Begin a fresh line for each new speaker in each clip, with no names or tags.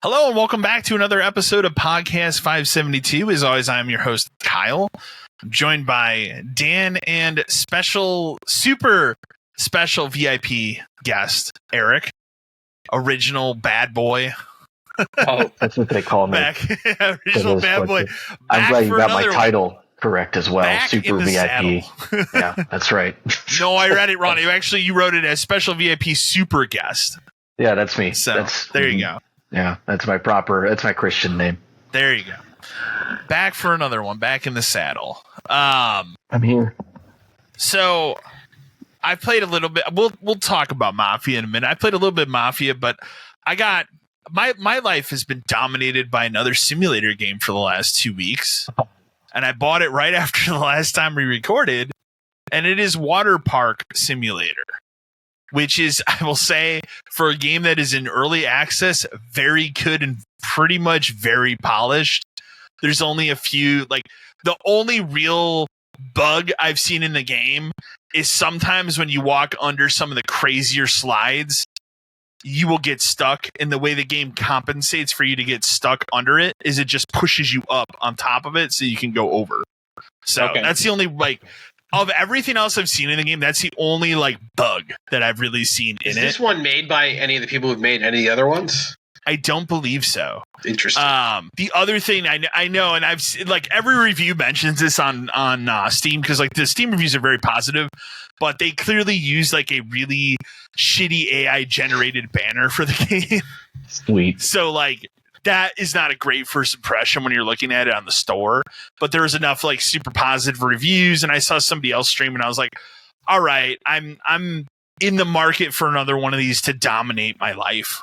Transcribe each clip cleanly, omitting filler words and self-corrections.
Hello and welcome back to another episode of Podcast 572. As always, I'm your host, Kyle. I'm joined by Dan and super special VIP guest, Eric. Original bad boy.
Oh, that's what they call me.
Original bad boy.
I'm glad you got my title correct as well. Super VIP. Yeah, that's right.
No, I read it wrong. You wrote it as special VIP super guest.
Yeah, that's me.
So there you go.
Yeah, that's my Christian name.
There you go. Back for another one. Back in the saddle.
I'm here.
So I played a little bit. We'll talk about Mafia in a minute. I played a little bit of Mafia, but I got my life has been dominated by another simulator game for the last 2 weeks, and I bought it right after the last time we recorded, and it is Waterpark Simulator. Which is, I will say, for a game that is in early access, very good and pretty much very polished. There's only a few, the only real bug I've seen in the game is sometimes when you walk under some of the crazier slides, you will get stuck. And the way the game compensates for you to get stuck under it is it just pushes you up on top of it so you can go over. So That's the only, of everything else I've seen in the game, that's the only bug that I've really seen in it.
Is this one made by any of the people who've made any of the other ones?
I don't believe so.
Interesting.
The other thing I know, and I've every review mentions this on Steam because the Steam reviews are very positive, but they clearly use a really shitty AI generated banner for the game.
Sweet.
So that is not a great first impression when you're looking at it on the store, but there was enough super positive reviews, and I saw somebody else stream, and I was like, all right, I'm in the market for another one of these to dominate my life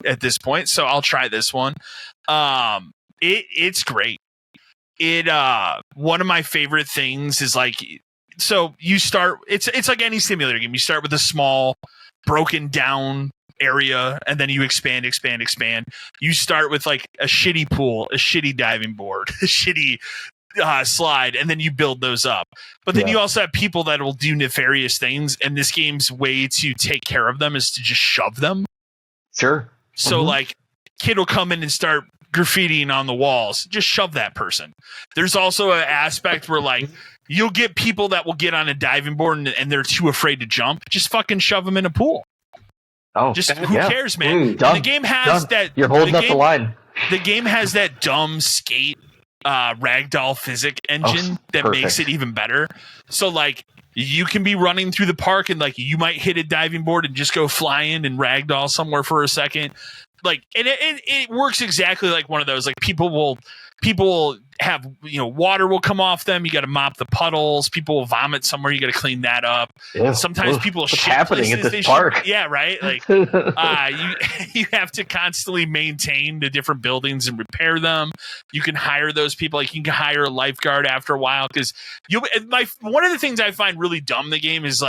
at this point, so I'll try this one. It's great. One of my favorite things is so you start, it's like any simulator game. You start with a small broken down area, and then you expand. You start with a shitty pool, a shitty diving board, a shitty slide, and then you build those up. But then you also have people that will do nefarious things, and this game's way to take care of them is to just shove them.
Sure.
So kid will come in and start graffitiing on the walls. Just shove that person. There's also an aspect where you'll get people that will get on a diving board and they're too afraid to jump. Just fucking shove them in a pool.
Oh,
just who cares, man? The game has that.
You're holding up the line.
The game has that dumb skate ragdoll physics engine that makes it even better. So you can be running through the park and you might hit a diving board and just go flying and ragdoll somewhere for a second. And it works exactly like one of those. People will have, water will come off them. You got to mop the puddles. People will vomit somewhere. You got to clean that up. Yeah. Sometimes people
what's
shit
happening at this park.
Yeah, right. You have to constantly maintain the different buildings and repair them. You can hire those people. You can hire a lifeguard after a while because one of the things I find really dumb in the game is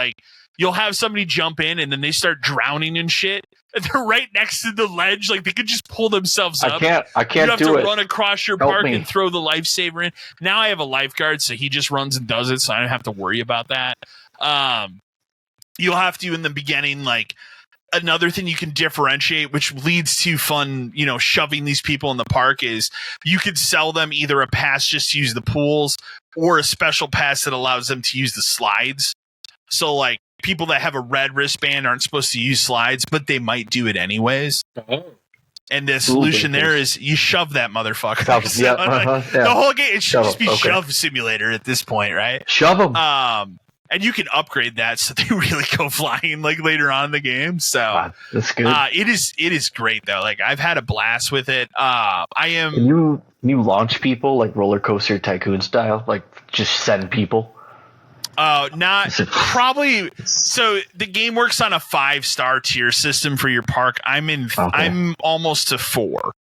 you'll have somebody jump in and then they start drowning and shit. And they're right next to the ledge. They could just pull themselves up.
I can't do it.
You have to run across your park and throw the lifesaver in. Now I have a lifeguard, so he just runs and does it, so I don't have to worry about that. You'll have to, in the beginning, another thing you can differentiate, which leads to fun, shoving these people in the park, is you could sell them either a pass just to use the pools or a special pass that allows them to use the slides. So, people that have a red wristband aren't supposed to use slides, but they might do it anyways. Oh. And the solution there is you shove that motherfucker. The whole game, it should just be shove simulator at this point, right?
Shove them.
And you can upgrade that so they really go flying like later on in the game. So
that's good.
It is great though. Like I've had a blast with it.
Can you launch people like Roller Coaster Tycoon style? Like just send people?
Not probably. So the game works on a 5-star tier system for your park. I'm almost to 4.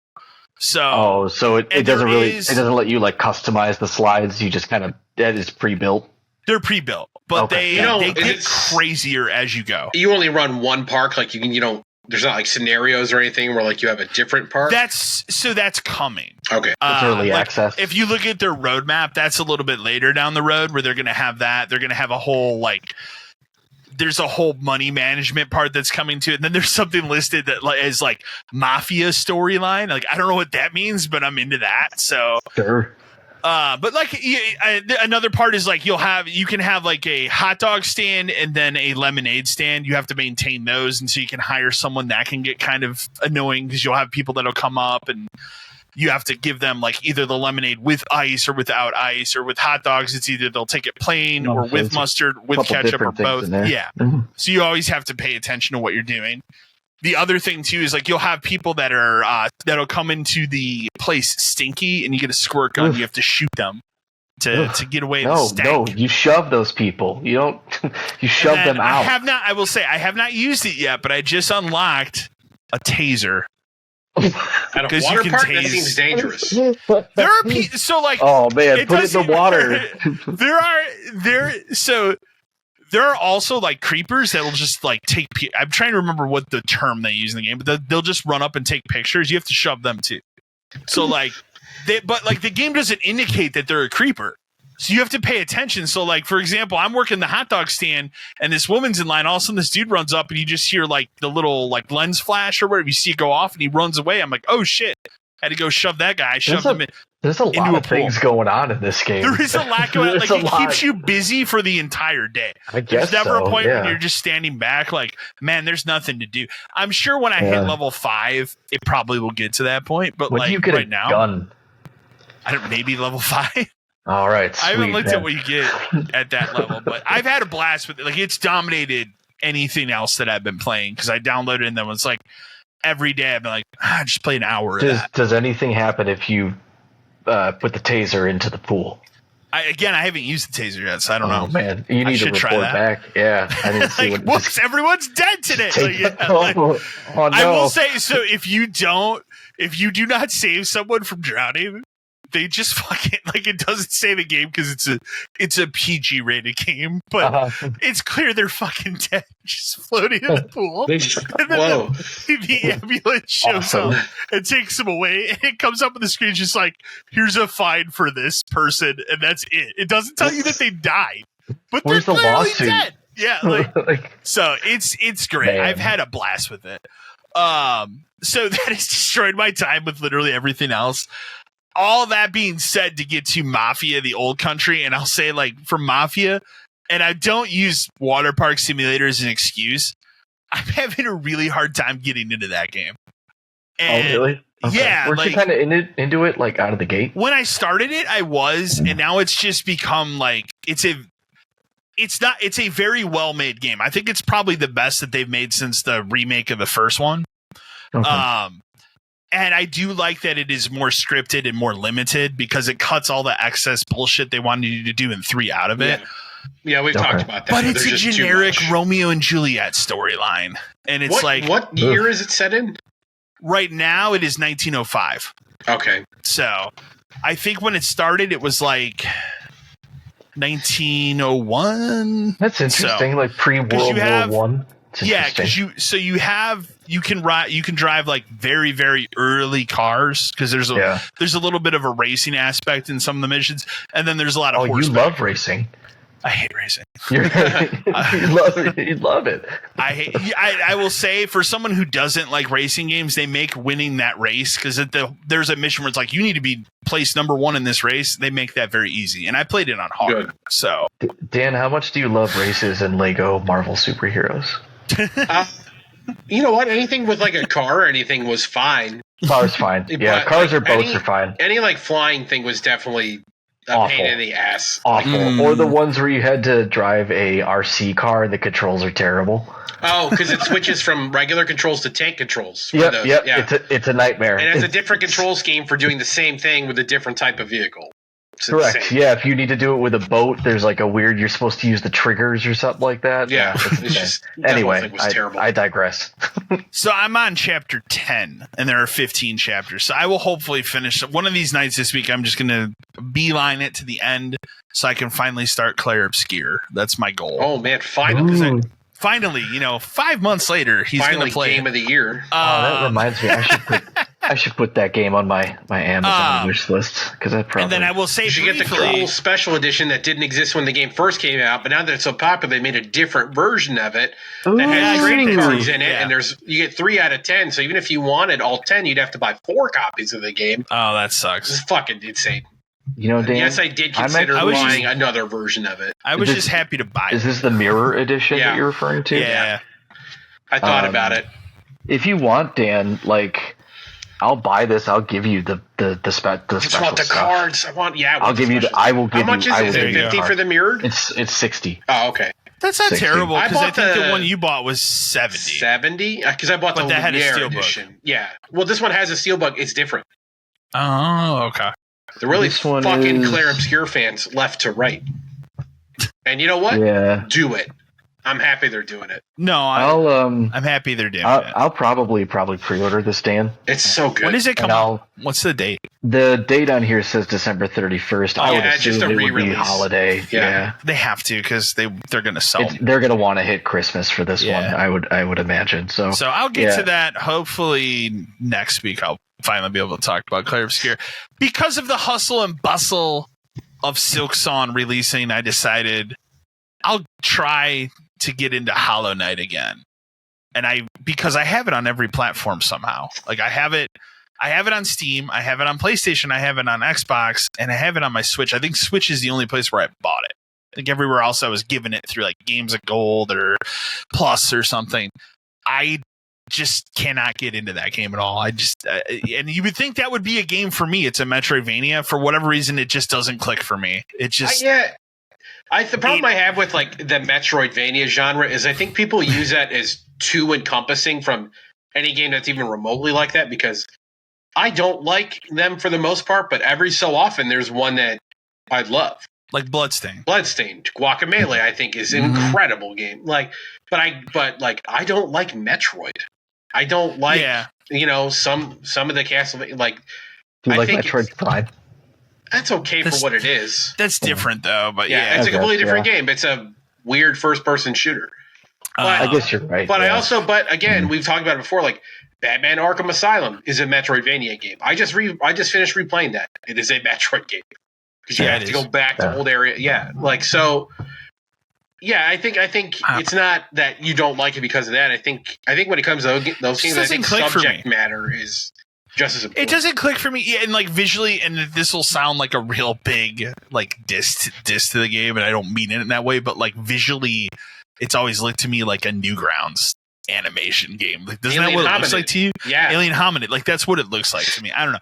So
it doesn't let you like customize the slides. You just kind of that is pre-built.
They're pre-built, but they get crazier as you go.
You only run one park, like you don't. There's not like scenarios or anything where like you have a different park.
That's coming.
Okay,
it's early access.
If you look at their roadmap, that's a little bit later down the road where they're going to have that. They're going to have a whole there's a whole money management part that's coming to it. And then there's something listed that is like mafia storyline. Like I don't know what that means, but I'm into that. So
sure.
But like another part is like you can have like a hot dog stand and then a lemonade stand. You have to maintain those, and so you can hire someone that can get kind of annoying because you'll have people that'll come up and you have to give them like either the lemonade with ice or without ice, or with hot dogs it's either they'll take it plain or with mustard, with ketchup, or both. Yeah. Mm-hmm. So you always have to pay attention to what you're doing. The other thing too is like you'll have people that are that'll come into the place stinky, and you get a squirt gun. You have to shoot them to get away the stank.
No, you shove those people. You don't. You shove them out.
I will say I have not used it yet, but I just unlocked a taser.
At a water park, that seems dangerous.
There are people. So like,
oh man, put it in the water.
There are also like creepers that'll just like take. I'm trying to remember what the term they use in the game, but they'll just run up and take pictures. You have to shove them too. So like, the game doesn't indicate that they're a creeper, so you have to pay attention. So like, for example, I'm working the hot dog stand, and this woman's in line. All of a sudden, this dude runs up, and you just hear like the little like lens flash or whatever. You see it go off, and he runs away. I'm like, oh shit! Had to go shove that guy. Shoved him in.
There's a lot of things going on in this game.
There is a lot going on. Like, it keeps you busy for the entire day.
I guess
there's never
so,
a point when you're just standing back like, man, there's nothing to do. I'm sure when I hit level 5, it probably will get to that point. But
when
like
do you get
right
a
now,
gun?
Maybe level 5.
All right, sweet,
I haven't looked at what you get at that level, but I've had a blast with it. Like, it's dominated anything else that I've been playing because I downloaded it and then it's like every day I've been like, just play an hour of that.
Does anything happen if you put the taser into the pool?
I haven't used the taser yet, so I don't know.
Man, you need to report back. Yeah, I didn't see
like, whoops, everyone's dead today. No. I will say, so if you do not save someone from drowning, they just fucking like it doesn't say the game because it's a PG rated game, but it's clear they're fucking dead, just floating in the pool. And then the ambulance shows up and takes them away, and it comes up on the screen just like, here's a fine for this person, and that's it. It doesn't tell you that they died, but they're clearly dead. Yeah, so it's great. Man. I've had a blast with it. So that has destroyed my time with literally everything else. All that being said, to get to Mafia, the old country, and I'll say like for Mafia, and I don't use Waterpark Simulator as an excuse, I'm having a really hard time getting into that game. And
really? Okay.
Yeah.
Were you kind of into it like out of the gate?
When I started it, I was, and now it's just become like, it's a very well-made game. I think it's probably the best that they've made since the remake of the first one. Okay. And I do like that it is more scripted and more limited because it cuts all the excess bullshit they wanted you to do in 3 out of it.
Yeah, we've talked about that.
But it's a generic Romeo and Juliet storyline. And it's
what year is it set in?
Right now it is 1905.
Okay.
So I think when it started it was like 1901.
That's interesting, like pre-World War One.
Yeah, because you can drive like very, very early cars because there's a little bit of a racing aspect in some of the missions, and then there's a lot of horseback.
You love racing.
I hate racing.
You love it.
I will say, for someone who doesn't like racing games, they make winning that race because there's a mission where it's like you need to be placed number 1 in this race. They make that very easy, and I played it on hard.
Good.
So,
Dan, how much do you love races and Lego Marvel superheroes?
You know what? Anything with like a car or anything was fine.
Cars fine. Yeah, cars or boats are fine.
Any like flying thing was definitely a pain in the ass.
Awful. Or the ones where you had to drive a RC car and the controls are terrible.
Oh, because it switches from regular controls to tank controls.
Yep. Yeah. It's a nightmare.
And it has a different control scheme for doing the same thing with a different type of vehicle.
Correct. Yeah, if you need to do it with a boat, there's like a weird. You're supposed to use the triggers or something like that.
Yeah. It's just
anyway.
Was terrible.
I digress.
So I'm on chapter 10, and there are 15 chapters. So I will hopefully finish one of these nights this week. I'm just going to beeline it to the end, so I can finally start Claire Obscure. That's my goal.
Oh man, finally!
Finally, 5 months later, he's going to play
Game of the Year.
That reminds me. I should put that game on my Amazon wish list because I probably.
And then I will say,
you should get the cool special edition that didn't exist when the game first came out, but now that it's so popular, they made a different version of it that has trading cards in it, and you get 3 out of 10. So even if you wanted all 10, you'd have to buy 4 copies of the game.
Oh, that sucks!
It's fucking insane.
Dan,
yes, I did consider buying another version of it.
I was just happy to buy it.
Is this the mirror edition that you're referring to?
Yeah.
I thought about it.
If you want, Dan, I'll buy this. I'll give you the special
I just want the
stuff.
cards.
I'll give you I will give you.
How much is it? Is it 50 for the mirrored?
It's 60.
Oh, okay.
That's not
60.
terrible because I think the one you bought was 70.
70? Because I bought the Lumiere edition. Yeah. Well, this one has a steelbook. It's different.
Oh, okay.
The really fucking Claire Obscure fans left to right. And you know what?
Yeah.
Do it. I'm happy they're doing it.
No, I'm happy they're doing it.
I'll probably pre-order this, Dan.
It's so good.
When does it come out? What's the date?
The date on here says December 31st. I would assume
just a
it would be holiday. Yeah.
They have to because they're going to sell them.
They're going to want to hit Christmas for this one. I would imagine. So
I'll get to that hopefully next week. I'll finally be able to talk about Claire Obscure. Because of the hustle and bustle of Silksong releasing, I decided I'll try to get into Hollow Knight again. And because I have it on every platform somehow. I have it on Steam, I have it on PlayStation, I have it on Xbox, and I have it on my Switch. I think Switch is the only place where I bought it. I think everywhere else I was given it through Games of Gold or Plus or something. I just cannot get into that game at all. And you would think that would be a game for me. It's a Metroidvania. For whatever reason, it just doesn't click for me. It just
the problem I have with the Metroidvania genre is I think people use that as too encompassing from any game that's even remotely like that, because I don't like them for the most part, but every so often there's one that I love.
Like Bloodstained.
Guacamelee, I think, is an incredible game. But I don't like Metroid. I don't like some of the Castlevania.
Do you like Metroid Prime?
That's okay for what it is.
That's different though, but
it's a completely different game. It's a weird first-person shooter.
I guess you're right.
But again, we've talked about it before. Batman: Arkham Asylum is a Metroidvania game. I just finished replaying that. It is a Metroid game because you have to go back to old area. Yeah, I think it's not that you don't like it because of that. I think when it comes to those games, I think subject matter is just as important.
It doesn't click for me, and visually, and this will sound like a real big diss to the game, and I don't mean it in that way, but visually, it's always looked to me like a Newgrounds animation game. Doesn't that what it looks like to you?
Yeah,
Alien Hominid. That's what it looks like to me. I don't know.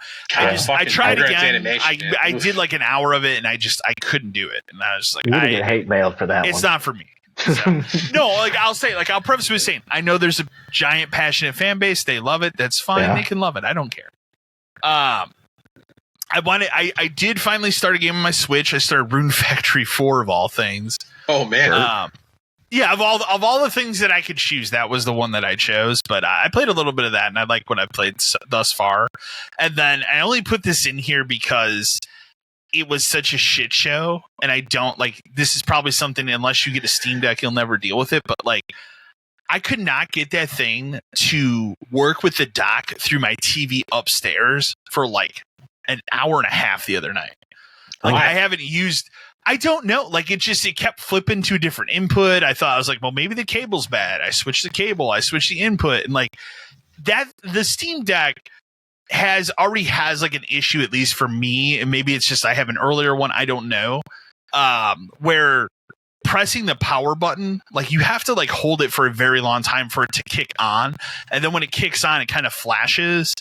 I tried again. I did an hour of it, and I couldn't do it, and I was
you get hate mail for that.
It's not for me. So, no, I'll preface with saying I know there's a giant passionate fan base. They love it. That's fine. Yeah. They can love it. I don't care. I did finally start a game on my Switch. I started Rune Factory 4 of all things.
Oh man.
Yeah, of all the things that I could choose, that was the one that I chose. But I played a little bit of that, and I like what I've played thus far. And then I only put this in here because it was such a shit show, and I don't this is probably something, unless you get a Steam Deck, you'll never deal with it. But I could not get that thing to work with the dock through my TV upstairs for an hour and a half the other night. I haven't used. I don't know. It kept flipping to a different input. I thought, I was well, maybe the cable's bad. I switched the cable. I switched the input, and that the Steam Deck already has an issue, at least for me. And maybe it's just I have an earlier one. I don't know. Where pressing the power button, you have to hold it for a very long time for it to kick on, and then when it kicks on, it kind of flashes,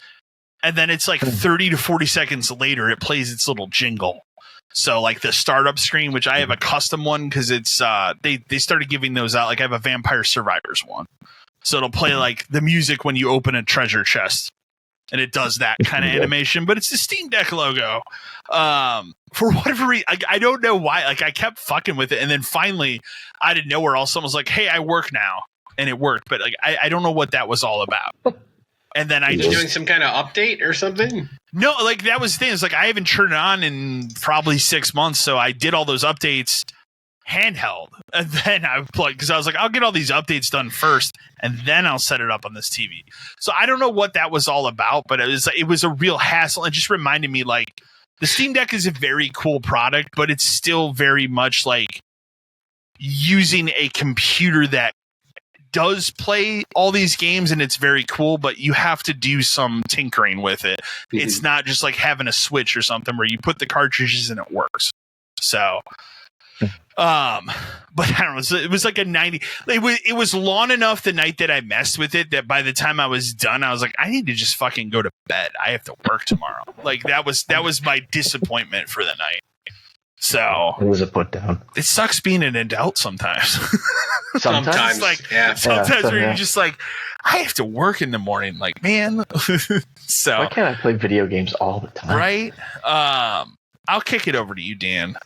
and then it's 30 to 40 seconds later, it plays its little jingle. So like the startup screen, which I have a custom one because it's they started giving those out. Like I have a Vampire Survivors one, so it'll play like the music when you open a treasure chest, and it does that kind of animation. But it's the Steam Deck logo. For whatever reason, I don't know why. Like I kept fucking with it, and then finally, out of nowhere, all someone was like, "Hey, I work now," and it worked. But like I don't know what that was all about. And then I just
doing some kind of update or something.
No, like that was the thing. It's like I haven't turned it on in probably 6 months, so I did all those updates handheld, and then I plugged because I was like, I'll get all these updates done first, and then I'll set it up on this TV. So I don't know what that was all about, but it was a real hassle, and just reminded me like the Steam Deck is a very cool product, but it's still very much like using a computer that does play all these games, and it's very cool, but you have to do some tinkering with it. Mm-hmm. It's not just like having a Switch or something where you put the cartridges and it works. So, but I don't know. So it was like a 90. It was long enough the night that I messed with it that by the time I was done, I was like, I need to just fucking go to bed. I have to work tomorrow. Like that was my disappointment for the night. So
it was a put down.
It sucks being an adult sometimes.
Sometimes
where you're just like, I have to work in the morning. Like, man. So
why can't I play video games all the time?
Right. I'll kick it over to you, Dan.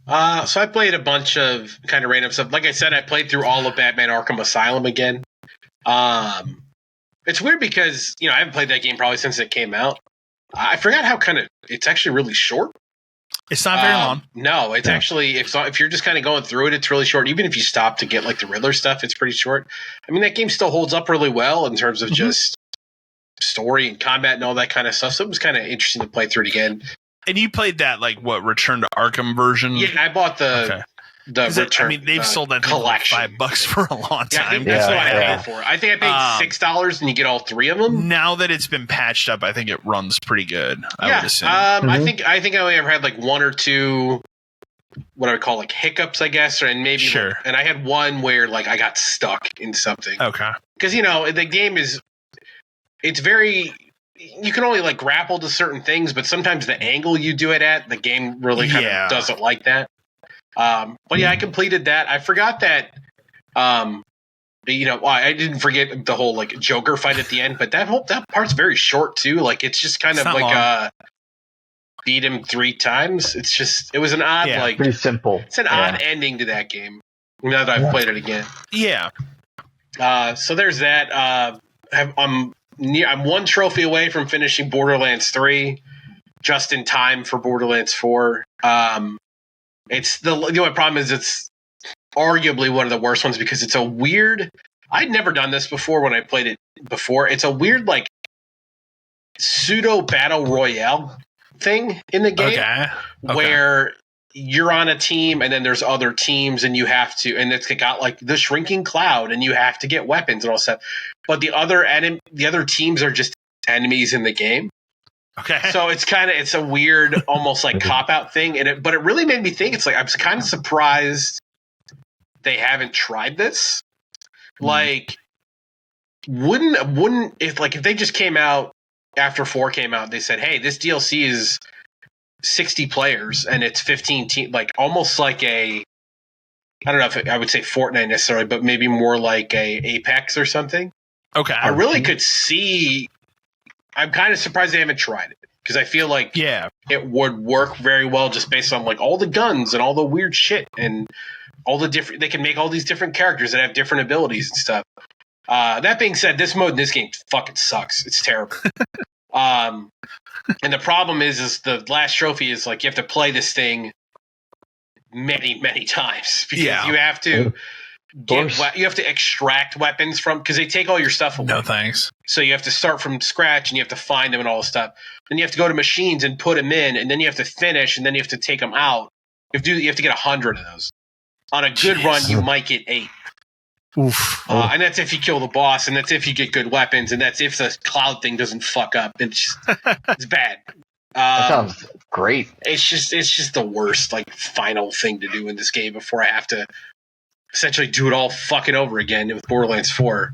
So I played a bunch of kind of random stuff. Like I said, I played through all of Batman Arkham Asylum again. It's weird because, I haven't played that game probably since it came out. I forgot how it's actually really short.
It's not very long.
No, it's actually, if you're just kind of going through it, it's really short. Even if you stop to get like the Riddler stuff, it's pretty short. I mean, that game still holds up really well in terms of just story and combat and all that kind of stuff. So it was kind of interesting to play through it again.
And you played that Return to Arkham version?
Yeah, I bought the Return.
They've sold that for like $5 for a long time.
Yeah, I think that's what I paid for. I think I paid $6 and you get all three of them.
Now that it's been patched up, I think it runs pretty good. I would assume.
I think I only ever had like one or two, what I would call like hiccups, I guess, and maybe.
Sure.
And I had one where like I got stuck in something.
Okay.
Because the game it's very. You can only like grapple to certain things, but sometimes the angle you do it at, the game really kind of doesn't like that. But yeah, I completed that. I forgot that, I didn't forget the whole like Joker fight at the end, but that part's very short too. Like it's just kind of like beat him 3 times. It was an odd
pretty simple.
It's an odd ending to that game. Now that I've played it again.
Yeah.
So there's that. I'm 1 trophy away from finishing Borderlands 3, just in time for Borderlands 4. It's the only problem is it's arguably one of the worst ones because it's a weird. I'd never done this before when I played it before. It's a weird like pseudo battle royale thing in the game where you're on a team and then there's other teams and you have to, and it's got like the shrinking cloud and you have to get weapons and all stuff. But the other teams are just enemies in the game.
Okay.
So it's a weird, almost like cop out thing. But it really made me think. It's like, I'm kind of surprised they haven't tried this. Like, wouldn't if they just came out after 4 came out, they said, hey, this DLC is 60 players and it's 15 teams, like almost like I don't know if I would say Fortnite necessarily, but maybe more like a Apex or something.
Okay.
I really could see. I'm kind of surprised they haven't tried it because I feel like it would work very well just based on like all the guns and all the weird shit and all the different. They can make all these different characters that have different abilities and stuff. That being said, this mode in this game fucking sucks. It's terrible. And the problem is the last trophy is like you have to play this thing many, many times because you have to. You have to extract weapons from because they take all your stuff away.
No thanks.
So you have to start from scratch and you have to find them and all this stuff. Then you have to go to machines and put them in, and then you have to finish, and then you have to take them out. You have to get 100 of those. On a good run, you might get 8.
Oof.
And that's if you kill the boss, and that's if you get good weapons, and that's if the cloud thing doesn't fuck up. It's bad.
That sounds great.
It's just the worst like final thing to do in this game before I have to essentially do it all fucking over again with Borderlands 4.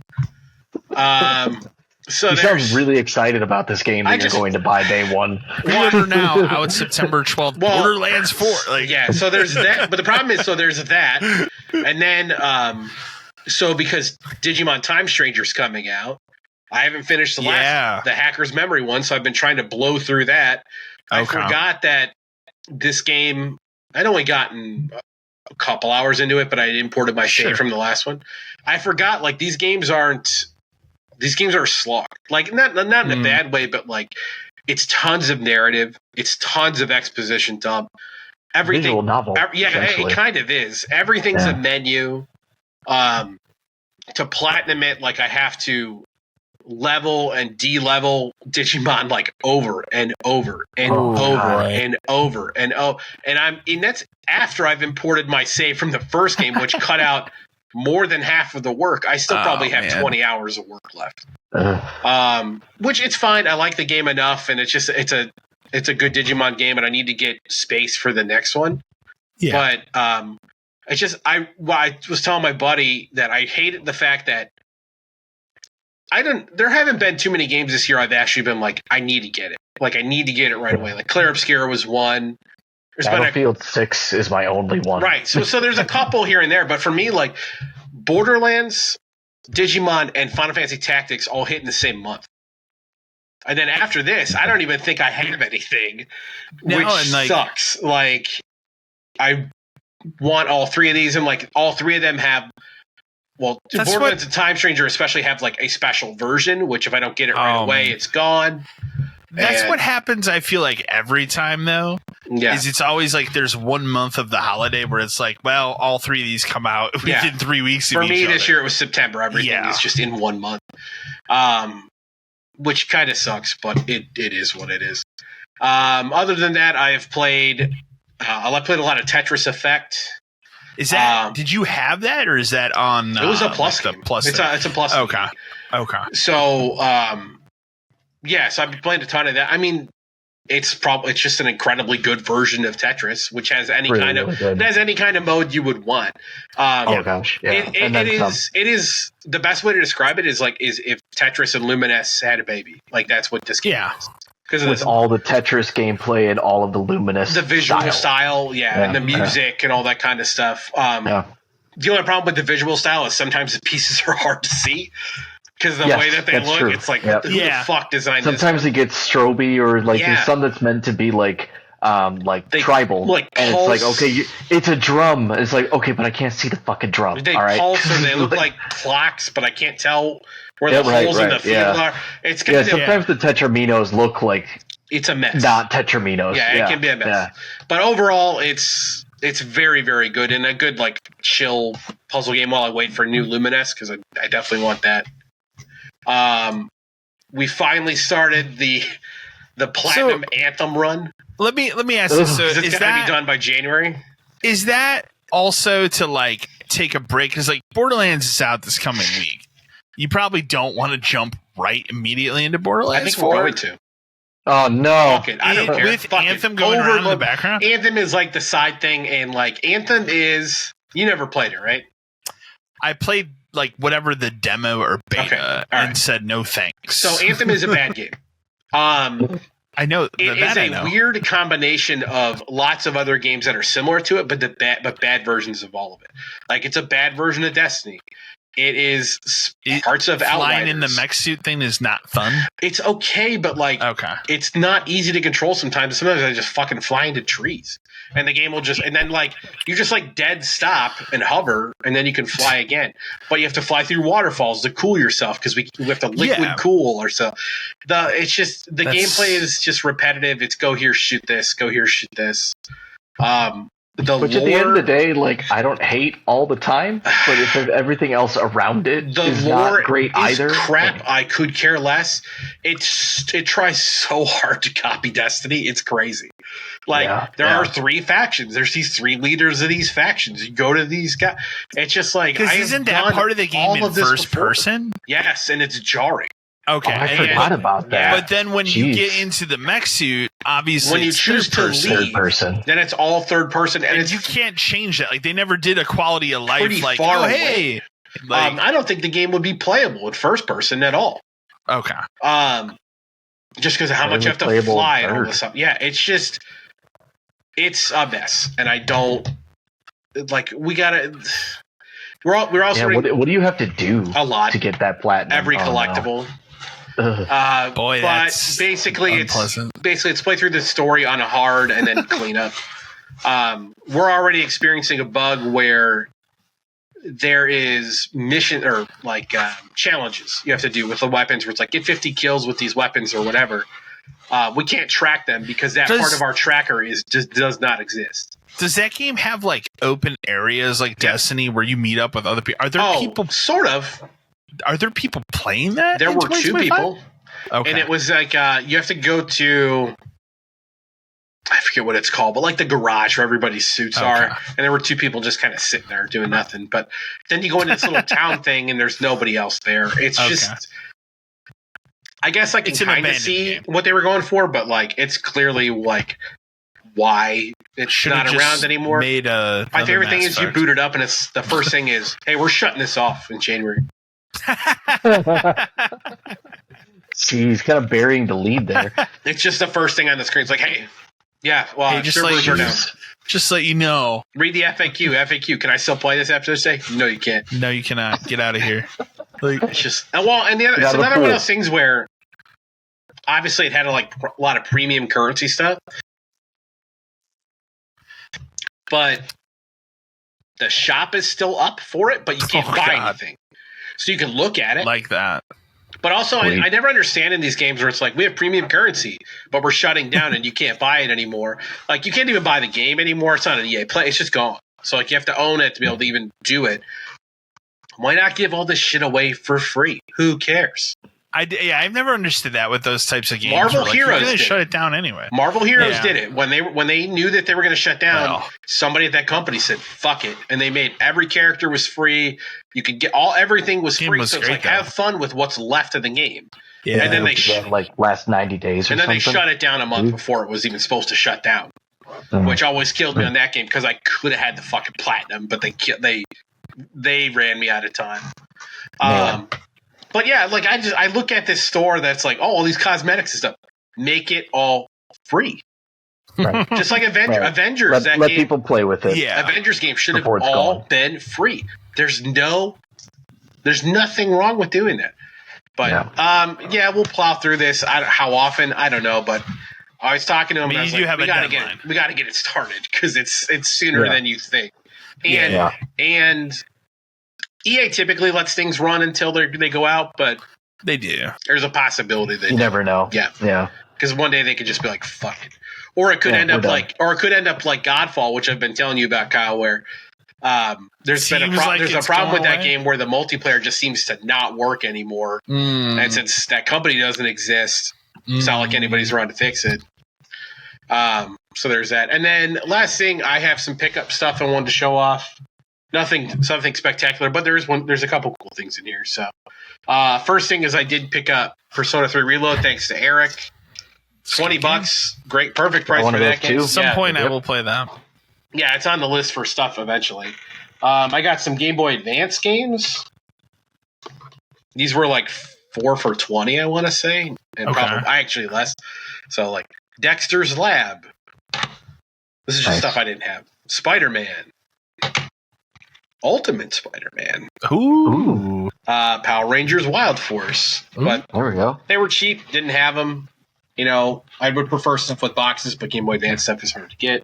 you sound really excited about this game that you're going to buy day one.
Pre-order now, out September 12th. Borderlands 4.
So there's that. But the problem is, there's that. And then, because Digimon Time Stranger's coming out, I haven't finished the Hacker's Memory one, so I've been trying to blow through that. I forgot that this game, I'd only gotten a couple hours into it, but I imported my save from the last one. I forgot, these games are a slog. Not in a bad way, but it's tons of narrative. It's tons of exposition dump. Everything.
Visual novel.
It kind of is. Everything's a menu. To platinum it, I have to level and de-level Digimon over and over and and over and that's after I've imported my save from the first game, which cut out more than half of the work. I still probably have 20 hours of work left. Which it's fine. I like the game enough, and it's a good Digimon game, and I need to get space for the next one. Yeah. But I was telling my buddy that I hated the fact that there haven't been too many games this year I've actually been I need to get it. I need to get it right away. Clear Obscura was one.
Battlefield 6 is my only one.
Right. So there's a couple here and there, but for me, Borderlands, Digimon, and Final Fantasy Tactics all hit in the same month. And then after this, I don't even think I have anything, which sucks. I want all three of these, and all three of them have. Well, Borderlands and Time Stranger especially have a special version, which if I don't get it right away, it's gone.
That's what happens, I feel every time, though. Yeah. Is it's always there's 1 month of the holiday where it's all three of these come out within 3 weeks of each other. For me, this
year, it was September. Everything is just in 1 month. Which kind of sucks, but it is what it is. Other than that, I have played... I played a lot of Tetris Effect.
Is that? Did you have that, or is that on?
It was a plus game. It's a plus.
Okay.
Game.
Okay.
So, so I've been playing a ton of that. I mean, it's just an incredibly good version of Tetris, which has any kind of mode you would want.
Gosh, yeah.
It is the best way to describe it is if Tetris and Lumines had a baby. That's what this game is.
With all the Tetris gameplay and all of the Luminous,
the visual style, and the music and all that kind of stuff. The only problem with the visual style is sometimes the pieces are hard to see because the way that they look, true. It's who the fuck designed this?
Sometimes it gets stroby, or there's some that's meant to be tribal, and it's okay, it's a drum. It's okay, but I can't see the fucking drum.
They
all right?
pulse, or they look like clocks, but I can't tell where the holes in the field are. It's
sometimes the Tetraminos look like
it's a mess.
Not Tetraminos.
Yeah, it can be a mess. Yeah. But overall, it's very, very good, and a good chill puzzle game while I wait for new Lumines, because I definitely want that. We finally started the Platinum Anthem run.
Let me ask you. So
is that be done by January?
Is that also to take a break? Because Borderlands is out this coming week. You probably don't want to jump right immediately into Borderlands.
I think we're going to.
Oh no!
Fuck it. I don't care.
With Anthem going around in the background.
Anthem is the side thing, and Anthem is you never played it, right?
I played whatever the demo or beta and said no thanks.
So Anthem is a bad game.
I know
it is a weird combination of lots of other games that are similar to it, but bad versions of all of it. It's a bad version of Destiny. It is parts of Outriders.
Flying in the mech suit thing is not fun.
It's okay, but it's not easy to control sometimes. Sometimes I just fucking fly into trees, and the game will you just dead stop and hover, and then you can fly again. But you have to fly through waterfalls to cool yourself because we have to liquid cool or so. Gameplay is just repetitive. It's go here, shoot this. Go here, shoot this.
Which at the end of the day, I don't hate all the time, but if everything else around it is not great either.
Crap, I could care less. It tries so hard to copy Destiny. It's crazy. There are 3 factions. There's these 3 leaders of these factions. You go to these guys. It's just
because isn't that part of the game in first person?
Yes, and it's jarring.
Okay,
I forgot about that.
But then when you get into the mech suit, obviously
when you choose to leave,
third person,
then it's all third person, and
you can't change that. They never did a quality of life
I don't think the game would be playable in first person at all.
Okay.
Just because of how much you have to fly and all this stuff. Yeah, it's a mess, and I don't like. We gotta. We're also.
Yeah, what do you have to do
a lot
to get that platinum?
Every collectible.
No.
Boy,
but basically, it's play through the story on a hard and then clean up. We're already experiencing a bug where there is mission or challenges you have to do with the weapons where it's like get 50 kills with these weapons or whatever. We can't track them because that part of our tracker does not exist.
Does that game have like open areas like Destiny where you meet up with other people? Are there people
sort of?
Are there people playing that?
There were 2 people.
Okay.
And it was like you have to go to I forget what it's called, but like the garage where everybody's suits are. And there were 2 people just kind of sitting there doing nothing. But then you go into this little town thing and there's nobody else there. It's just, I guess I can kind of see what they were going for, but like it's clearly like why it's not around anymore. My favorite thing is you boot it up and it's the first thing is, hey, we're shutting this off in January.
Jeez, kind of burying the lead there.
It's just the first thing on the screen. It's like, hey, yeah, well, servers are down.
Just so you know.
Read the FAQ. FAQ. Can I still play this after this day? No, you can't.
No, you cannot. Get out of here.
It's just and the other. It's another one of those things where obviously it had a lot of premium currency stuff, but the shop is still up for it, but you can't buy anything. So you can look at it
like that.
But also, I never understand in these games where it's like, we have premium currency, but we're shutting down and you can't buy it anymore. Like, you can't even buy the game anymore. It's not an EA Play. It's just gone. So, like, you have to own it to be able to even do it. Why not give all this shit away for free? Who cares?
I've never understood that with those types of games.
Marvel Heroes
did shut it down anyway.
Marvel Heroes did it. When they knew that they were going to shut down, somebody at that company said, fuck it. And they made every character was free. You could get everything was free. So it's like, have fun with what's left of the game.
Yeah. And then they last 90 days or something.
And then they shut it down a month before it was even supposed to shut down. Which always killed me on that game because I could have had the fucking platinum, but they ran me out of time. But yeah, like I look at this store that's like, all these cosmetics and stuff. Make it all free. Right. Just like Avengers.
Let people play with it.
Yeah. Avengers game should have all been free. There's nothing wrong with doing that. But we'll plow through this. How often? I don't know, but I was talking to him and I was like, we gotta get it started because it's sooner than you think. And EA typically lets things run until they go out, but
they do.
There's a possibility that
you never know.
Yeah. Because one day they could just be like, "Fuck it," or it could end up like Godfall, which I've been telling you about, Kyle. Where there's a problem with that game where the multiplayer just seems to not work anymore, and since that company doesn't exist, it's not like anybody's around to fix it. So there's that, and then last thing, I have some pickup stuff I wanted to show off. Something spectacular, but there's a couple cool things in here. So, first thing is I did pick up Persona 3 Reload thanks to Eric. $20, great, perfect price for that game.
At some point, I will play that.
Yeah, it's on the list for stuff eventually. I got some Game Boy Advance games. These were like 4 for $20, I want to say, and probably actually less. So like Dexter's Lab. This is just stuff I didn't have. Spider-Man. Ultimate Spider-Man.
Ooh.
Power Rangers Wild Force. But
there we go.
They were cheap, didn't have them. You know, I would prefer stuff with boxes, but Game Boy Advance stuff is hard to get.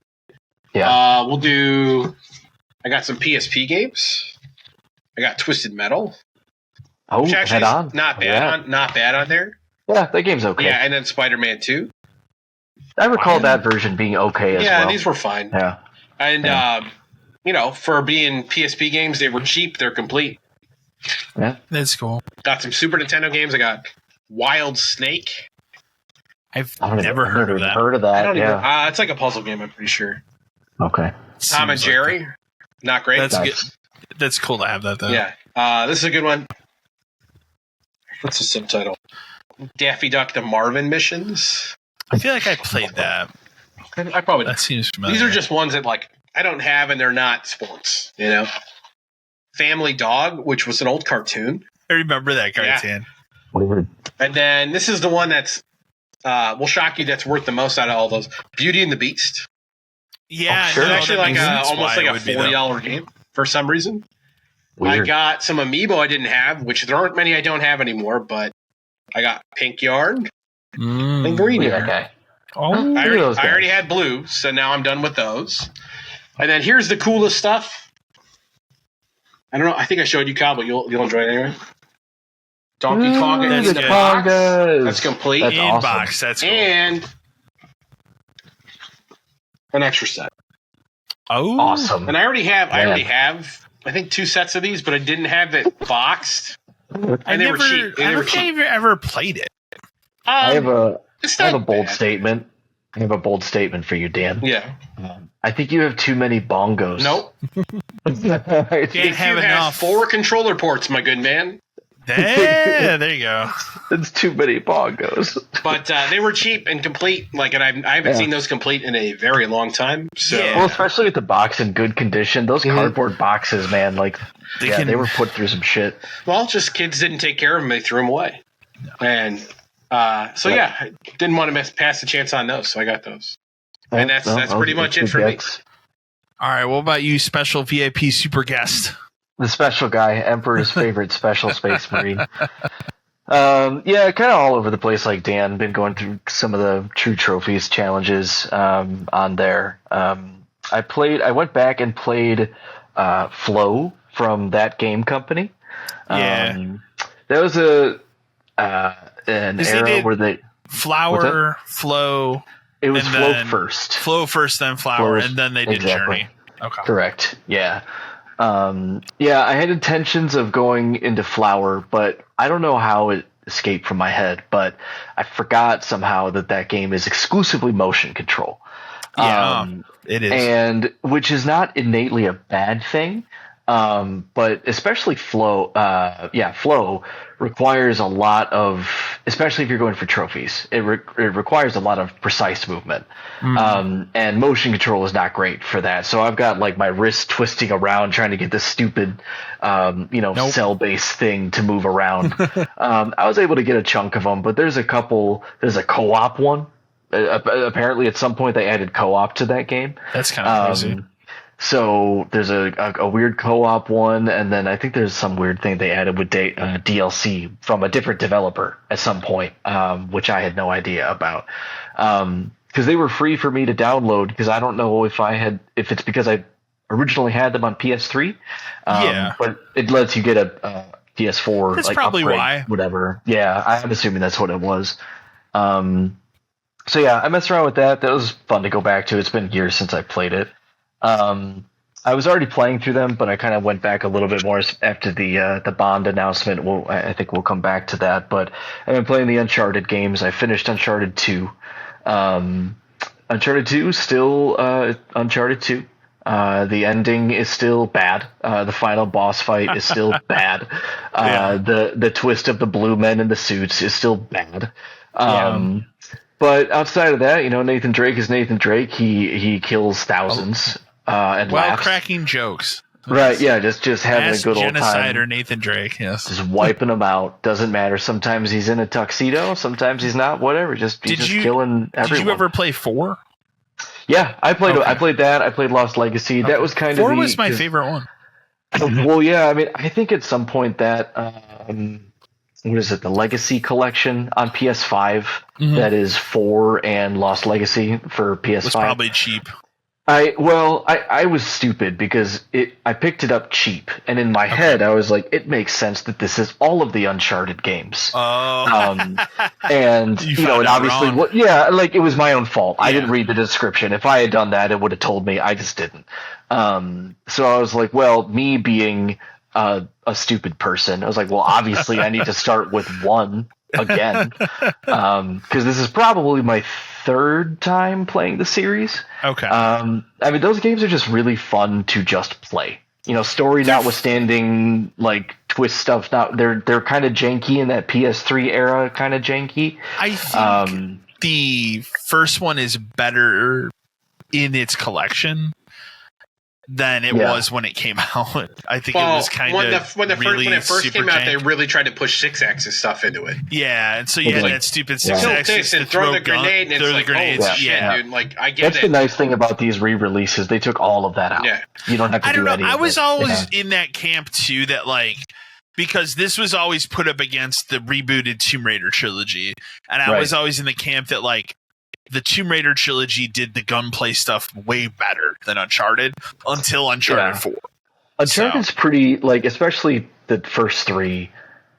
Yeah. I got some PSP games. I got Twisted Metal.
Oh, head on.
Not bad on there.
Yeah, that game's okay.
Yeah, and then Spider-Man 2.
I recall that version being okay as well.
Yeah, these were fine.
Yeah.
And for being PSP games, they were cheap. They're complete.
Yeah,
that's cool.
Got some Super Nintendo games. I got Wild Snake.
I've never heard of that.
I don't even.
It's like a puzzle game. I'm pretty sure.
Okay.
Tom and Jerry. Not great.
That's good. That's cool to have that though.
Yeah. This is a good one. What's the subtitle? Daffy Duck: The Marvin Missions.
I feel like I played that.
I probably.
That seems familiar.
These are just ones that I don't have, and they're not sports. You know, Family Dog, which was an old cartoon.
I remember that cartoon.
And then this is the one that's will shock you. That's worth the most out of all those. Beauty and the Beast.
Yeah,
sure. It's actually like almost like a $40 game for some reason. Weird. I got some amiibo I didn't have, which there aren't many I don't have anymore. But I got Pink Yarn and Green Yarn. Okay. Oh, I already had blue, so now I'm done with those. And then here's the coolest stuff. I don't know. I think I showed you, Kyle, but you'll enjoy it anyway. Donkey Kong in the box. That's complete.
That's awesome. Box. That's cool.
And an extra set.
Oh,
awesome!
And I already have. I think 2 sets of these, but I didn't have it boxed. And they were cheap.
I don't think I've ever played it.
I have a bold statement. I have a bold statement for you, Dan.
Yeah.
I think you have too many bongos.
Nope. Can't have enough. 4 controller ports, my good man.
Yeah, there you go.
It's too many bongos.
But they were cheap and complete. And I haven't seen those complete in a very long time. So.
Yeah. Well, especially with the box in good condition. Those cardboard boxes, man, they were put through some shit.
Well, just kids didn't take care of them. They threw them away. No. And I didn't want to pass the chance on those, so I got those. And that's pretty much it for me.
All right, what about you, special VIP super guest?
The special guy, Emperor's favorite special space marine. Kind of all over the place like Dan. Been going through some of the True Trophies challenges on there. I went back and played Flow from that game company. That was an era where they...
Flow...
It was Flow first.
Flow first, then Flower, and then they did Journey. Okay.
Correct. Yeah. I had intentions of going into Flower, but I don't know how it escaped from my head, but I forgot somehow that game is exclusively motion control.
It is.
And which is not innately a bad thing. But especially Flow requires a lot of, especially if you're going for trophies, it requires a lot of precise movement. And motion control is not great for that. So I've got my wrist twisting around trying to get this stupid, cell-based thing to move around. I was able to get a chunk of them, but there's a co-op one. Apparently at some point they added co-op to that game.
That's kind of crazy.
So there's a weird co-op one, and then I think there's some weird thing they added with DLC from a different developer at some point, which I had no idea about. Because they were free for me to download, because I don't know if it's because I originally had them on PS3. But it lets you get a PS4
that's probably
upgrade,
why.
Whatever. Yeah, I'm assuming that's what it was. I messed around with that. That was fun to go back to. It's been years since I played it. I was already playing through them, but I kind of went back a little bit more after the Bond announcement. I think we'll come back to that. But I've been playing the Uncharted games. I finished Uncharted 2. Uncharted 2 still Uncharted 2. The ending is still bad. The final boss fight is still bad. The twist of the blue men in the suits is still bad. But outside of that, Nathan Drake is Nathan Drake. He kills thousands and laughs.
Cracking jokes.
Right, yeah, just having a good old time.
Genocider Nathan Drake, yes.
Just wiping them out. Doesn't matter. Sometimes he's in a tuxedo. Sometimes he's not. Whatever. He's just killing everyone.
Did you ever play 4?
Yeah, I played that. I played Lost Legacy. Okay. That was kind of
4 was my favorite one.
Well, yeah, I mean, I think at some point that... what is it? The Legacy Collection on PS5. That is 4 and Lost Legacy for PS5. It was
probably cheap.
I was stupid because I picked it up cheap, and in my head I was like, it makes sense that this is all of the Uncharted games.
Oh,
and and obviously, it was my own fault. I didn't read the description. If I had done that, it would have told me. I just didn't. So I was like, well, me being a stupid person, I was like, well, obviously I need to start with 1 again, because this is probably my 3rd time playing the series.
Okay.
I mean, those games are just really fun to just play. Story notwithstanding, twist stuff. They're kind of janky in that PS3 era, kind of janky.
I think the first one is better in its collection. than it was when it came out. I think it was kind of
when it first came out, they really tried to push 6-axis stuff into it.
Yeah, and so you had that stupid 6-axis
and throw the grenade, and it's like, oh shit, dude! Like I get
That's the nice thing about these re-releases; they took all of that out.
Yeah,
you don't have to do anything.
I was always in that camp too. That like. Because this was always put up against the rebooted Tomb Raider trilogy, and I was always in the camp that like the Tomb Raider trilogy did the gunplay stuff way better than Uncharted until Uncharted 4.
Uncharted's pretty, like, especially the first 3,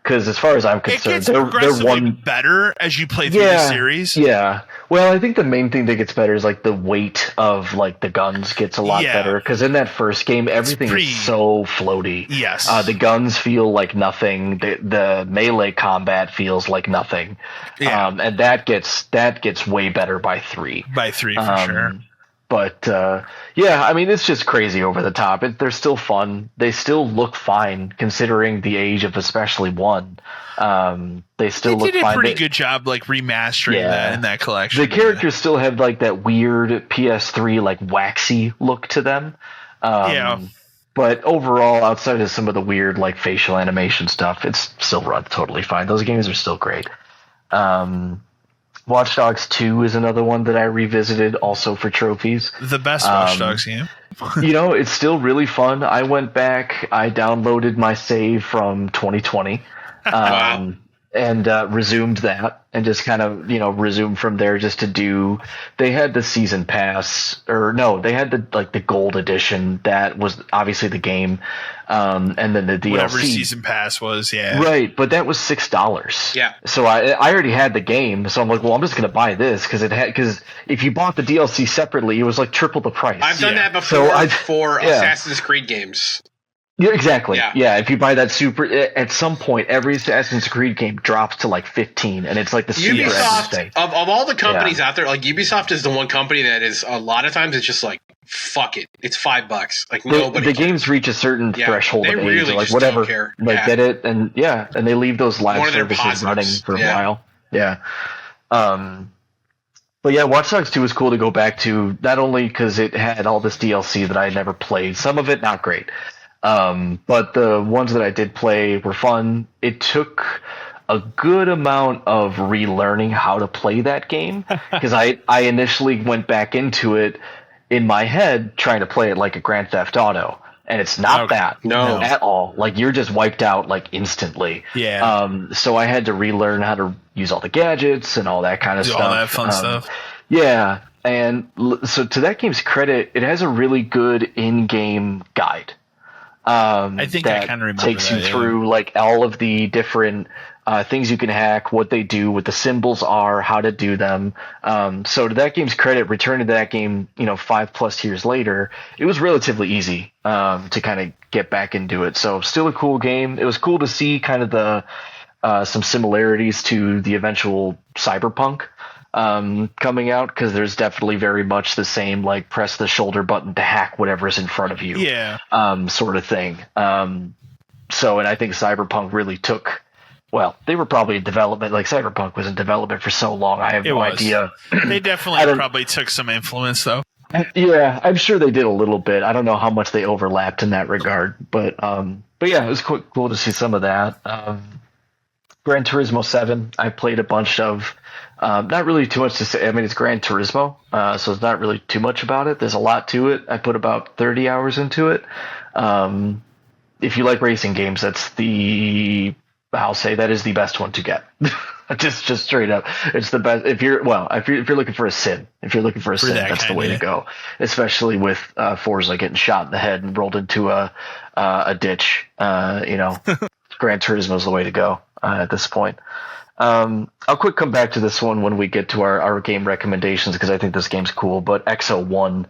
because as far as I'm concerned, they're
better as you play through the series.
Yeah. Well, I think the main thing that gets better is like the weight of like the guns gets a lot better, because in that first game everything is so floaty.
Yes.
The guns feel like nothing. The melee combat feels like nothing.
Yeah.
And that gets way better by 3.
By 3 for sure.
But yeah, I mean, it's just crazy over the top. They're still fun. They still look fine considering the age of especially 1. They still look fine. They did
a pretty good job, like remastering that in that collection.
The characters still have like that weird PS3 like waxy look to them. But overall, outside of some of the weird like facial animation stuff, it's still run totally fine. Those games are still great. Watch Dogs 2 is another one that I revisited also for trophies.
The best Watch Dogs game.
It's still really fun. I went back, I downloaded my save from 2020 and resumed that and just kind of, resumed from there just to do. They had the season pass, or no, they had the gold edition that was obviously the game. And then the DLC.
Whatever season pass was, yeah.
Right, but that was $6.
Yeah.
So I already had the game, so I'm like, well, I'm just going to buy this because if you bought the DLC separately, it was like triple the price.
I've done that before for Assassin's Creed games.
Yeah, exactly. Yeah, if you buy that at some point, every Assassin's Creed game drops to like 15, and it's like the super
Ubisoft, of all the companies out there, like Ubisoft is the one company that is a lot of times it's just like, fuck it, it's $5. Like nobody.
The games reach a certain threshold of age,
really
like whatever, get it, and they leave those live services running for a while. Yeah. But yeah, Watch Dogs 2 was cool to go back to, not only because it had all this DLC that I had never played, some of it not great. But the ones that I did play were fun. It took a good amount of relearning how to play that game, because I initially went back into it in my head trying to play it like a Grand Theft Auto, and it's not that at all. Like, you're just wiped out like instantly.
Yeah.
So I had to relearn how to use all the gadgets and all that kind of stuff.
All that fun stuff.
Yeah. And so to that game's credit, it has a really good in-game guide.
I think I kind of remember
takes you through like all of the different things you can hack, what they do, what the symbols are, how to do them. So to that game's credit, returning to that game, 5+ years later, it was relatively easy to kind of get back into it. So still a cool game. It was cool to see kind of the some similarities to the eventual Cyberpunk coming out, because there's definitely very much the same, like, press the shoulder button to hack whatever's in front of you sort of thing. So, and I think Cyberpunk really took, well, they were probably in development, like Cyberpunk was in development for so long, I have no idea.
They definitely probably took some influence, though.
Yeah, I'm sure they did a little bit. I don't know how much they overlapped in that regard, but yeah, it was cool to see some of that. Gran Turismo 7, I played a bunch of. Not really too much to say. I mean, it's Gran Turismo, so it's not really too much about it. There's a lot to it. I put about 30 hours into it. If you like racing games, I'll say that is the best one to get. just straight up, it's the best. If you're looking for a sim, that's the way to go. Especially with Forza getting shot in the head and rolled into a ditch. Gran Turismo is the way to go at this point. I'll quick come back to this one when we get to our game recommendations, because I think this game's cool. But XO1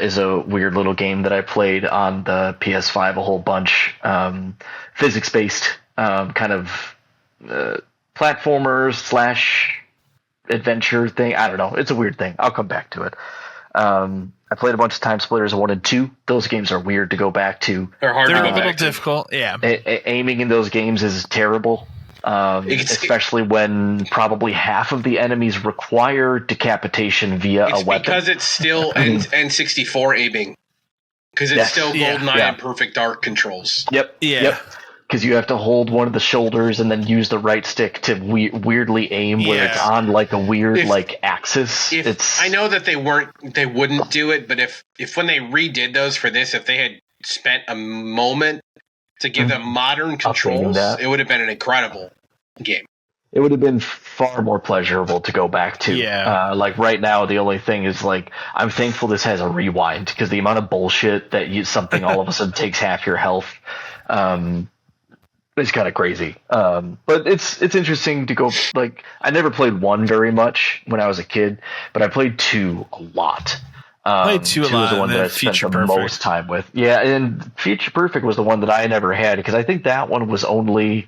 is a weird little game that I played on the PS5 a whole bunch. Physics-based kind of platformer / adventure thing. I don't know. It's a weird thing. I'll come back to it. I played a bunch of Time Splitters 1 and 2. Those games are weird to go back to.
They're hard to go back to.
They're a little difficult, yeah.
Aiming in those games is terrible. Especially when probably half of the enemies require decapitation via a weapon.
Because it's still N64 aiming. because it's still GoldenEye and Perfect Dark controls.
Yep.
Yeah.
Yep. Because you have to hold one of the shoulders and then use the right stick to weirdly aim where it's on like a weird axis.
I know that they wouldn't do it, but if when they redid those for this, if they had spent a moment to give them modern controls, it would have been an incredible game.
It would have been far more pleasurable to go back to.
Yeah.
Like right now, the only thing is like I'm thankful this has a rewind because the amount of bullshit that something all of a sudden takes half your health. It's kind of crazy. But it's interesting to go, like, I never played 1 very much when I was a kid, but I played 2 a lot.
Played 2 a lot,
was the one that I spent the most time with. Yeah, and Feature Perfect was the one that I never had, because I think that one was only...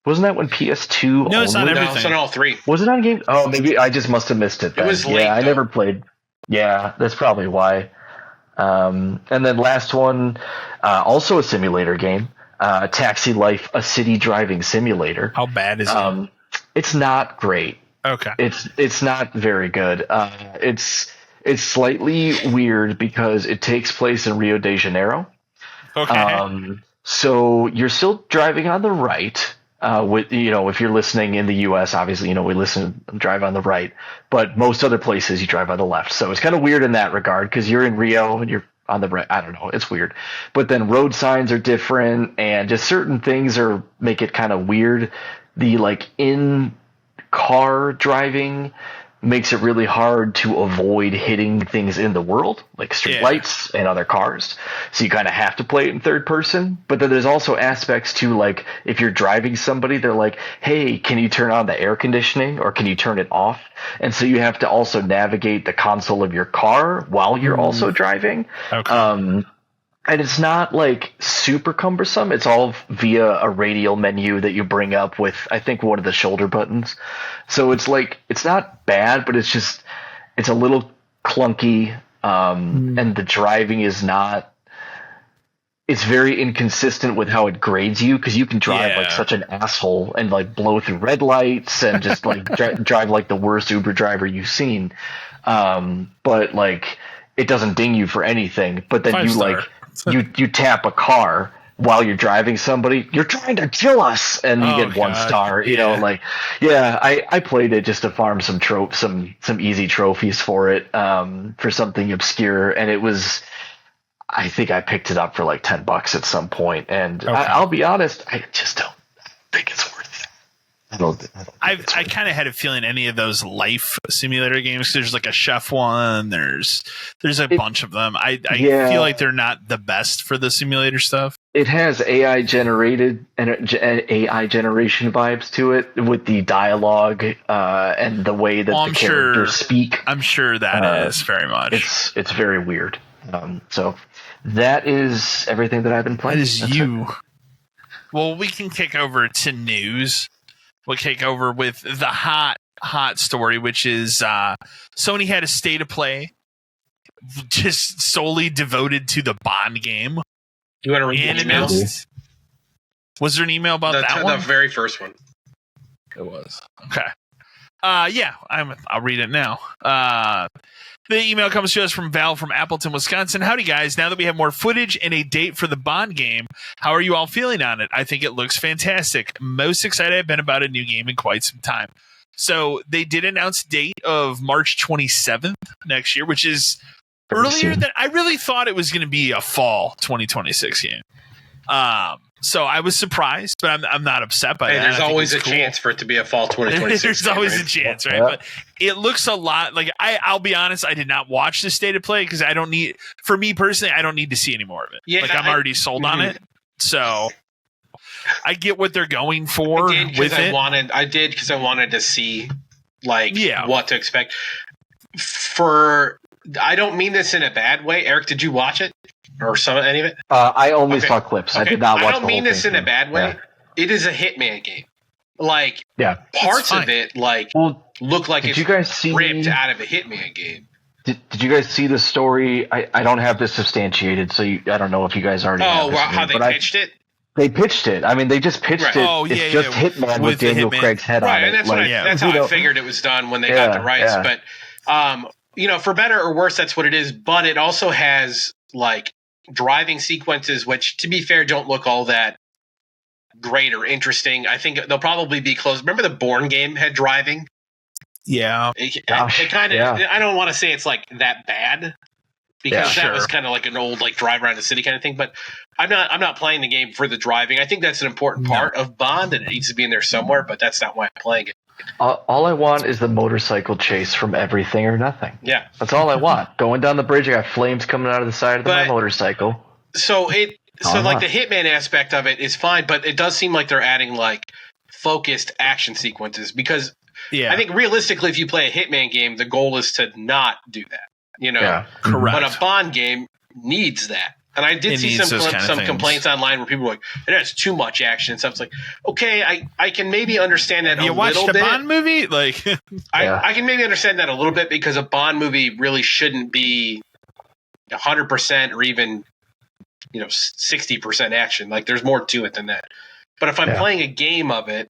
Wasn't that when PS2?
No, it's not everything.
No, it's on all 3.
Was it on game? Oh, maybe I just must have missed it then.
It was late,
I never played. Yeah, that's probably why. And then last one, also a simulator game. Taxi Life, a city driving simulator.
How bad is it?
It's not great.
Okay.
It's not very good. It's slightly weird because it takes place in Rio de Janeiro.
Okay.
So you're still driving on the right. With if you're listening in the U.S., obviously we drive on the right, but most other places you drive on the left. So it's kind of weird in that regard because you're in Rio and you're on the right. I don't know. It's weird. But then road signs are different and just certain things make it kind of weird. The in car driving makes it really hard to avoid hitting things in the world, like streetlights and other cars. So you kind of have to play it in third person. But then there's also aspects to, like, if you're driving somebody, they're like, hey, can you turn on the air conditioning or can you turn it off? And so you have to also navigate the console of your car while you're also driving.
Okay.
And it's not like super cumbersome. It's all via a radial menu that you bring up with, I think, one of the shoulder buttons. So it's not bad, but it's a little clunky. And the driving is not, it's very inconsistent with how it grades you. Cause you can drive like such an asshole and like blow through red lights and just like drive like the worst Uber driver you've seen. But like, it doesn't ding you for anything, but then you tap a car while you're driving somebody, you're trying to kill us, and you get 1 star. I played it just to farm some easy trophies for it, for something obscure, and it was, I think I picked it up for like $10 at some point, and I'll be honest, I just don't think it's worth it.
I kind of had a feeling any of those life simulator games. There's like a chef one. There's a bunch of them. I feel like they're not the best for the simulator stuff.
It has AI generated and AI generation vibes to it with the dialogue and the way that the characters speak.
I'm sure that is very much.
It's very weird. So that is everything that I've been playing.
That is you. Well, we can kick over to news. We'll kick over with the hot story, which is Sony had a state of play just solely devoted to the Bond game.
You want to read the email?
Was there an email about that one?
The very first one.
It was. Okay. I'll read it now. The email comes to us from Val from Appleton, Wisconsin. Howdy, guys. Now that we have more footage and a date for the Bond game, how are you all feeling on it? I think it looks fantastic. Most excited I've been about a new game in quite some time. So they did announce a date of March 27th next year, which is earlier than I really thought it was going to be a fall 2026 game. So I was surprised, but I'm not upset by that.
There's always a chance for it to be a fall 2026.
There's always a chance, right? But it looks a lot like I'll be honest. I did not watch the state of play because I don't need. For me personally, I don't need to see any more of it. Yeah, I'm already sold on it. So I get what they're going for with it.
I did because I wanted to see what to expect. I don't mean this in a bad way. Eric, did you watch it? Or any of it?
I only saw clips. I did not watch.
I don't mean this in a bad way. Yeah. It is a Hitman game. Parts of it look like it's ripped out of a Hitman game.
Did you guys see the story? I don't have this substantiated, so I don't know if you guys already.
How they pitched it?
They pitched it. I mean, they just pitched it. It's just Hitman with Daniel Craig's head on it.
And that's how I figured it was done when they got the rights. Yeah. But for better or worse, that's what it is. But it also has driving sequences, which, to be fair, don't look all that great or interesting. I think they'll probably be close. Remember the Bourne game had driving?
Yeah.
It kind of.
yeah.
I don't want to say it's like that bad because
Yeah,
that was
sure.
kind of like an old like drive around the city kind of thing. But I'm not playing the game for the driving. I think that's an important part of Bond, and it needs to be in there somewhere. But that's not why I'm playing it.
All I want is the motorcycle chase from Everything or Nothing.
Yeah.
That's all I want. Going down the bridge, I got flames coming out of the side of my motorcycle.
So like the Hitman aspect of it is fine, but it does seem like they're adding like focused action sequences because
Yeah.
I think realistically, if you play a Hitman game, the goal is to not do that. You know,
Yeah.
Correct.
but a Bond game needs that. And I did
It
see
needs
some
those kind of things.
complaints online where people were like, it has too much action and stuff. It's like, okay, I can maybe understand that
you
a
watched
little
a
bit.
Bond movie? Like,
I can maybe understand that a little bit because a Bond movie really shouldn't be 100% or even 60% action. Like there's more to it than that. But if I'm playing a game of it,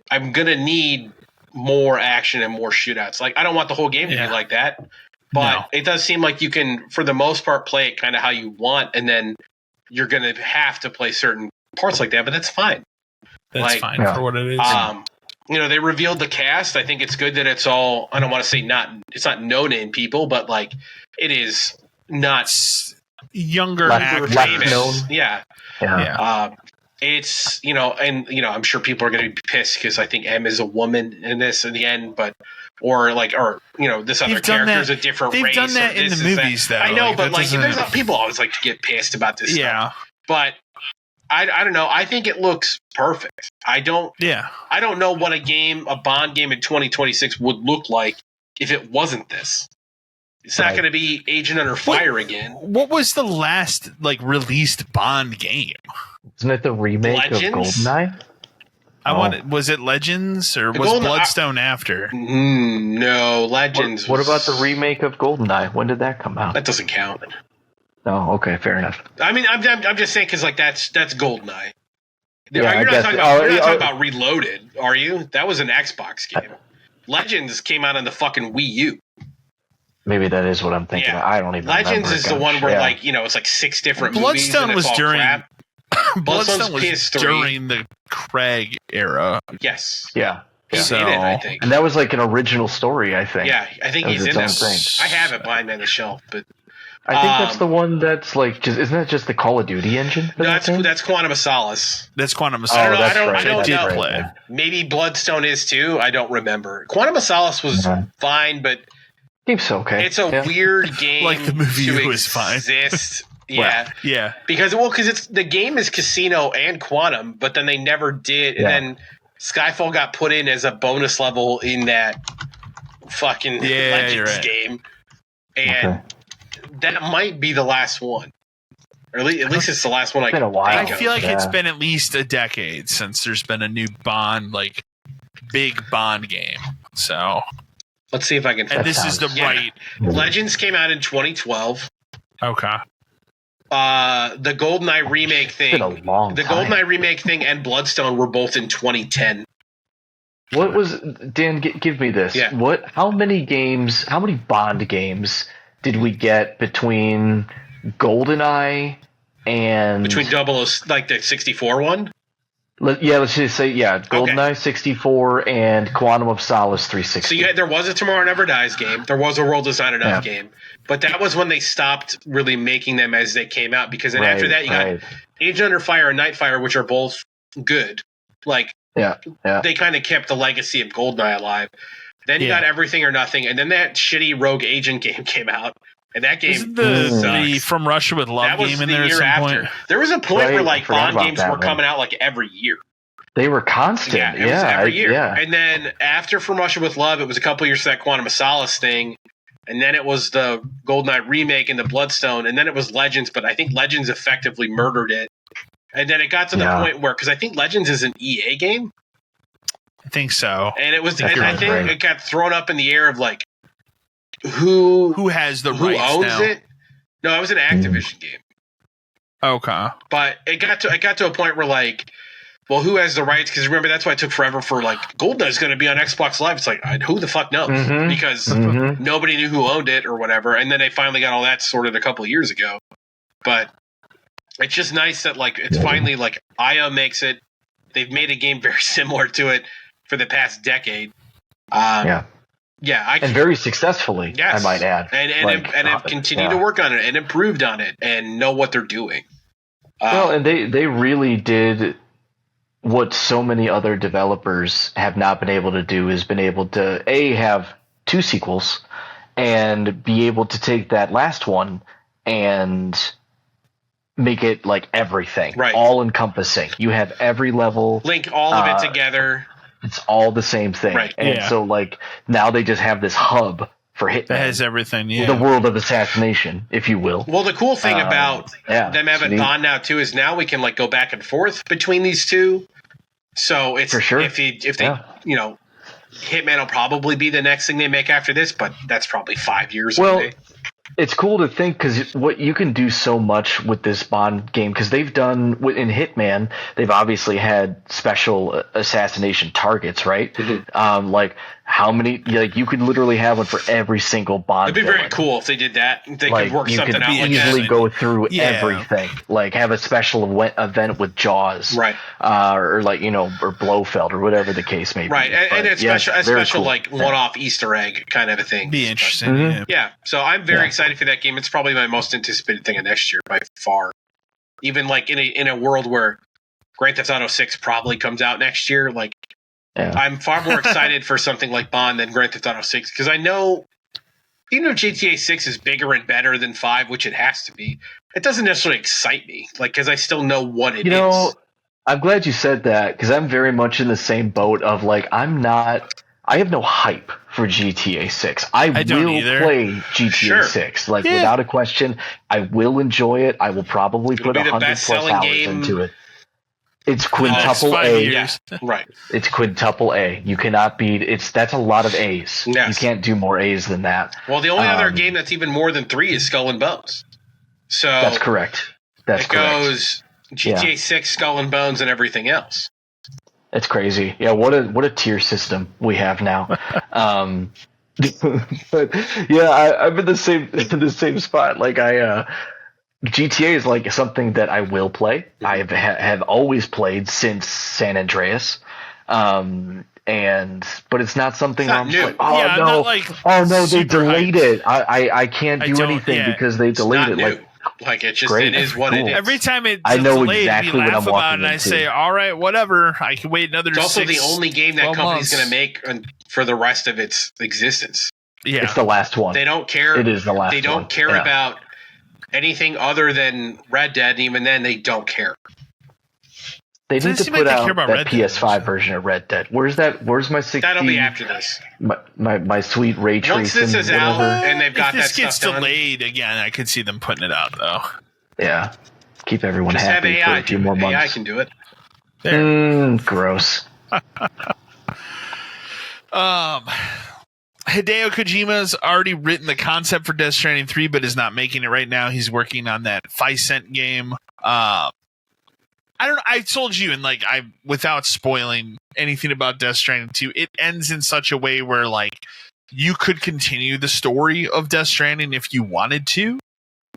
I'm gonna need more action and more shootouts. Like I don't want the whole game to be like that, but it does seem like you can, for the most part, play it kind of how you want, and then you're gonna have to play certain parts like that. But that's fine.
that's fine for what it is.
They revealed the cast. I think it's good that it's all. I don't want to say it's not no name people, but like it is not
Younger
less
actors.
famous.
known.
Yeah. It's I'm sure people are going to be pissed because I think M is a woman in this in the end, but this other character is a different
They've
race.
done that in the movies, though.
I know,
Like,
but
that
there's
doesn't-
people always like to get pissed about this stuff.
Yeah.
But I don't know. I think it looks perfect. I don't know what a Bond game in 2026 would look like if it wasn't this. It's not going to be Agent Under Fire again.
What was the last released Bond game?
Isn't it the remake
Legends?
of GoldenEye?
Was it Legends or was
Golden-
Bloodstone after?
No, Legends.
What about the remake of GoldenEye? When did that come out?
That doesn't count.
Oh, okay, fair enough.
I mean, I'm just saying because like that's GoldenEye.
Yeah,
you're
I
not
guess-
talking about, you're not
oh,
talking about Reloaded, are you? That was an Xbox game. Legends came out on the fucking Wii U.
Maybe that is what I'm thinking.
Yeah.
I don't even
Legends
remember.
is the one where it's like 6 different movies.
Bloodstone
and
was
it's all
during
crap.
Bloodstone was
PS3.
during the Craig era.
Yes.
Yeah.
He's
So-
in it, I think.
And that was like an original story, I think.
Yeah, I think
That
he's
was
in
its
that.
own thing.
I have it behind me on the shelf, but
I think that's the one that's like just isn't that just the Call of Duty engine? for that thing?
that's Quantum of Solace.
That's Quantum of
I don't know.
Solace.
that's right.
I don't
did
know.
play.
Maybe Bloodstone is too. I don't remember. Quantum of Solace was fine, but
Seems okay.
it's a weird game.
Like the movie
to
was fine.
exist. Yeah,
Yeah.
because it's the game is Casino and Quantum, but then they never did, and then Skyfall got put in as a bonus level in that fucking Legends
you're right.
game, and that might be the last one, or at least it's the last one.
been a while.
I feel like it's
Yeah.
been at least a decade since there's been a new Bond, big Bond game. So,
Let's see if I can.
and this is the right.
Legends came out in 2012.
Okay.
The GoldenEye remake thing,
been a long
the
time.
GoldenEye remake thing, and Bloodstone were both in 2010.
What was Dan? Give me this.
Yeah.
How many Bond games did we get between GoldenEye and
Between 00, like the 64 one.
let's just say GoldenEye 64 and Quantum of Solace 360.
So there was a Tomorrow Never Dies game. There was a World Is Not Enough game. But that was when they stopped really making them as they came out. Because then after that, you got Agent Under Fire and Nightfire, which are both good. They kind of kept the legacy of GoldenEye alive. Then you got Everything or Nothing. And then that shitty Rogue Agent game came out. And that game
Isn't the
sucks.
From Russia with Love
That was
game in
the
there at
year
some
after.
point?
There was a point where
I forgot
Bond
about
games
that
were
one.
coming out every year.
They were constant.
Yeah, it was every year.
Yeah.
And then after From Russia with Love, it was a couple years to that Quantum of Solace thing. And then it was the GoldenEye remake and the Bloodstone. And then it was Legends, but I think Legends effectively murdered it. And then it got to the point where, because I think Legends is an EA game.
I think so.
And it was,
That
and I
sounds
think
right.
it got thrown up in the air of who
has the
who
rights
owns
now?
it. No, it was an Activision game.
Okay.
But it got to a point where well, who has the rights? Because remember, that's why it took forever for GoldenEye is going to be on Xbox Live. It's who the fuck knows?
Mhm.
Because
Mhm.
nobody knew who owned it or whatever. And then they finally got all that sorted a couple of years ago. But it's just nice that like it's finally like IO makes it. They've made a game very similar to it for the past decade. And very successfully, yes. I might add, and have continued to work on it and improved on it and know what they're doing.
And they really did what so many other developers have not been able to do, is been able to have 2 sequels and be able to take that last one and make it like everything, right? All encompassing. You have every level,
link all of it together.
It's all the same thing, right? And so like now they just have this hub for Hitman.
That has everything,
the world of assassination, if you will.
Well, the cool thing about them having Bond now too is now we can like go back and forth between these two. So it's for sure. If they Hitman will probably be the next thing they make after this, but that's probably 5 years away.
It's cool to think because what you can do so much with this Bond game, because they've done in Hitman, they've obviously had special assassination targets, right? Mm-hmm. Like how many? Like you could literally have one for every single Bond.
It'd be very cool if they did that. They could work something out.
You could easily go through everything. Like have a special event with Jaws,
right?
Or like or Blofeld or whatever the case may be.
Right, and it's a special cool like one-off Easter egg kind of a thing.
Be interesting.
Yeah. So I'm very excited for that game. It's probably my most anticipated thing of next year by far. Even like in a world where Grand Theft Auto 6 probably comes out next year, like I'm far more excited for something like Bond than Grand Theft Auto 6 because I know even if GTA 6 is bigger and better than 5, which it has to be, it doesn't necessarily excite me. Like because I still know what it is.
I'm glad you said that because I'm very much in the same boat of like I have no hype for GTA 6. I will play GTA 6. Like, without a question, I will enjoy it. I will probably put 100+ hours into it. It's quintuple A.
Yeah. Right.
It's quintuple A. You cannot beat that's a lot of A's. Yes. You can't do more A's than that.
Well, the only other game that's even more than 3 is Skull and Bones. So
that's correct. It goes
GTA 6, Skull and Bones, and everything else.
It's crazy. Yeah, what a tier system we have now. But I'm in the same spot. Like GTA is like something that I will play. I have always played since San Andreas. But it's not something where I'm just like, they delayed it. I can't do anything because they delayed it.
Like it is what it is.
Every time it's delayed, we laugh about it, and I say, "All right, whatever. I can wait another." It's also
the only game that company's going to make for the rest of its existence.
Yeah, it's the last one.
They don't care.
It is the last.
They don't care about anything other than Red Dead. And even then, they don't care.
They need to put out that PS5 version of Red Dead. Where's my 60?
That'll be after this.
My sweet ray tracing.
Once this is out and they've got
that stuff done. If this gets delayed again, I could see them putting it out though.
Yeah, keep everyone happy for a few more months.
AI can do it.
Gross.
Hideo Kojima's already written the concept for Death Stranding 3, but is not making it right now. He's working on that 5-cent game. I don't know. I told you, and like without spoiling anything about Death Stranding 2, it ends in such a way where like you could continue the story of Death Stranding if you wanted to,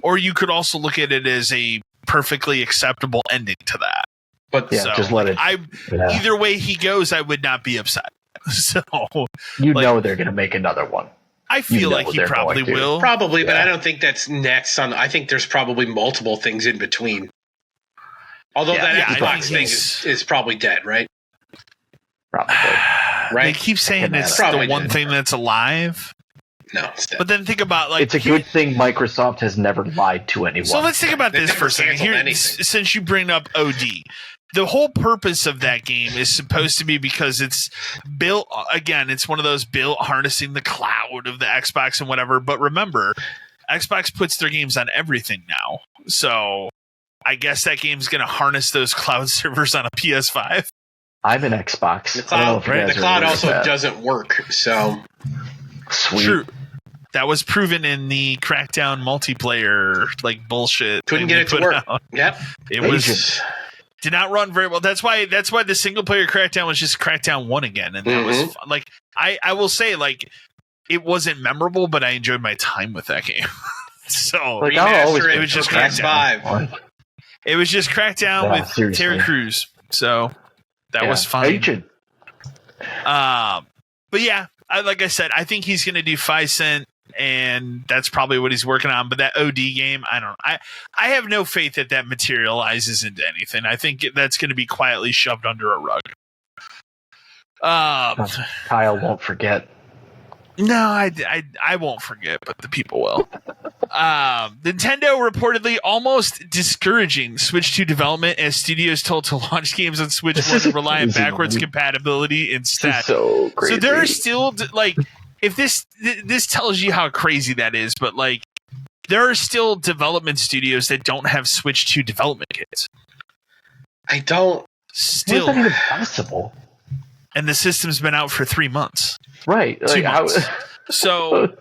or you could also look at it as a perfectly acceptable ending to that.
But just let it.
Either way he goes, I would not be upset. So
know they're going to make another one.
I feel like he probably will.
Probably, but I don't think that's next. I think there's probably multiple things in between. Although that Xbox thing is probably dead, right?
Probably.
Right? They keep saying it's the one thing that's alive.
No, it's dead.
But then think about
it's a good thing Microsoft has never lied to anyone.
So let's think about this for a second. Here, since you bring up OD, the whole purpose of that game is supposed to be because it's built again. It's one of those built harnessing the cloud of the Xbox and whatever. But remember, Xbox puts their games on everything now, so I guess that game's going to harness those cloud servers on a PS5.
I'm an Xbox.
The cloud also doesn't work, so
sweet.
True. That was proven in the Crackdown multiplayer, like bullshit.
Couldn't get it to work. Yep.
It did not run very well. That's why the single player Crackdown was just Crackdown 1 again, and that was fun. Like I will say, like it wasn't memorable, but I enjoyed my time with that game. So
Like, I'll always
it was just Crackdown. It was just Crackdown with
seriously.
Terry Crews. So that was fine. But yeah, like I said, I think he's going to do 5 Cent, and that's probably what he's working on. But that OD game, I have no faith that materializes into anything. I think that's going to be quietly shoved under a rug.
Kyle won't forget.
No, I won't forget, but the people will. Nintendo reportedly almost discouraging Switch 2 development as studios told to launch games on Switch 1 and rely on backwards compatibility instead.
So crazy.
So there are still, like, if this tells you how crazy that is, but like, there are still development studios that don't have Switch 2 development kits.
I don't.
Still. How is that even possible?
And the system's been out for 3 months.
Right.
2 months. So,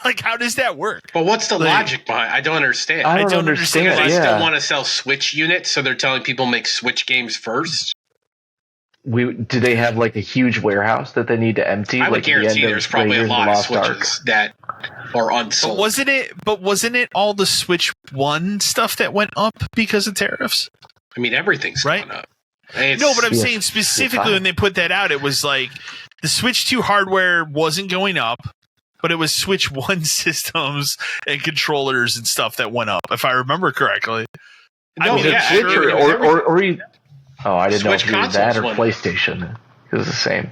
like, how does that work?
But what's the logic behind it? I don't understand.
I don't understand.
Because they still want to sell Switch units, so they're telling people make Switch games first?
Do they have, like, a huge warehouse that they need to empty?
I would guarantee
the
there's probably a lot of Switches that are unsold.
But wasn't it all the Switch 1 stuff that went up because of tariffs?
I mean, everything's gone up.
No, but I'm saying specifically when they put that out, it was like the Switch 2 hardware wasn't going up, but it was Switch 1 systems and controllers and stuff that went up, if I remember correctly.
No, I mean, Switch I didn't know if it was that or PlayStation. It was the same.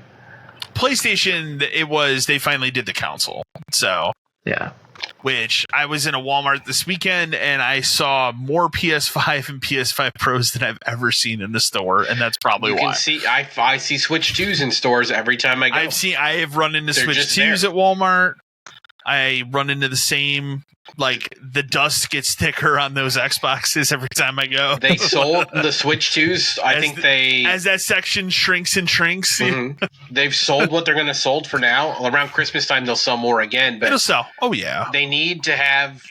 PlayStation, they finally did the console. So,
yeah.
Which I was in a Walmart this weekend and I saw more PS5 and PS5 Pros than I've ever seen in the store, and that's probably why.
I see Switch 2s in stores every time I go.
I have run into Switch 2s at Walmart. I run into the same, like, the dust gets thicker on those Xboxes every time I go.
They sold the Switch 2s.
As that section shrinks and shrinks.
Mm-hmm. They've sold what they're going to sold for now. Around Christmas time, they'll sell more again. But
it'll sell. Oh, yeah.
They need to have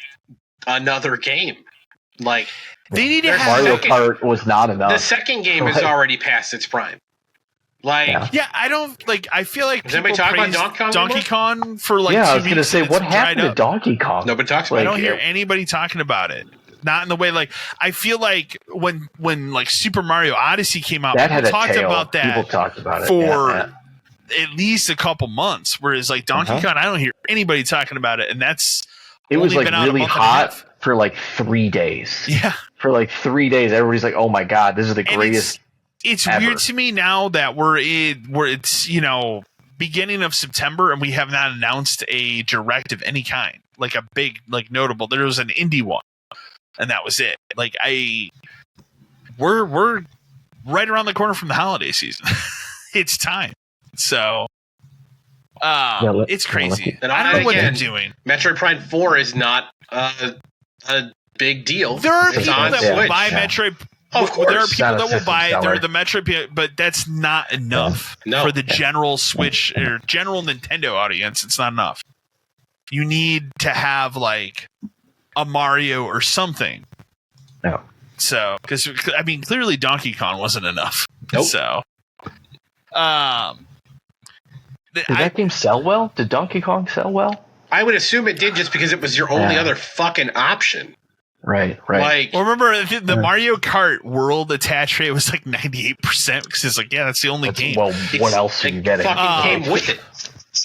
another game. Like,
they need to have
Mario Kart was not enough.
The second game is already past its prime. Like,
I feel like people
praise
Donkey Kong for like 2 weeks.
I was going to say, what happened to Donkey Kong?
Nobody talks about it.
I don't hear anybody talking about it. Not in the way, like, I feel like when like Super Mario Odyssey came out,
people
talked about that.
People talked about it
for at least a couple months. Whereas like Donkey Kong, I don't hear anybody talking about it, and it
was like really hot for like 3 days.
Yeah,
for like 3 days, everybody's like, "Oh my god, this is the greatest."
It's weird to me now that where it's beginning of September and we have not announced a direct of any kind, like a big, like, notable. There was an indie one, and that was it. Like, we're right around the corner from the holiday season. It's time. So it's crazy.
And
I don't know what they're doing.
Metroid Prime 4 is not a big deal.
There are people that will buy Metroid.
Of course.
There are people that will buy the Metroid, but that's not enough for the general Switch or general Nintendo audience. It's not enough. You need to have like a Mario or something.
No.
So, because I mean, clearly Donkey Kong wasn't enough.
Nope.
So,
did that game sell well? Did Donkey Kong sell well?
I would assume it did, just because it was your only other fucking option.
Right.
Well, remember the Mario Kart World attach rate was like 98% because it's like, that's the only game.
Well, what else are you getting?
Fucking came with it.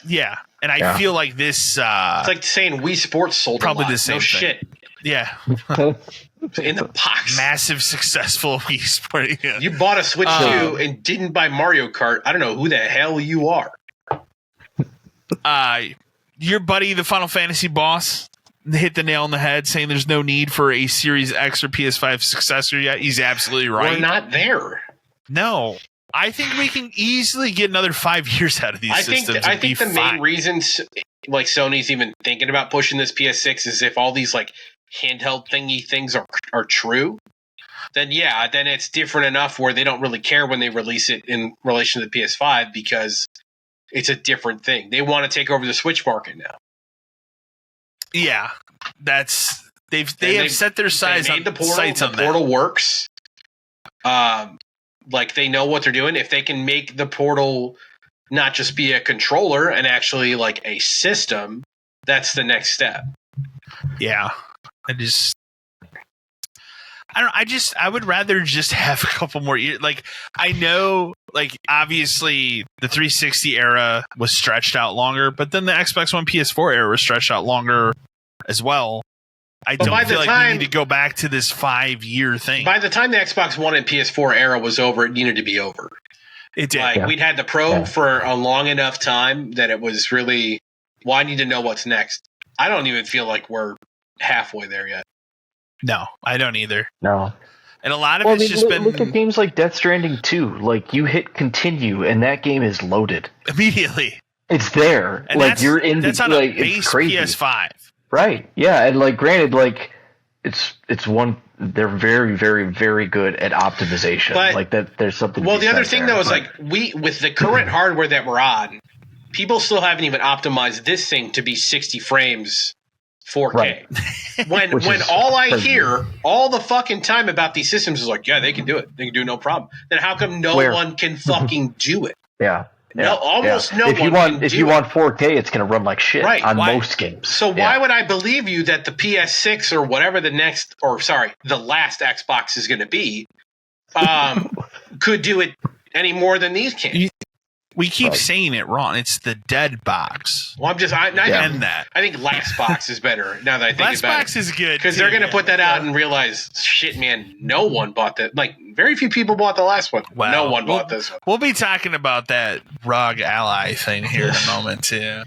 Yeah, and I feel like this.
It's like saying Wii Sports sold
probably
a lot.
The same
no
thing.
Shit.
Yeah.
In the box.
Massive successful Wii Sport. Yeah.
You bought a Switch 2 and didn't buy Mario Kart. I don't know who the hell you are.
Your buddy, the Final Fantasy boss, hit the nail on the head saying there's no need for a Series X or PS5 successor yet. He's absolutely right.
We're not there.
No. I think we can easily get another 5 years out of these systems.
I think the main reasons like Sony's even thinking about pushing this PS6 is if all these like handheld thingy things are true, then then it's different enough where they don't really care when they release it in relation to the PS5 because it's a different thing. They want to take over the Switch market now.
Yeah, they have set their sights on
the portal works. Like they know what they're doing. If they can make the portal not just be a controller and actually like a system, that's the next step.
Yeah. I would rather just have a couple more years. Like, I know, like, obviously the 360 era was stretched out longer, but then the Xbox One PS4 era was stretched out longer as well. I don't feel like we need to go back to this 5-year thing.
By the time the Xbox One and PS4 era was over, it needed to be over.
It did.
Like, we'd had the Pro for a long enough time that it was really, well, I need to know what's next. I don't even feel like we're halfway there yet.
No, I don't either.
No.
And a lot of it's just been...
Look at games like Death Stranding 2. Like, you hit continue, and that game is loaded.
Immediately.
It's there.
And
like, you're in
that's
the...
on
like,
a base
it's crazy.
PS5.
Right. Yeah, and, like, granted, like, it's one... They're very, very, very good at optimization.
But,
like, that. There's something
Well,
to be
the other
said
thing,
there,
though, is, like, with the current hardware that we're on, people still haven't even optimized this thing to be 60 frames 4K.
Right.
When all I hear all the fucking time about these systems is like, yeah, they can do it. They can do it, no problem. Then how come no one can fucking do it?
Yeah.
No, almost no
if
one
you want,
can
if
do
you
it.
want 4K, it's going to run like shit on most games.
So why would I believe you that the PS6 or whatever the last Xbox is going to be, could do it any more than these can?
We keep saying it wrong. It's the dead box.
Well, I think last box is better now that I think
last
about it.
box is good
because they're going to put that out and realize, shit, man, no one bought that. Like, very few people bought the last one.
Wow.
No one bought this one.
We'll be talking about that ROG Ally thing here in a moment too.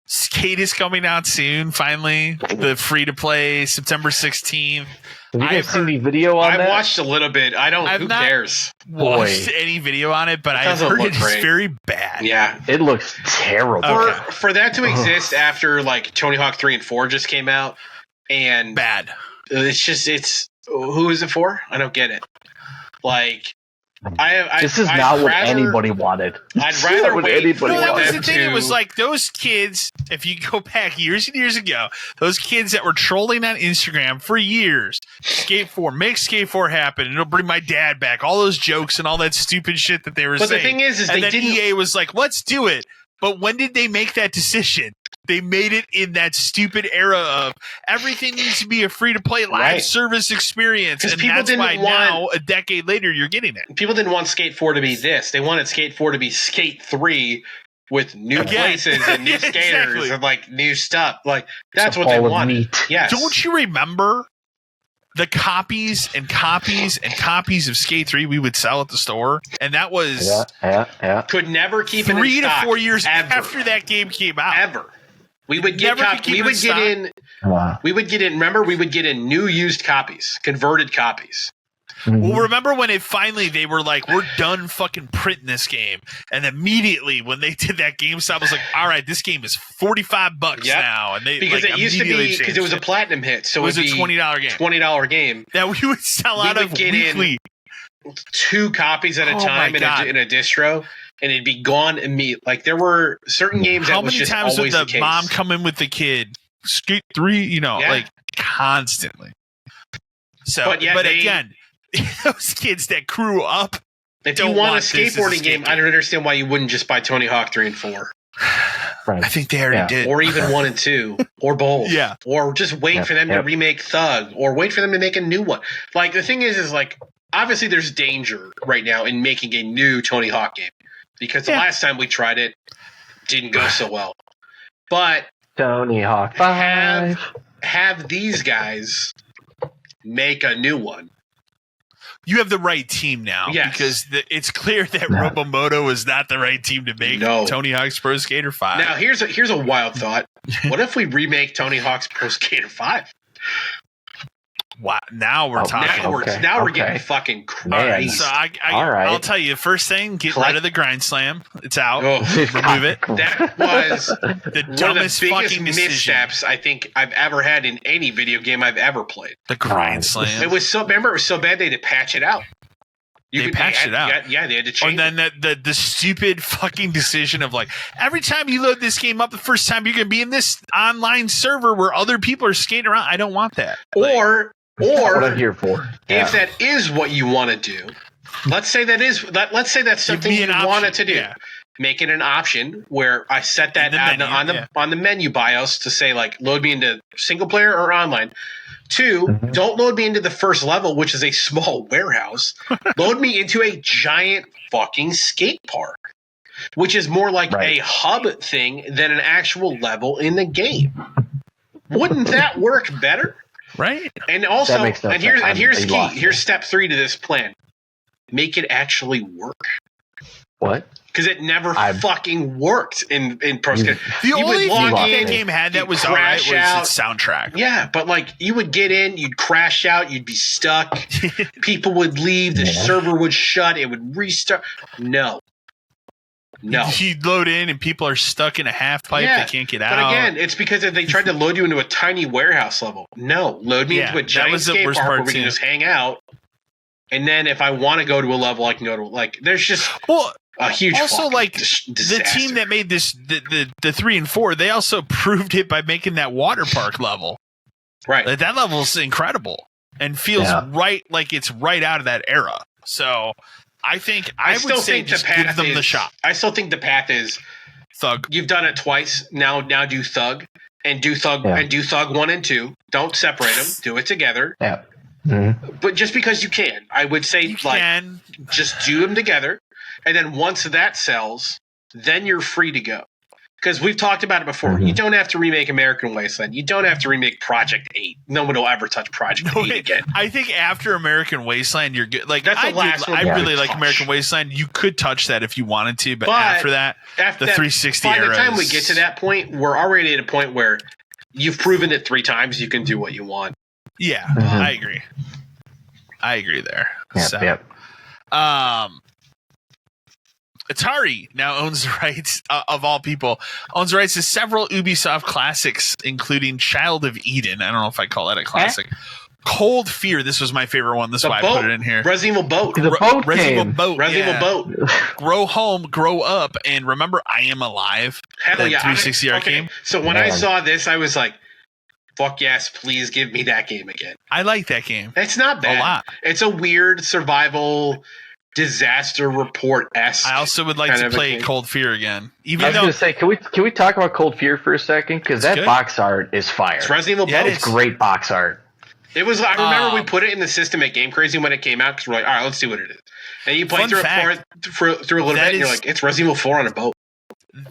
Skate is coming out soon. Finally, the free to play September 16th.
Have you guys seen the video on that?
I watched a little bit. Who cares?
Watched any video on it, but I've heard it is very bad.
Yeah,
it looks terrible.
For that to exist after like Tony Hawk 3 and 4 just came out, and
bad.
It's who is it for? I don't get it. Like,
this is not what anybody wanted.
I'd rather wait.
That was the thing. It was like those kids, if you go back years and years ago, those kids that were trolling on Instagram for years, Skate 4, make Skate 4 happen, and it'll bring my dad back. All those jokes and all that stupid shit that they were saying.
But the thing is
and
they
then
didn't.
EA was like, let's do it. But when did they make that decision? They made it in that stupid era of everything needs to be a free-to-play live service experience. And that's why now, a decade later, you're getting it.
People didn't want Skate 4 to be this. They wanted Skate 4 to be Skate 3 with new places and new skaters and, like, new stuff. Like, that's what they wanted. Yes.
Don't you remember the copies and copies and copies of Skate 3 we would sell at the store? And that was
could never keep it in
3 to
stock
4 years
ever.
after that game came out.
Ever. We would get remember, we would get in new used copies, converted copies.
Mm-hmm.
Well, remember when they were like, we're done fucking printing this game. And immediately when they did that, GameStop was like, all right, this game is $45 now. And
because it used to be, because it was a platinum hit. So
it was a $20 game.
$20 game.
That we would sell out of weekly.
2 copies at a time in a distro, and it'd be gone immediately. Like, there were certain games that was just always the case. How many times would the mom
come in with the kid, Skate 3, like, constantly. So, but again, those kids that grew up.
If you want a skateboarding game, I don't understand why you wouldn't just buy Tony Hawk 3 and 4.
Right. I think they already did.
Or even 1 and 2. Or both.
Yeah.
Or just wait for them to remake Thug. Or wait for them to make a new one. Like, the thing is like, obviously there's danger right now in making a new Tony Hawk game. Because the last time we tried it, didn't go so well. But
Tony Hawk 5.
Have these guys make a new one.
You have the right team now, because it's clear that Robomoto is not the right team to make Tony Hawk's Pro Skater 5.
Now, here's a wild thought. What if we remake Tony Hawk's Pro Skater 5?
Wow, now we're talking.
Now we're getting fucking crazy.
So I'll tell you, first thing, get rid of the Grind Slam. It's out. Remove it.
That was
the dumbest
one of the biggest
missteps
I think I've ever had in any video game I've ever played.
The Grind Slam.
It was so bad they had to patch it out.
They patched it out.
Yeah, they had to change
it. And then the stupid fucking decision of like, every time you load this game up the first time, you're going to be in this online server where other people are skating around. I don't want that.
Or
what I'm here for.
If that is what you want to do, let's say that's something you wanted to do.
Yeah.
make it an option where I set that on the menu BIOS to say like load me into single player or online. 2, don't load me into the first level, which is a small warehouse. Load me into a giant fucking skate park, which is more like a hub thing than an actual level in the game. Wouldn't that work better?
Right.
And also, and here's key. Here's step 3 to this plan. Make it actually work.
What?
Because it never fucking worked in Pro Skater.
The only thing that game had that was alright was its soundtrack.
Yeah, but like you would get in, you'd crash out, you'd be stuck. People would leave, the server would shut, it would restart. No.
You'd load in and people are stuck in a half pipe, they can't get out.
But again, it's because they tried to load you into a tiny warehouse level. No, load me into a giant skate park where we can just hang out. And then if I want to go to a level, I can go to there's just a huge
also
disaster.
The team that made this the 3 and 4, they also proved it by making that Waterpark level.
Right.
Like, that level is incredible and feels right like it's right out of that era. So I think I would say just give them the shot.
I still think the path is
Thug.
You've done it twice. Now do Thug and do Thug and do Thug 1 and 2. Don't separate them. Do it together.
Yeah. Mm-hmm.
But just because you can, I would say just do them together, and then once that sells, then you're free to go. Because we've talked about it before. You don't have to remake American Wasteland. You don't have to remake Project 8. No one will ever touch Project 8 again.
I think after American Wasteland, you're good. Like,
that's the last one.
I really like American Wasteland. You could touch that if you wanted to, but after that, the 360 era.
By the time we get to that point, we're already at a point where you've proven it 3 times. You can do what you want.
Yeah, I agree there. Atari now owns the rights, of all people, owns the rights to several Ubisoft classics, including Child of Eden. I don't know if I call that a classic. Cold Fear. This was my favorite one. This is why I put it in here.
Resident Evil Boat.
Resident Evil Boat. Grow Home, Grow Up, and remember I Am Alive.
Hell yeah.
360 game.
So when I saw this, I was like, fuck yes, please give me that game again.
I like that game.
It's not bad.
A lot.
It's a weird survival disaster report-esque.
I also would like to play Cold Fear again.
I was going to say, can we talk about Cold Fear for a second? Because that box art is fire.
It's Resident Evil Boat.
It's great box art.
It was. I remember we put it in the system at Game Crazy when it came out because we're like, all right, let's see what it is. And you play through a little bit, and you're like, it's Resident Evil 4 on a boat.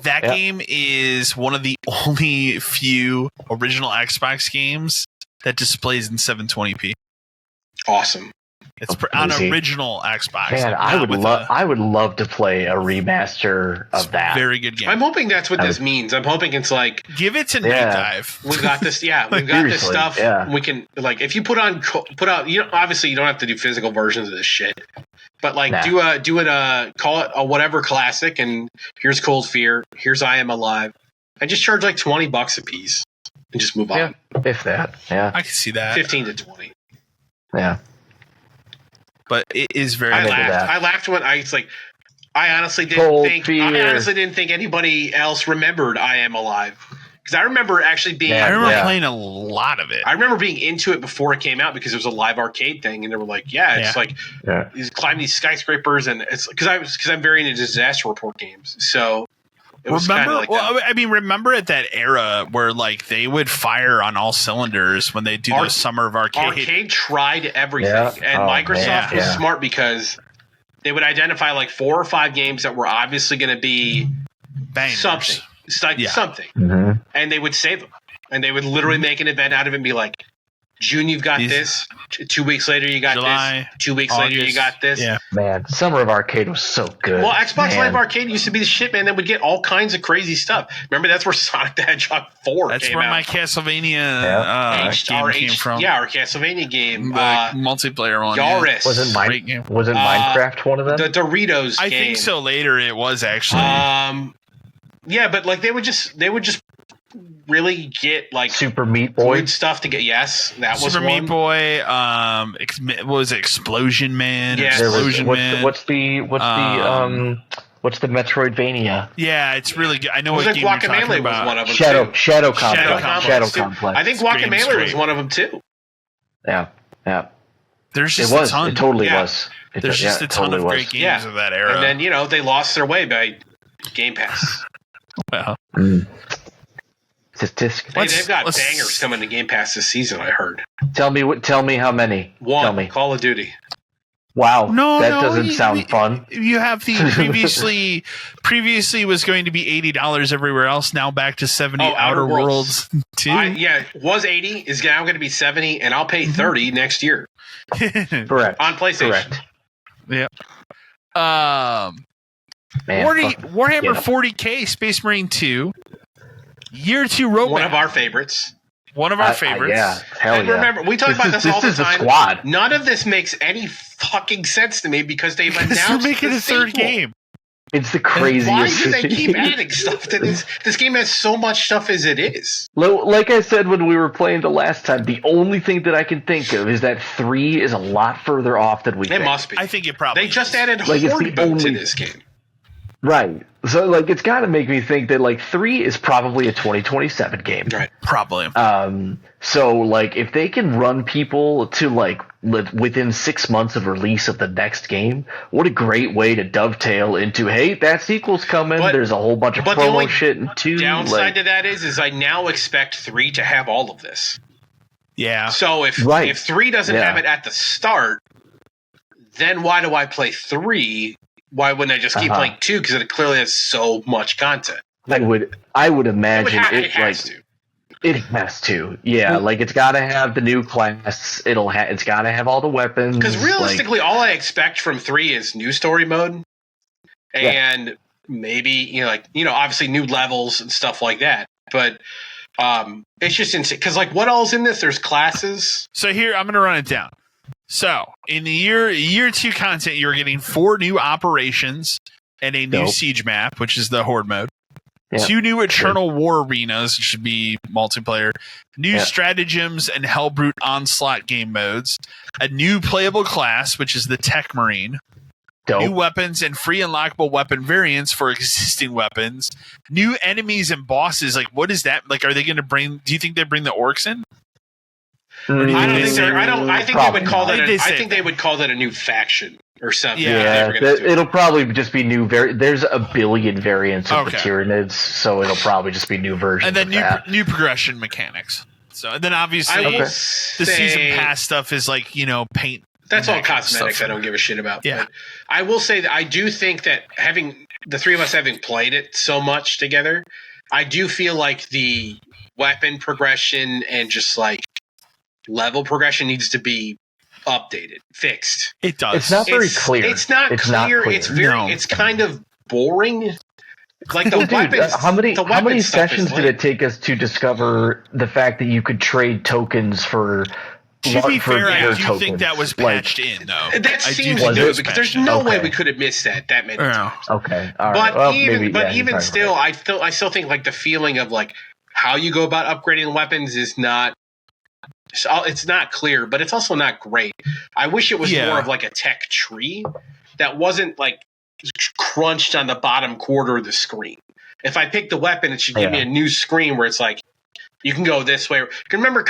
That game is one of the only few original Xbox games that displays in 720p.
Awesome.
It's on original Xbox.
Man, I would love to play a remaster of that.
Very good game.
I'm hoping that's what this means. I'm hoping it's like,
give it to Night Dive.
We've got this. Yeah, we've got this stuff. Yeah. We can if you put out. Obviously you don't have to do physical versions of this shit, but do it. Call it a whatever classic, and here's Cold Fear. Here's I Am Alive. I just charge like $20 a piece and just move on.
If that. Yeah,
I can see that.
15 to 20.
Yeah.
But it is very.
I laughed when I honestly didn't think anybody else remembered I Am Alive, because I remember actually being.
I remember playing a lot of it.
I remember being into it before it came out because it was a live arcade thing, and they were like, you climb these skyscrapers, and it's because I'm very into disaster report games, so.
Remember at that era where they would fire on all cylinders when they do the Summer of Arcade.
Arcade tried everything, and Microsoft was smart because they would identify 4 or 5 games that were obviously going to be
bangers.
Something, something, and they would save them, and they would literally make an event out of it and be like, June, you've got this. 2 weeks later, you got
July,
this. 2 weeks later, you got this.
Yeah.
Man, Summer of Arcade was so good.
Well, Xbox Live Arcade used to be the shit, man. They would get all kinds of crazy stuff. Remember, that's where Sonic the Hedgehog 4 came out.
That's where my Castlevania game came from.
Yeah, our Castlevania game.
Multiplayer one.
Yaris.
Was it Minecraft one of them?
The Doritos game.
I think so. Later, it was actually.
Yeah, but they would just really get
Super Meat Boy
good stuff to get. Yes, that was
Super
one.
Meat Boy. What was it? Explosion Man?
Yeah,
Explosion Man.
What's the Metroidvania?
Yeah, it's really good. I know what game
Guacamelee
you're talking about.
Was one of them.
Shadow Complex.
I think Guacamelee was one of them too.
Yeah.
There's just a ton.
It totally was.
There's just a ton of great games of that era.
And then they lost their way by Game Pass.
Well,
Statistics.
Hey, they've got bangers coming to Game Pass this season, I heard.
Tell me how many.
One,
Tell me.
Call of Duty.
Wow, that doesn't sound fun.
You have the previously was going to be $80 everywhere else. Now back to 70. Outer Worlds 2.
Was 80, is now going to be 70, and I'll pay 30 next year.
Correct.
On PlayStation.
Correct.
Yep.
Man,
Warhammer 40K Space Marine 2. Year 2 roadmap.
One of our favorites.
Yeah, hell
and remember, we talk about this all the time.
Squad.
None of this makes any fucking sense to me because they've announced
they're making a third
sequel.
game.
It's the craziest.
Why do they keep adding stuff to this? This game has so much stuff as it is.
Like I said when we were playing the last time, the only thing that I can think of is that 3 is a lot further off than we think.
It must be.
I think it probably
They just
is.
added
Like, it's
Horde
the
mode to
only-
this game.
Right. So, like, it's got to make me think that, like, 3 is probably a 2027 game.
Right.
Probably.
So, like, if they can run people to, like, within 6 months of release of the next game, what a great way to dovetail into, hey, that sequel's coming. There's a whole bunch of
the only
promo shit in 2.
Downside to that is I now expect 3 to have all of this.
Yeah.
So if 3 doesn't have it at the start, then why do I play 3? Why wouldn't I just keep playing 2? Because it clearly has so much content.
I would imagine
it has to.
It has to. Yeah, like it's got to have the new class. It's got to have all the weapons.
Because realistically, all I expect from 3 is new story mode, and maybe obviously new levels and stuff like that. But it's just insane. Because what all's in this? There's classes.
So here I'm going to run it down. So in the year 2 content, you're getting 4 new operations and a new siege map, which is the Horde mode. Yep. 2 new Eternal War arenas, which should be multiplayer. New stratagems and Hellbrute Onslaught game modes. A new playable class, which is the Tech Marine.
Dope.
New weapons and free unlockable weapon variants for existing weapons. New enemies and bosses. What is that? Are they going to bring? Do you think they bring the orcs in?
I don't think they're. I think they would call that. I think they would call that a new faction or something.
Yeah, it'll probably just be new. There's a billion variants of the Tyranids, so it'll probably just be new versions.
And then new progression mechanics. So and then obviously the season pass stuff is paint.
That's all cosmetics. Stuff. I don't give a shit about.
Yeah,
but I will say that I do think that having the 3 of us having played it so much together, I do feel like the weapon progression and just level progression needs to be updated, fixed.
It does.
It's not very clear.
It's not clear. It's very. It's kind of boring. The weapons.
How many sessions did it take us to discover the fact that you could trade tokens for?
To be fair, I do think that was patched in, though.
That seems new because there's no way we could have missed that many times.
Okay, all right.
But even still, I still think the feeling of how you go about upgrading weapons is not. It's not clear, but it's also not great. I wish it was more of a tech tree that wasn't crunched on the bottom quarter of the screen. If I pick the weapon, it should give me a new screen where it's you can go this way. Remember,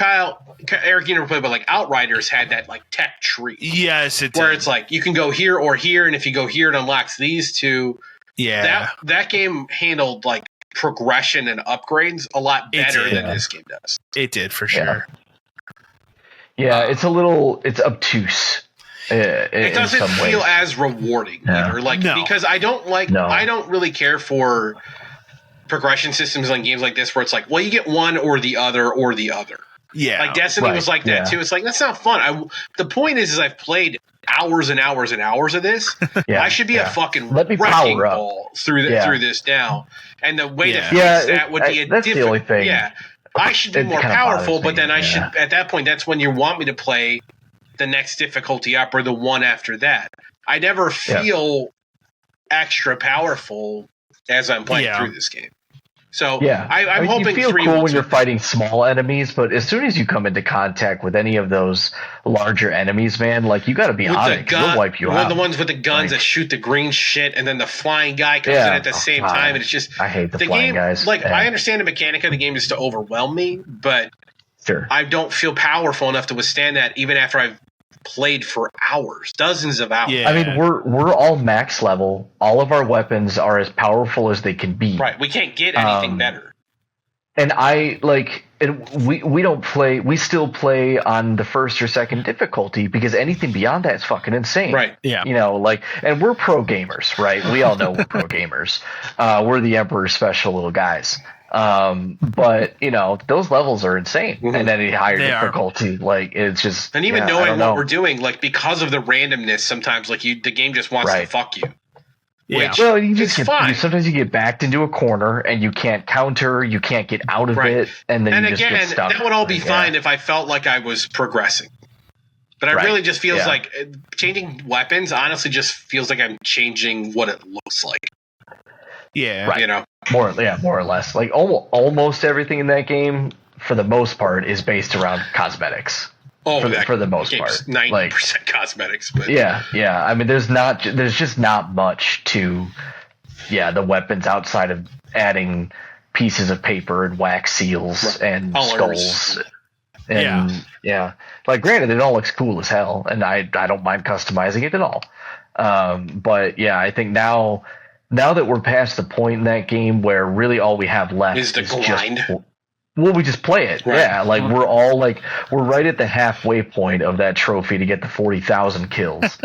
Eric, you never played, but Outriders had that tech tree.
Yes, it did.
Where it's you can go here or here, and if you go here, it unlocks these two.
Yeah,
that game handled progression and upgrades a lot better than this game does.
It did for sure.
Yeah, it's obtuse.
It doesn't feel as rewarding either. Because I don't really care for progression systems on games like this where it's you get one or the other or the other.
Yeah.
Destiny was like that too. It's that's not fun. The point is I've played hours and hours and hours of this. I should be a fucking wrecking ball through this now. And the way to fix that would be
that's the only thing.
Yeah. I should be more powerful, but then I should at that point that's when you want me to play the next difficulty up or the one after that. I never feel extra powerful as I'm playing through this game. So I'm hoping
you feel cool when you're fighting small enemies, but as soon as you come into contact with any of those larger enemies, man, you got to be on it. They'll wipe you out.
The ones with the guns that shoot the green shit, and then the flying guy comes in at the same time, and it's just
I hate the flying
game,
guys.
I understand the mechanic of the game is to overwhelm me, but I don't feel powerful enough to withstand that, even after I've played for hours, dozens of hours.
Yeah.
I mean, we're all max level. All of our weapons are as powerful as they can be.
Right. We can't get anything better.
And we don't play. We still play on the first or second difficulty because anything beyond that is fucking insane.
Right.
Yeah.
And we're pro gamers, right? We all know we're pro gamers. We're the Emperor's special little guys. But those levels are insane.
Mm-hmm.
And any higher
They are.
difficulty, it's just.
And even
I
knowing
don't
what
know.
we're doing, because of the randomness, sometimes the game just wants to
Right.
fuck you.
Yeah.
Which
Well, you just
it's fine.
sometimes you get backed into a corner and you can't counter, you can't get out of
Right.
it, and then
And
you just
again,
get stuck.
that would all be
Yeah.
fine if I felt like I was progressing. But it
Right.
really just feels
Yeah.
like changing weapons honestly just feels like I'm changing what it looks like.
Yeah.
Right. More or less. Like almost everything in that game, for the most part, is based around cosmetics.
Oh,
For the most part,
90% cosmetics. But
yeah. I mean, there's just not much to, the weapons outside of adding pieces of paper and wax seals and
Colors.
skulls. And granted, it all looks cool as hell, and I don't mind customizing it at all. But I think now that we're past the point in that game where really all we have left
Is the grind.
we just play it.
Right.
Yeah, we're all we're right at the halfway point of that trophy to get the 40,000 kills.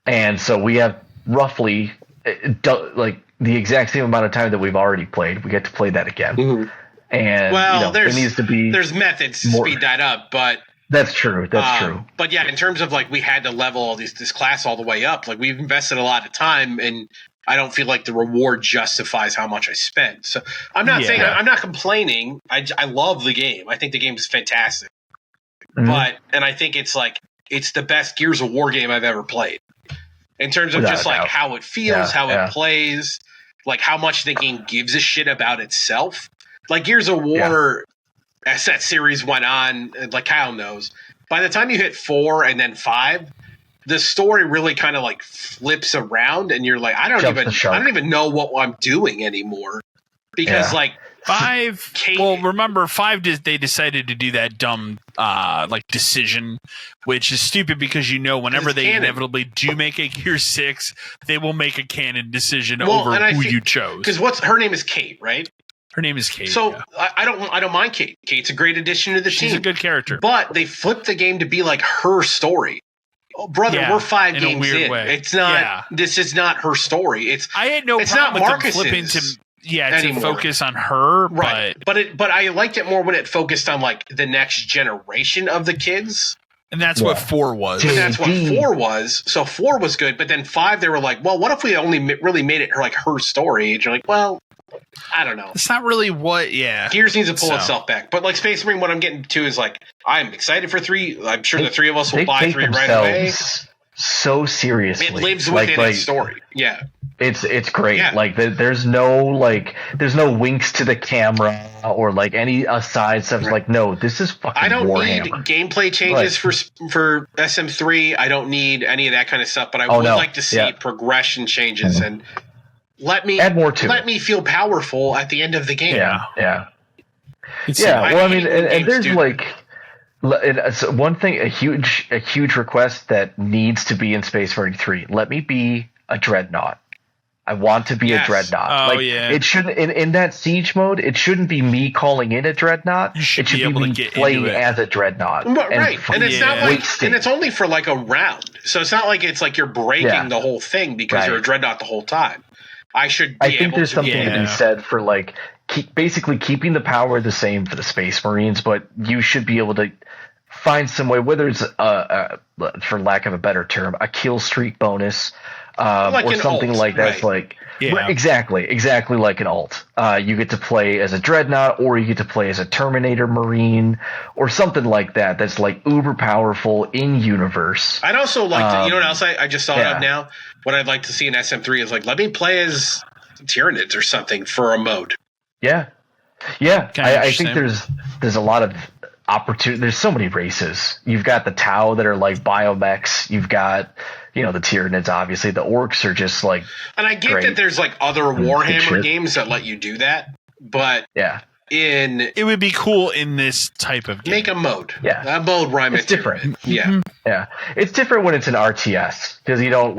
And so we have roughly the exact same amount of time that we've already played. We get to play that again.
Mhm.
And it needs to be
there's methods to speed that up, but
That's true. True.
But yeah, in terms of we had to level all this class all the way up. We've invested a lot of time, and I don't feel like the reward justifies how much I spent. So I'm not saying I'm not complaining. I love the game. I think the game is fantastic.
Mhm.
And I think it's the best Gears of War game I've ever played. In terms of
Without
just
a doubt.
how it feels, how it plays, how much the game gives a shit about itself. Gears of War, as that series went on, Kyle knows, by the time you hit 4 and then 5, the story really kind of flips around, and you're I don't even know what I'm doing anymore, because
5. Well, remember 5. They decided to do that dumb decision, which is stupid because whenever they inevitably do make a Gear 6, they will make a canon decision over who you chose.
Because her name is Kate, right?
Her name is Kate.
So I don't mind Kate. Kate's a great addition to the team.
She's a good character,
but they flipped the game to be her story. Oh, brother, we're 5
in
games
a weird
in.
way.
It's not. This is not her story.
I had no problem with them flipping to focus on her,
right? But I liked it more when it focused on the next generation of the kids.
And that's what 4 was.
And that's what 4 was. So 4 was good, but then 5 they were well, what if we only really made it her story? And you're well, I don't know.
It's not really what.
Gears needs to pull itself back. But Space Marine, what I'm getting to is I'm excited for 3. I'm sure the 3 of us will buy 3 right away.
So seriously,
it lives within its story. Yeah,
it's great.
Yeah.
There's no winks to the camera or any aside stuff.
Right.
No, this is fucking.
I don't
Warhammer.
need gameplay changes for SM3. I don't need any of that kind of stuff. But I would like to see progression changes and let me
add more to
let me feel powerful at the end of the game.
Yeah.
I
Well,
hate when
and there's
games
it's one thing, a huge request that needs to be in Space Marine 3. Let me be a dreadnought. I want to be a dreadnought. It shouldn't in that siege mode. It shouldn't be me calling in a dreadnought. It should be me playing as a dreadnought.
Right, and it's not and it's only for a round. So it's not it's you're breaking the whole thing because you're a dreadnought the whole time. I think
there's something to be said for basically keeping the power the same for the Space Marines, but you should be able to find some way, whether it's for lack of a better term, a kill streak bonus, or something
alt,
like that.
right.
Exactly like an alt. You get to play as a dreadnought, or you get to play as a Terminator Marine, or something like that. That's uber powerful in universe.
I'd also like to. You know what else I just thought of now? What I'd like to see in SM3 is let me play as Tyranids or something for a mode.
Yeah. I think there's a lot of opportunity. There's so many races. You've got the Tau that are biomechs. You've got the Tyranids. Obviously, the Orcs are just
And I get that there's other Warhammer games that let you do that, but
It would be cool in this type of game.
Make a mode.
Yeah.
A mode rhyme.
It's different.
Yeah.
Yeah. It's different when it's an RTS because you don't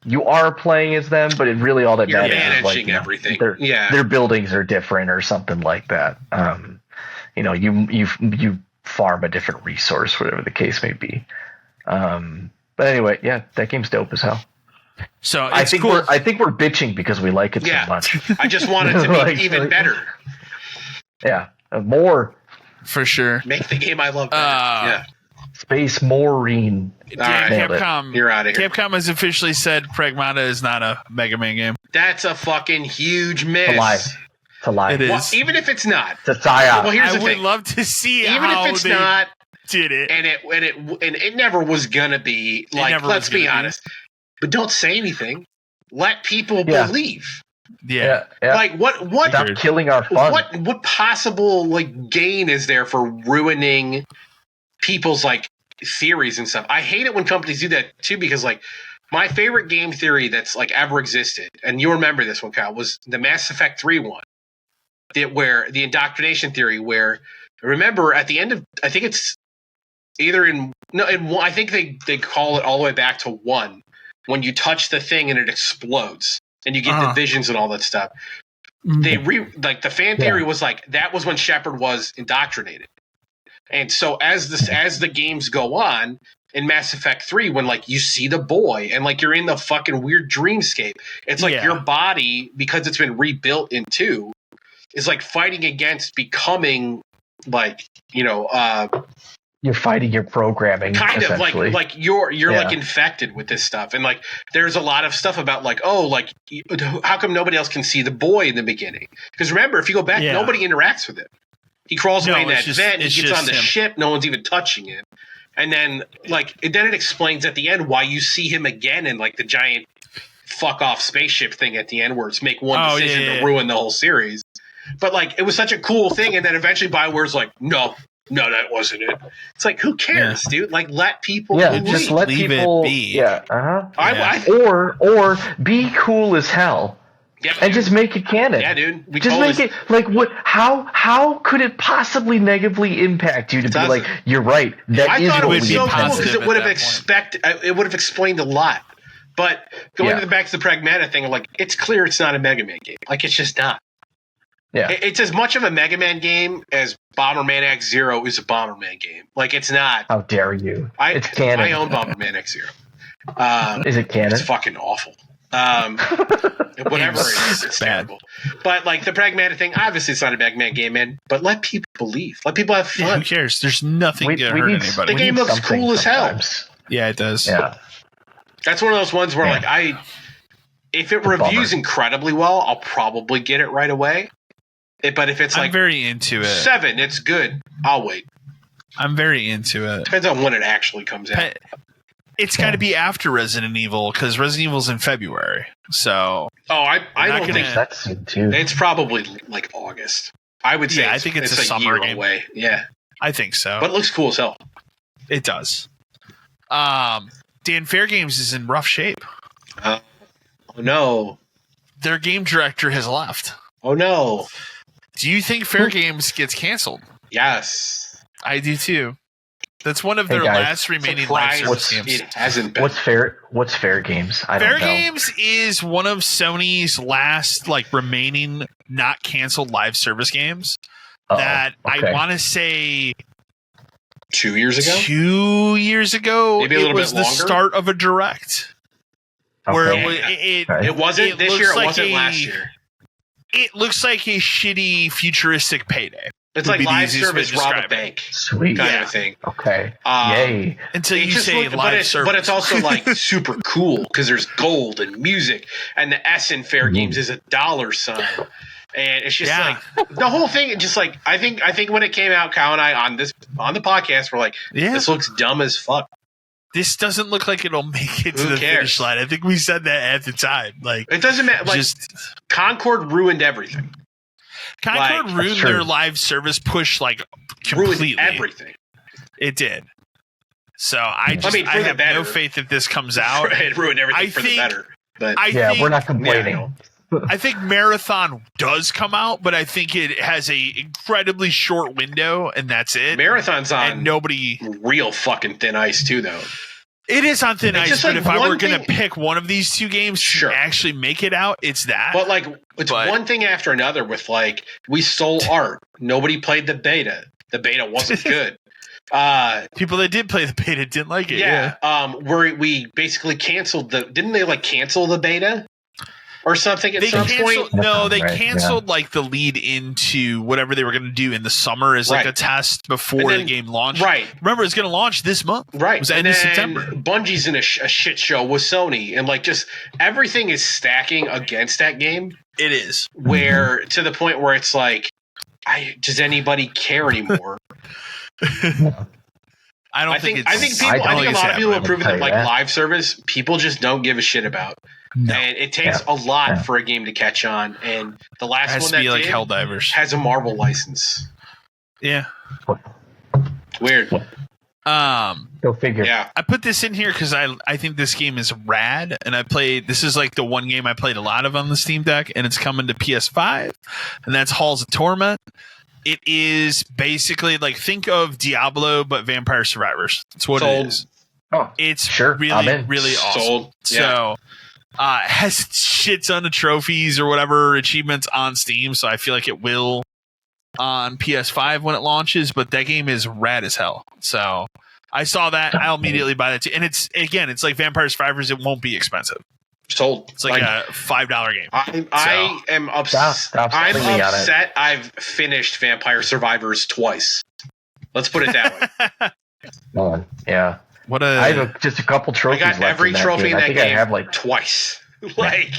you are playing as them, but it really all that
You're
matters is
managing everything.
Their buildings are different or something like that. You farm a different resource, whatever the case may be. But anyway, yeah, that game's dope as hell.
So
I think
cool.
we're bitching because we like it so much.
I just want it to be even better.
Yeah, more
for sure.
Make the game I love better.
Space Maureen.
Capcom.
You're out of here.
Capcom has officially said Pragmata is not a Mega Man game.
That's a fucking huge miss.
It's a lie.
It is.
Well, even if it's not.
It's a psyop.
Well, here's the
I would
thing.
love to see
even
how
if it's
they
not,
did it.
and it never was gonna be. Like, let's be honest. But don't say anything. Let people believe.
Yeah.
Like what?
Stop killing our fun.
What possible gain is there for ruining people's theories and stuff? I hate it when companies do that too, because my favorite game theory that's ever existed, and you remember this one, Kyle, was the Mass Effect 3 one, where the indoctrination theory, where remember at the end of, I think it's either I think they call it all the way back to 1, when you touch the thing and it explodes and you get the visions and all that stuff. They the fan theory was that was when Shepard was indoctrinated. And so as the games go on in Mass Effect 3, when you see the boy and you're in the fucking weird dreamscape, it's your body, because it's been rebuilt in 2, is fighting against becoming
you're fighting your programming,
kind of you're infected with this stuff. And there's a lot of stuff about how come nobody else can see the boy in the beginning? Because remember, if you go back, nobody interacts with him. He crawls away in that vent. He gets on the ship. No one's even touching him. And then, it explains at the end why you see him again in the giant fuck off spaceship thing at the end, where it's make one decision to ruin the whole series. But it was such a cool thing, and then eventually BioWare's no, that wasn't it. It's who cares, dude? Let people believe.
Just let people
it be.
Yeah, or be cool as hell.
Yep,
and just make it canon.
Yeah, dude.
Make it what? How could it possibly negatively impact you to be you're right?
I thought it was so cool because it would have it would have explained a lot. But going back to the Pragmata thing, it's clear it's not a Mega Man game. It's just not.
Yeah,
it's as much of a Mega Man game as Bomberman X-Zero is a Bomberman game. It's not.
How dare you? It's canon.
I own Bomberman X-Zero.
Is it canon?
It's fucking awful. Whatever it is, it's terrible. But the Pragmata thing, obviously it's not a Mega Man game, man. But let people believe. Let people have fun.
Who cares? There's nothing to hurt anybody.
The game looks cool as hell.
Yeah, it does.
Yeah.
That's one of those ones where if it reviews incredibly well, I'll probably get it right away. But if it's
I'm very into it.
7, it's good. I'll wait.
I'm very into it.
Depends on when it actually comes out.
It's got to be after Resident Evil, because Resident Evil's in February. So
I don't think
that's soon too.
It's probably August. I would say.
I think it's a summer game.
Away. Yeah,
I think so.
But it looks cool as hell.
It does. Dan Fair Games is in rough shape.
Oh no!
Their game director has left.
Oh no!
Do you think Fair Games gets canceled?
Yes,
I do too. That's one of their last remaining live service games.
It hasn't been.
What's Fair Games? I don't know.
Fair Games is one of Sony's last remaining not canceled live service games. I want to say
2 years ago.
2 years ago,
maybe a little
it was
bit longer.
The start of a direct. Where
it wasn't this year. It wasn't last year.
It looks like a shitty futuristic Payday.
It's like live service rob a bank.
Sweet.
Kind of thing.
Okay. Yay.
Until you say live service.
But it's also super cool because there's gold and music, and the S in Fair Games is $. And it's just the whole thing. Just I think when it came out, Kyle and I on the podcast were this looks dumb as fuck.
This doesn't look like it'll make it to the finish line. I think we said that at the time.
It doesn't matter. Concord ruined everything.
Concord ruined their live service push completely.
Ruined everything.
It did. So I have no faith that this comes out.
It ruined everything for the better. But
we're not complaining.
I think Marathon does come out, but I think it has a incredibly short window, and that's it.
Marathon's on
and nobody
real fucking thin ice too, though.
It is on thin ice, but if I were going to
thing-
pick one of these two games to actually make it out, it's that.
But like, it's one thing after another. With like, we stole art. Nobody played the beta. The beta wasn't good.
People that did play the beta didn't like it.
Yeah. We basically canceled didn't they like cancel the beta or something at some point?
No, they canceled like the lead into whatever they were going to do in the summer as like a test before the game launched.
Right.
Remember, it's going to launch this month.
Right.
It was end of September.
Bungie's in a shit show with Sony, and like just everything is stacking against that game.
It is.
Where to the point where it's like, does anybody care anymore? I think a lot of people have proven that like live service, people just don't give a shit about. No. And it takes a lot for a game to catch on. And the last one that
like Helldivers
has a Marvel license.
Yeah.
Weird.
Go figure.
Yeah.
I put this in here because I think this game is rad, and this is like the one game I played a lot of on the Steam Deck, and it's coming to PS5, and that's Halls of Torment. It is basically like, think of Diablo but Vampire Survivors. That's what it is.
Oh,
it's really awesome.
Sold. Yeah.
So it has shit ton of trophies or whatever achievements on Steam, so I feel like it will on PS5 when it launches, but that game is rad as hell. So I saw that, I'll immediately buy that too. And it's like Vampire Survivors, it won't be expensive.
Sold.
It's like a $5 game.
I am upset. I'm upset I've finished Vampire Survivors twice. Let's put it that
way. Yeah. I have just a couple trophies.
I got every trophy in that game.
I have like
twice. Like,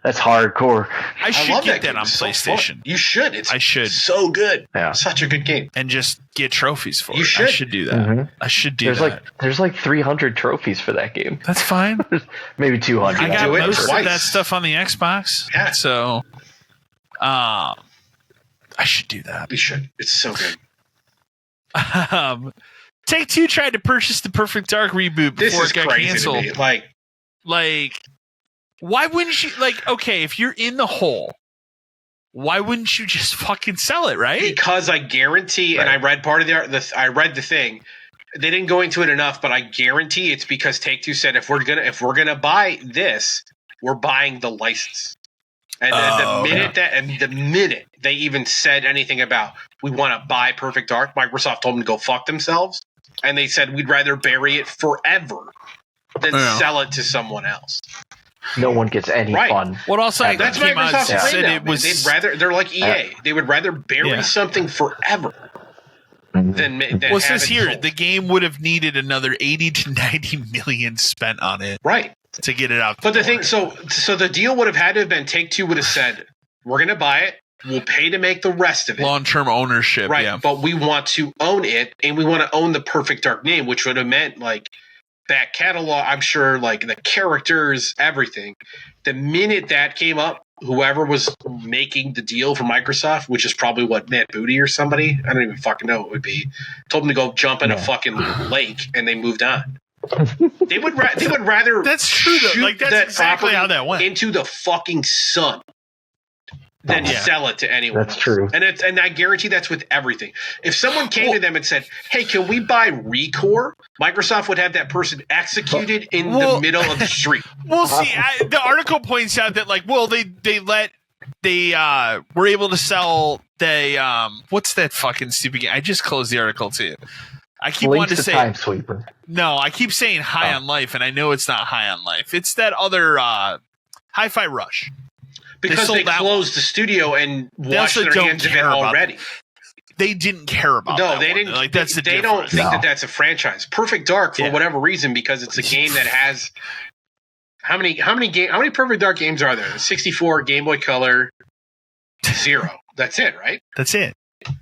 that's hardcore.
I should get that on PlayStation.
You should.
I should.
So good.
Yeah.
Such a good game.
And just get trophies for it.
You should.
I should do that.
Mm-hmm.
I should do that.
There's like 300 trophies for that game.
That's fine.
Maybe 200.
I got most of that stuff on the Xbox.
Yeah.
So, I should do that.
We should. It's so good.
Take-Two tried to purchase the Perfect Dark reboot before it got canceled. Like, why wouldn't you? Like, okay, if you're in the hole, why wouldn't you just fucking sell it, right?
Because I guarantee, and I read part of I read the thing. They didn't go into it enough, but I guarantee it's because Take-Two said if we're gonna buy this, we're buying the license. And then the minute they even said anything about we want to buy Perfect Dark, Microsoft told them to go fuck themselves, and they said we'd rather bury it forever than sell it to someone else.
No one gets any fun.
What also?
That's Microsoft's said it was. They're like EA. They would rather bury something forever than
well, it says here the game would have needed another 80 to 90 million spent on it,
right,
to get it out.
But the thing, so the deal would have had to have been Take-Two would have said, "We're going to buy it. We'll pay to make the rest of it.
Long-term ownership,
right?
Yeah.
But we want to own it, and we want to own the Perfect Dark name, which would have meant like back catalog. I'm sure, like the characters, everything. The minute that came up, whoever was making the deal for Microsoft, which is probably what Matt Booty or somebody, I don't even fucking know it would be, told them to go jump in a fucking lake, and they moved on. They would rather.
That's true. Though. Like that's exactly how that went.
Into the fucking sun. Then sell it to anyone.
That's true.
And I guarantee that's with everything. If someone came to them and said, "Hey, can we buy Recore?" Microsoft would have that person executed in the middle of the street.
Well, see, the article points out that they were able to sell what's that fucking stupid game? I just closed the article too. I keep wanting to say
Time Sweeper.
No, I keep saying High on Life, and I know it's not High on Life. It's that other Hi-Fi Rush.
Because they closed the studio and washed their hands of it already.
They didn't care about that.
No, they didn't.
Like, that's the
they don't think that that's a franchise. Perfect Dark, for whatever reason, because it's a game that has how many Perfect Dark games are there? 64, Game Boy Color, 0. That's it, right?
That's it.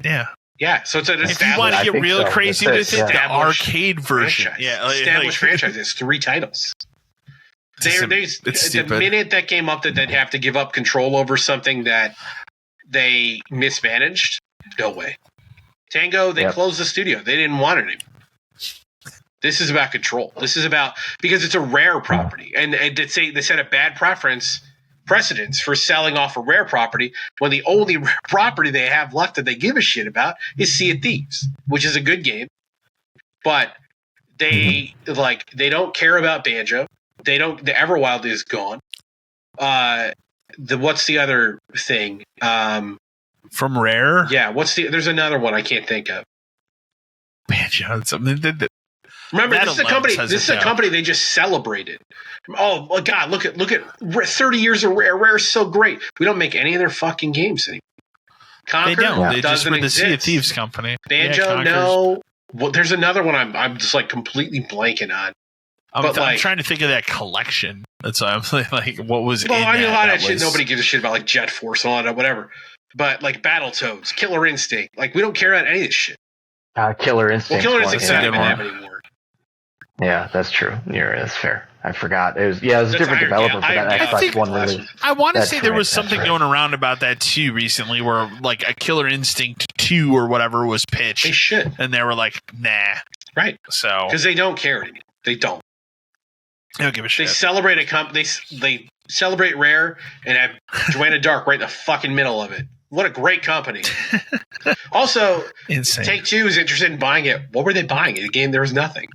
Yeah.
Yeah, so it's an established.
If you want to get real crazy with it, the arcade version.
Franchise. Yeah, established franchise. It's 3 titles. The minute that came up that they'd have to give up control over something that they mismanaged, no way. Tango, they closed the studio. They didn't want it anymore. This is about control. This is about because it's a rare property, and they said a bad preference precedence for selling off a Rare property when the only Rare property they have left that they give a shit about is Sea of Thieves, which is a good game, but they don't care about Banjo. They don't. The Everwild is gone. What's the other thing?
From Rare?
Yeah. There's another one I can't think of.
Banjo.
Remember, this is a company they just celebrated. Oh God, look at 30 years of Rare. Rare is so great. We don't make any of their fucking games anymore. Conquer,
they don't. They just
doesn't
were the
exist.
Sea of Thieves company.
Banjo, no. Well, there's another one I'm just like completely blanking on.
I'm trying to think of that collection. That's why I'm like, what was?
Well, I mean, a lot of that shit nobody gives a shit about, like Jet Force and all that, whatever. But like Battletoads, Killer Instinct, like we don't care about any of this shit.
Killer Instinct.
Well, Killer Instinct's not even have anymore.
Yeah, that's true. That's fair. I forgot. It was a different developer for that Xbox One release.
I want to say there was something going around about that too recently, where like a Killer Instinct 2 or whatever was pitched.
They should,
and they were like, nah.
Right.
So
because they don't care anymore. They don't.
They don't give a shit.
They celebrate they celebrate Rare and have Joanna Dark right in the fucking middle of it. What a great company. Also,
insane.
Take-Two is interested in buying it. What were they buying? In the game, there was nothing.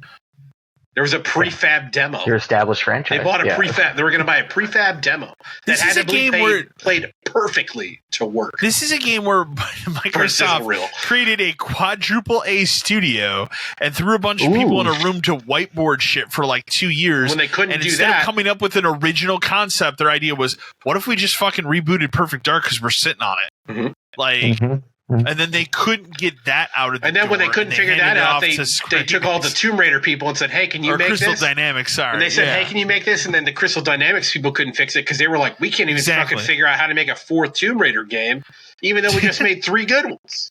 There was a prefab demo.
Your established franchise.
They bought a prefab. They were going to buy a prefab demo that had to be played perfectly to work.
This is a game where Microsoft created a quadruple A studio and threw a bunch of people in a room to whiteboard shit for like 2 years.
When they couldn't do that.
Instead of coming up with an original concept, their idea was, what if we just fucking rebooted Perfect Dark because we're sitting on it?
Mm-hmm.
Like... And then they couldn't get that out of the
And then when they couldn't figure that out, they took all the Tomb Raider people and said, hey, can you make
Crystal
this?
Dynamics, sorry.
And they said, hey, can you make this? And then the Crystal Dynamics people couldn't fix it because they were like, we can't even fucking figure out how to make a fourth Tomb Raider game, even though we just made 3 good ones.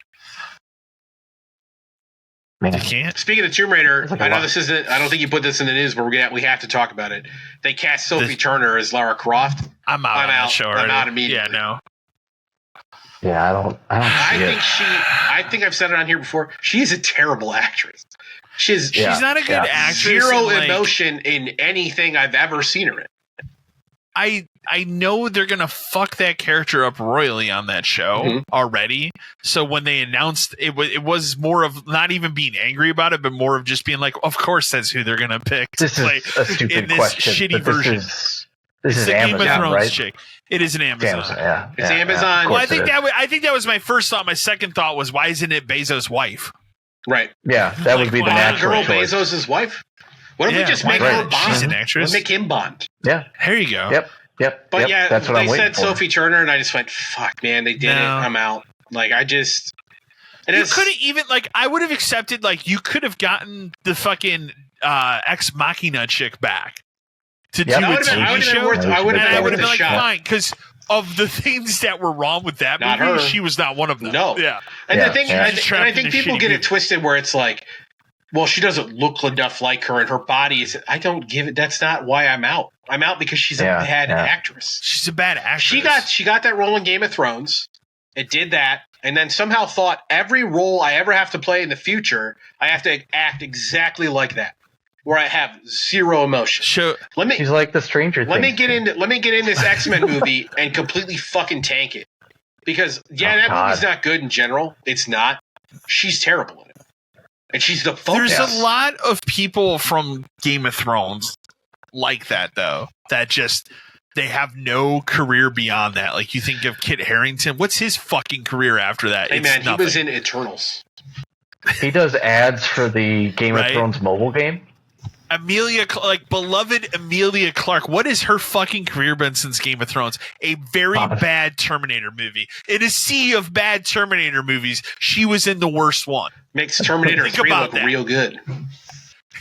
Man. You can't.
Speaking of Tomb Raider, I know this isn't. I don't think you put this in the news, but we have to talk about it. They cast Sophie Turner as Lara Croft.
I'm out.
I'm out immediately.
Yeah, no.
Yeah, I don't
I think I've said it on here before. She's a terrible actress. She's
not a good actress.
Zero emotion in anything I've ever seen her in.
I know they're gonna fuck that character up royally on that show already. So when they announced it was more of not even being angry about it, but more of just being like, of course that's who they're gonna pick.
This is a stupid question.
Shitty version.
This is
Amazon,
Game of Thrones,
right? Chick. It is an Amazon.
It's Amazon.
Well, I think that was my first thought. My second thought was, why isn't it Bezos' wife?
Right.
Yeah, that would be the natural
choice. Bezos' wife. What if we just make her Bond?
She's an actress.
Let's make him Bond.
Yeah.
There you go.
Yep.
But
that's what I'm waiting
for. They said Sophie Turner, and I just went, "Fuck, man, they did it. I'm out." Like I just.
You couldn't even I would have accepted you could have gotten the fucking Ex Machina chick back to do a TV show, and I would have been like, fine, because of the things that were wrong with that movie, she was not one of them.
No, and the thing, I think people get it twisted where it's like, well, she doesn't look enough like her, and her body is. I don't give it. That's not why I'm out. I'm out because she's a bad actress.
She's a bad actress.
She got that role in Game of Thrones. It did that, and then somehow thought every role I ever have to play in the future, I have to act exactly like that, where I have zero emotion.
She's like the Stranger Things.
Let me get in this X-Men movie and completely fucking tank it, because that movie's not good in general. It's not. She's terrible in it. And she's the focus.
There's a lot of people from Game of Thrones like that, though, that just they have no career beyond that. Like you think of Kit Harington. What's his fucking career after that?
Hey, man, he was in Eternals.
He does ads for the Game of Thrones mobile game.
Beloved Emilia Clarke. What has her fucking career been since Game of Thrones? A very bad Terminator movie. In a sea of bad Terminator movies, she was in the worst one.
Makes Terminator 3 look real good.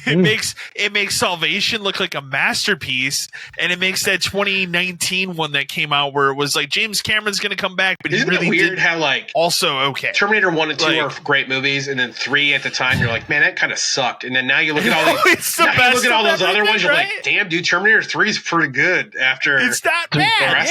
It makes Salvation look like a masterpiece, and it makes that 2019 one that came out where it was like James Cameron's going to come back, but
isn't
he really
it weird how
also okay.
Terminator 1 and 2 are great movies, and then 3 at the time you're like, man, that kind of sucked, and then now you look at all these, those other ones, you're like, damn, dude, Terminator 3 is pretty good. After
it's not bad.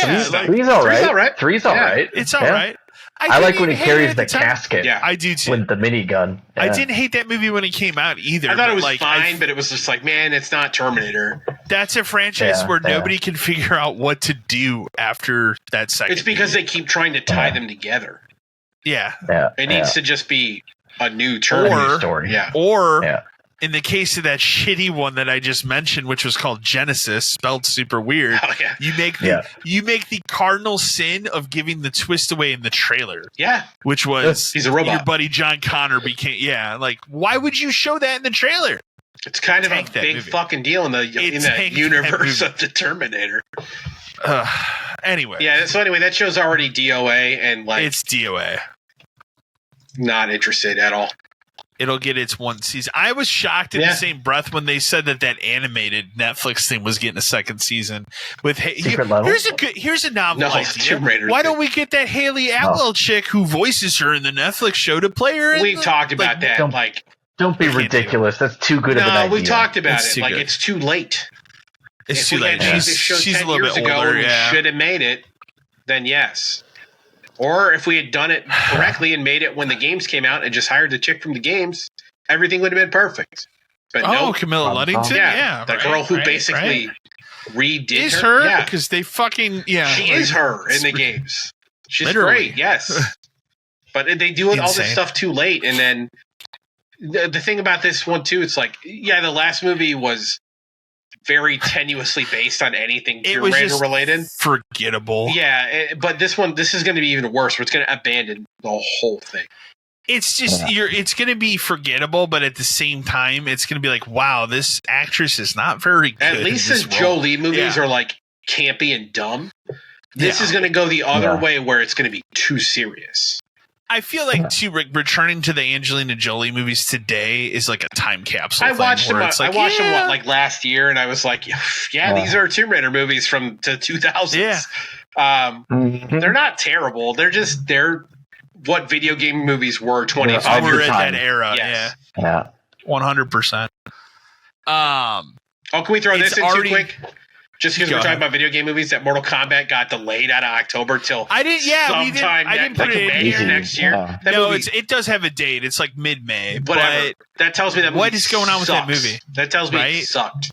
Three's all right. Three's all right.
It's all right.
I like when he carries the casket.
Yeah,
I do too.
With the minigun. Yeah.
I didn't hate that movie when it came out either.
I thought it was fine, but it was just like, man, it's not Terminator.
That's a franchise where nobody can figure out what to do after that second.
It's because they keep trying to tie them together.
Yeah.
It needs to just be a new turn.
Or,
story.
Yeah.
Or in the case of that shitty one that I just mentioned, which was called Genesis, spelled super weird, you make the cardinal sin of giving the twist away in the trailer.
Yeah.
Which was
he's a robot.
Your buddy John Connor became like, why would you show that in the trailer?
It's kind of a big fucking deal in the universe of the Terminator.
Anyway.
Yeah, so anyway, that show's already DOA and
it's DOA.
Not interested at all.
It'll get its one season. I was shocked in the same breath when they said that animated Netflix thing was getting a second season. With here's a novel idea. Why don't we get that Haley Atwell chick who voices her in the Netflix show to play her?
We've talked about that.
Don't be ridiculous. That's too good of an idea.
No, we talked about it. It's too late.
It's too late.
She's a little bit older. We should have made it. Then yes. Or if we had done it correctly and made it when the games came out and just hired the chick from the games, everything would have been perfect. But no,
Camilla Luddington? Yeah.
The girl who basically redid
is her. Because they fucking,
She is her in the games. She's great, yes. But they do all this stuff too late. And then the thing about this one, too, it's like, the last movie was very tenuously based on anything Tomb Raider related.
Forgettable.
Yeah, but this is going to be even worse, where it's going to abandon the whole thing.
It's just it's going to be forgettable, but at the same time, it's going to be like, wow, this actress is not very good.
At least the Jolie movies are like campy and dumb. This is going to go the other way, where it's going to be too serious.
I feel like returning to the Angelina Jolie movies today is like a time capsule.
I watched them. I watched them last year, and I was like, these are Tomb Raider movies from the 2000s.
Yeah,
they're not terrible. They're what video game movies were 25 years
ago. At that era.
Yes.
Yeah, 100%.
Can we throw this in too quick? Just because we're talking about video game movies, that Mortal Kombat got delayed out of October till
I didn't put it in
next year.
It does have a date. It's like mid-May.
Whatever. But that tells me that
what is going on with that movie?
That tells me it sucked.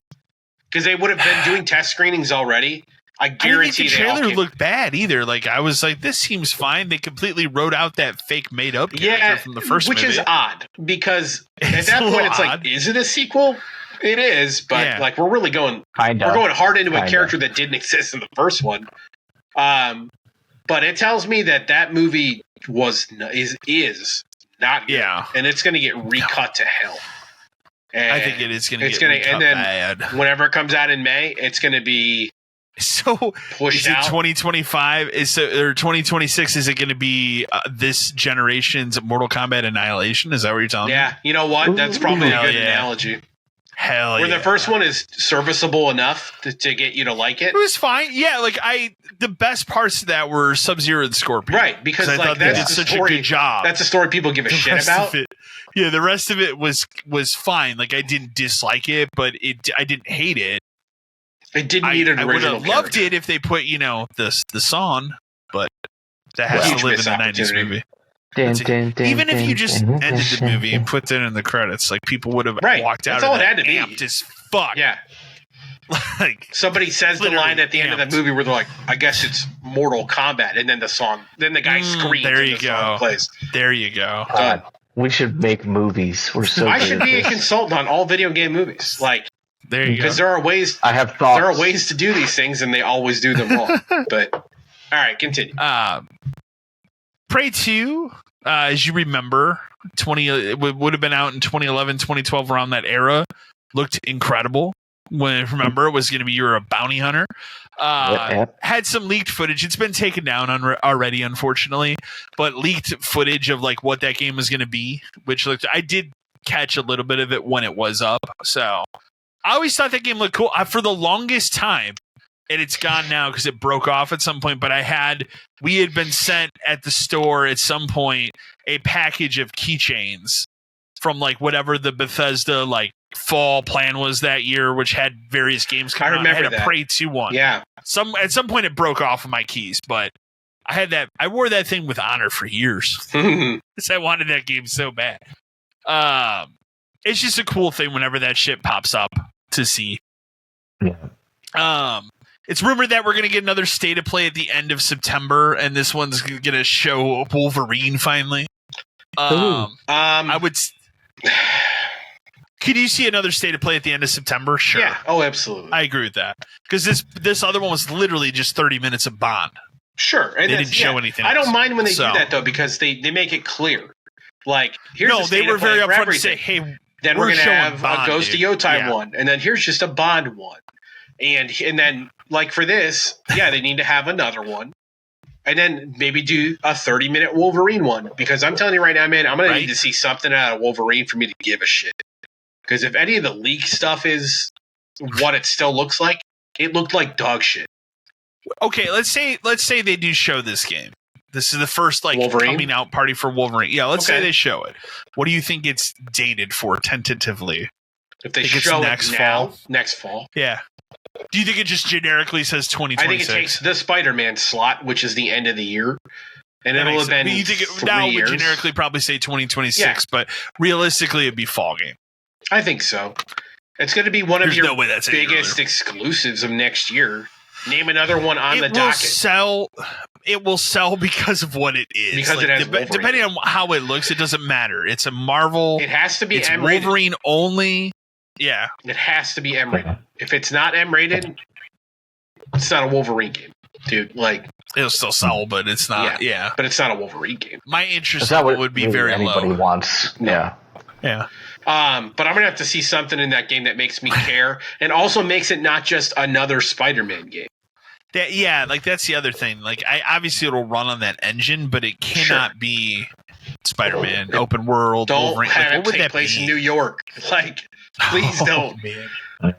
Because they would have been doing test screenings already. I guarantee
the trailer looked bad either. Like I was like, this seems fine. They completely wrote out that fake made-up character from the first movie.
Which is odd because at that point it's like, is it a sequel? It is, but we're really going hard into a character that didn't exist in the first one. But it tells me that movie is not good, and it's going to get recut to hell. And
I think it is going to get recut bad.
Whenever it comes out in May, it's going to be pushed out.
2025 or 2026? Is it going to be this generation's Mortal Kombat Annihilation? Is that what you're telling me?
Yeah, you know what? That's probably a good analogy.
Hell
Where the first one is serviceable enough to get you to like it.
It was fine. Yeah, the best parts of that were Sub-Zero and Scorpion.
Right, because I thought they did such a good job. That's a story people give a shit about.
The rest of it was fine. Like I didn't dislike it, but I didn't hate it.
It didn't need an original.
I would have loved it if they put the song, but that has to live in the 90s movie. Even if you just ended the movie and put that in the credits, like people would have walked out of that amped as fuck.
Yeah. Like somebody says the line at the end of the movie where they're like, I guess it's Mortal Kombat, and then the guy screams.
There you go. There you go.
We should make movies. We're so
I should be a consultant on all video game movies.
There you go.
Because there are ways.
I have thoughts.
There are ways to do these things, and they always do them wrong. But all right, continue.
Prey 2, as you remember, it would have been out in 2011, 2012, around that era. Looked incredible. When remember it was going to be you're a bounty hunter. Had some leaked footage. It's been taken down already, unfortunately. But leaked footage of what that game was going to be, which I did catch a little bit of it when it was up. So I always thought that game looked cool for the longest time. And it's gone now because it broke off at some point. But we had been sent at the store at some point a package of keychains from whatever the Bethesda fall plan was that year, which had various games coming out. I had a Prey 2 one.
Yeah.
At some point it broke off of my keys, but I had that. I wore that thing with honor for years because I wanted that game so bad. It's just a cool thing whenever that shit pops up to see. It's rumored that we're going to get another State of Play at the end of September, and this one's going to show Wolverine finally. I would. Could you see another State of Play at the end of September? Sure.
Yeah. Oh, absolutely.
I agree with that, because this other one was literally just 30 minutes of Bond.
Sure. And
they didn't show anything.
I don't mind when they do that though, because they make it clear. Like, here's
they were very upfront to say, "Hey,
then we're going to have
Bond,
a Ghost of Yotime one, and then here's just a Bond one, and then like for this, they need to have another one, and then maybe do a 30-minute Wolverine one, because I'm telling you right now, man, I'm going to need to see something out of Wolverine for me to give a shit. Because if any of the leak stuff is what it still looks like, it looked like dog shit.
Okay, let's say they do show this game. This is the first
Wolverine?
coming out party for Wolverine. Yeah, let's say they show it. What do you think it's dated for tentatively?
If they show it next fall.
Yeah. Do you think it just generically says 2026?
I think it takes the Spider-Man slot, which is the end of the year, and it'll have been.
You think now it would generically probably say 2026, but realistically it'd be fall game.
I think so. It's going to be one of your biggest exclusives of next year. Name another one on the docket. It will sell because of what it is. Because it has
depending on how it looks, it doesn't matter. It's a Marvel.
It has to be
it's
M-rated.
Wolverine only. Yeah.
It has to be M-rated. If it's not M-rated, it's not a Wolverine game, dude. Like,
it'll still sell, but it's not. Yeah.
But it's not a Wolverine game.
My interest level would be very low.
Anybody wants. Yeah.
Yeah.
But I'm gonna have to see something in that game that makes me care, and also makes it not just another Spider-Man game.
That's the other thing. Like, obviously it'll run on that engine, but it cannot be Spider-Man open world.
Don't
Wolverine.
have it take place in New York. Like, please don't.
Man.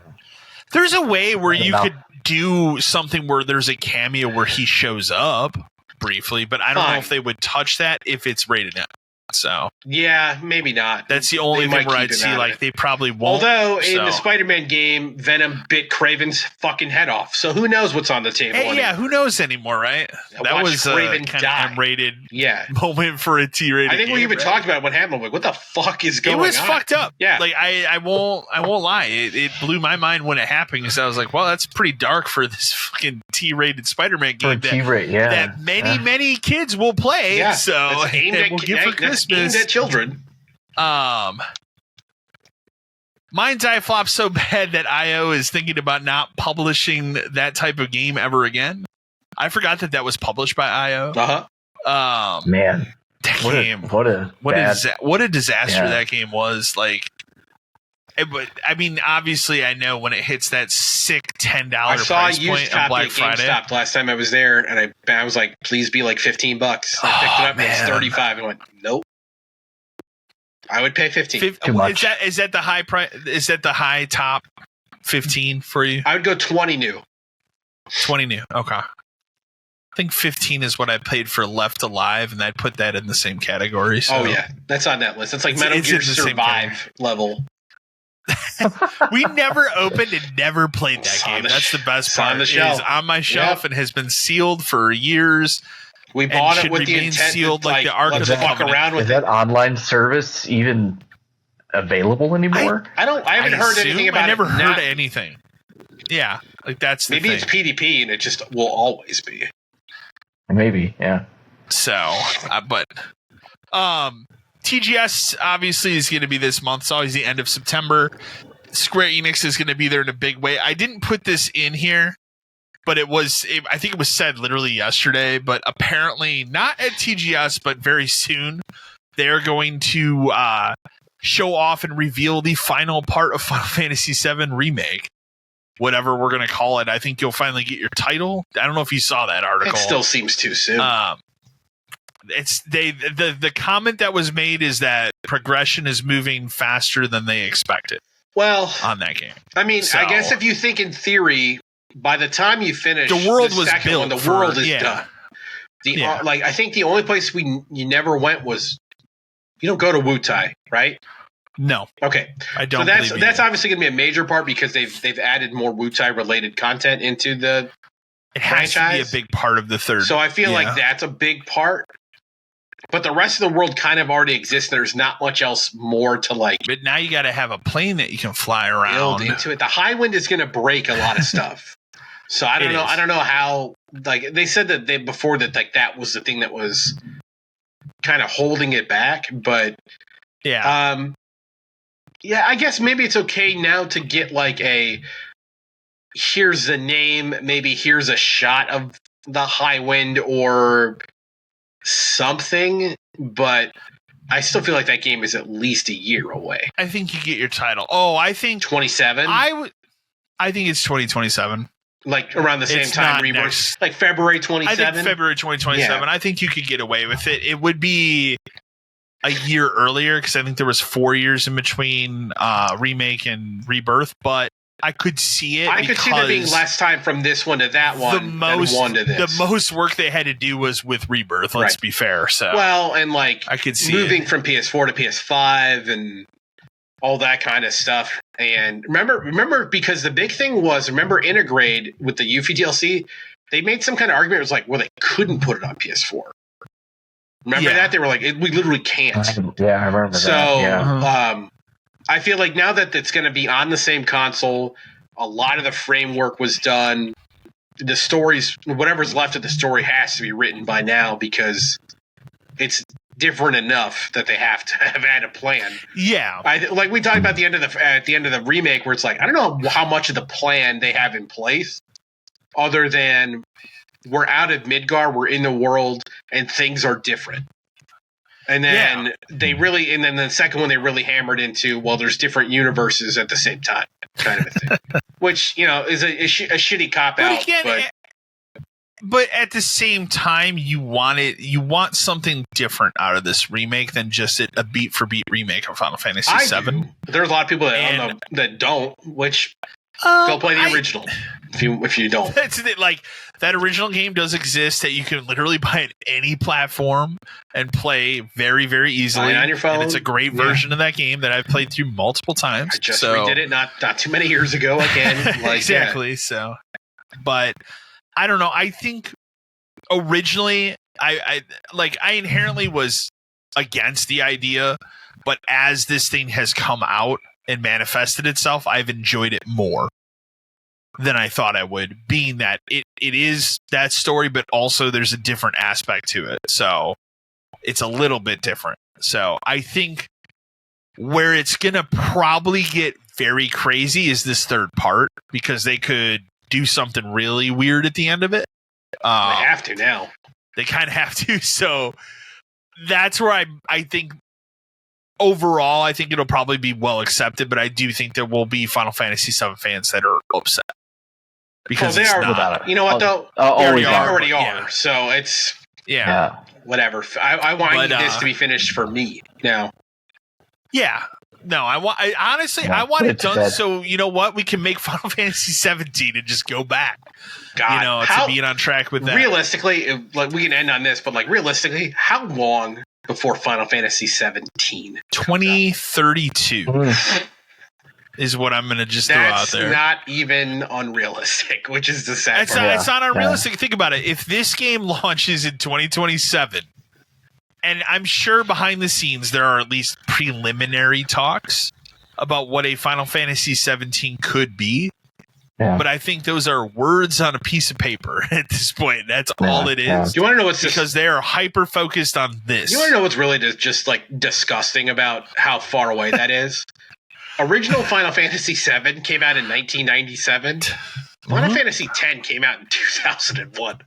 There's a way where you could do something where there's a cameo where he shows up briefly, but I don't know if they would touch that if it's rated M. So
maybe not.
That's the only thing where I'd see they probably won't.
Although in the Spider-Man game, Venom bit Kraven's fucking head off, so who knows what's on the table?
Hey, who knows anymore, right? That was a kind of M-rated moment for a T-rated.
I think we even talked about what happened. I'm like, what the fuck is going on?
It was fucked up.
Yeah,
like I won't lie. It blew my mind when it happened, because I was like, well, that's pretty dark for this fucking T-rated Spider-Man game that many kids will play.
Yeah,
so
it's aimed at Christmas. Aimed at children.
Mind's Eye flopped so bad that IO is thinking about not publishing that type of game ever again. I forgot that was published by IO.
Man,
that game. What a disaster that game was. Like, I mean, obviously, I know when it hits that sick $10 price point on Black Friday.
GameStop last time I was there, and I was like, "Please be like $15." I picked it up, and it's $35. And I went, "Nope." I would pay $15.
Too much.
Is that the high price? Is that the high top 15 for you?
I would go 20 new.
20 new. Okay. I think 15 is what I paid for Left Alive, and I'd put that in the same category. So.
Oh yeah, that's on that list. It's like Metal Gear Survive level.
We never opened and never played that game. That's the best part.
On the shelf.
It is on my shelf and has been sealed for years.
We bought it with the intent
sealed like the Ark of the
fuck around with
it. Is that online service even available anymore?
I haven't heard anything about it.
I never heard anything. Yeah, like that's the
maybe
thing.
It's PvP and it just will always be.
Maybe, yeah.
So, but TGS obviously is going to be this month. It's always the end of September. Square Enix is going to be there in a big way. I didn't put this in here, but I think it was said literally yesterday, but apparently not at TGS, but very soon they're going to show off and reveal the final part of Final Fantasy VII Remake, whatever we're going to call it. I think you'll finally get your title. I don't know if you saw that article.
It still seems too soon.
The comment that was made is that progression is moving faster than they expected.
Well,
on that game.
I mean, I guess if you think in theory, by the time you finish
the world was built,
the world is done. Like, I think the only place you never went was, you don't go to Wutai, right?
No.
Okay.
I don't.
So that's obviously going to be a major part because they've added more Wutai related content into the
franchise. It has to be a big part of the third.
So I feel like that's a big part. But the rest of the world kind of already exists. There's not much else more to like.
But now you got to have a plane that you can fly
Build
around
into it. The high wind is going to break a lot of stuff. So I don't know. I don't know how. Like they said that before that like that was the thing that was kind of holding it back. But yeah, I guess maybe it's okay now to get like here's the name, maybe here's a shot of the high wind or something, but I still feel like that game is at least a year away.
I think you get your title. Oh, I think
27.
I think it's 2027.
Like around the same time, Rebirth, like February 27.
I think February 2027. Yeah. I think you could get away with it. It would be a year earlier because I think there was 4 years in between remake and Rebirth, but I could see it.
I could see there being less time from this one to that one than one to this.
The most work they had to do was with Rebirth. Let's be fair. So
and like
I could see
moving from PS4 to PS5 and all that kind of stuff. And remember, because the big thing was Intergrade with the Yuffie DLC, they made some kind of argument. It was like, well, they couldn't put it on PS4. Remember that? They were like, we literally can't.
Yeah, I remember that.
So, I feel like now that it's going to be on the same console, a lot of the framework was done. The stories, whatever's left of the story has to be written by now because it's different enough that they have to have had a plan.
Yeah.
Like we talked about at the end of the remake where it's like, I don't know how much of the plan they have in place other than we're out of Midgar, we're in the world, and things are different. And then and then the second one they really hammered into, well, there's different universes at the same time, kind of a thing. Which, is a shitty cop-out.
But at the same time, you want something different out of this remake than just a beat-for-beat remake of Final Fantasy VII.
There's a lot of people that don't, which go play the original if you don't.
That's it. Like, that original game does exist that you can literally buy at any platform and play very, very easily
on your phone.
And it's a great version of that game that I've played through multiple times.
I just redid it not too many years ago again.
Exactly. So, but I don't know. I think originally I inherently was against the idea, but as this thing has come out and manifested itself, I've enjoyed it more than I thought I would, being that it is that story, but also there's a different aspect to it. So it's a little bit different. So I think where it's going to probably get very crazy is this third part, because they could do something really weird at the end of it.
They have to now.
They kind of have to. So that's where I think overall, I think it'll probably be well accepted, but I do think there will be Final Fantasy VII fans that are upset. Because
they are
not.
You know what, though? They already are. Yeah. So it's whatever. I want this to be finished for me now. Yeah. No, I want it done so, you know what, we can make Final Fantasy 17 and just go back. To being on track with that. Realistically, like we can end on this, but like realistically, how long before Final Fantasy 17?
2032 is what I'm going to just throw out there.
That's not even unrealistic, which is the sad
part. It's not unrealistic. Think about it. If this game launches in 2027, and I'm sure behind the scenes there are at least preliminary talks about what a Final Fantasy 17 could be. Yeah. But I think those are words on a piece of paper at this point. That's all it is. Yeah.
Do you want to know what's
because they are hyper focused on this?
You want to know what's really just like disgusting about how far away that is? Original Final Fantasy VII came out in 1997. Final Fantasy X came out in 2001.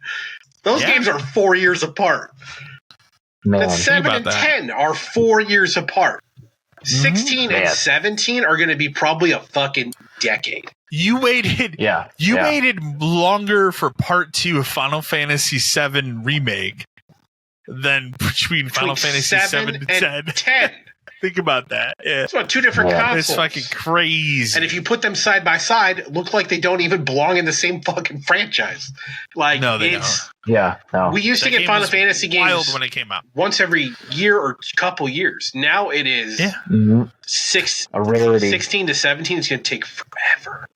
Those games are 4 years apart. Man, 7 and 10 are 4 years apart. 16 and 17 are going to be probably a fucking decade.
You waited. You waited longer for Part 2 of Final Fantasy VII Remake than between Final Fantasy 7 and 10. Think about that. Yeah.
It's about two different consoles.
It's fucking crazy.
And if you put them side by side, look like they don't even belong in the same fucking franchise. Like,
no, they don't.
Yeah, no.
We used to get Final Fantasy games
when it came out
once every year or couple years. Now it is 16 to 17. It's going to take forever.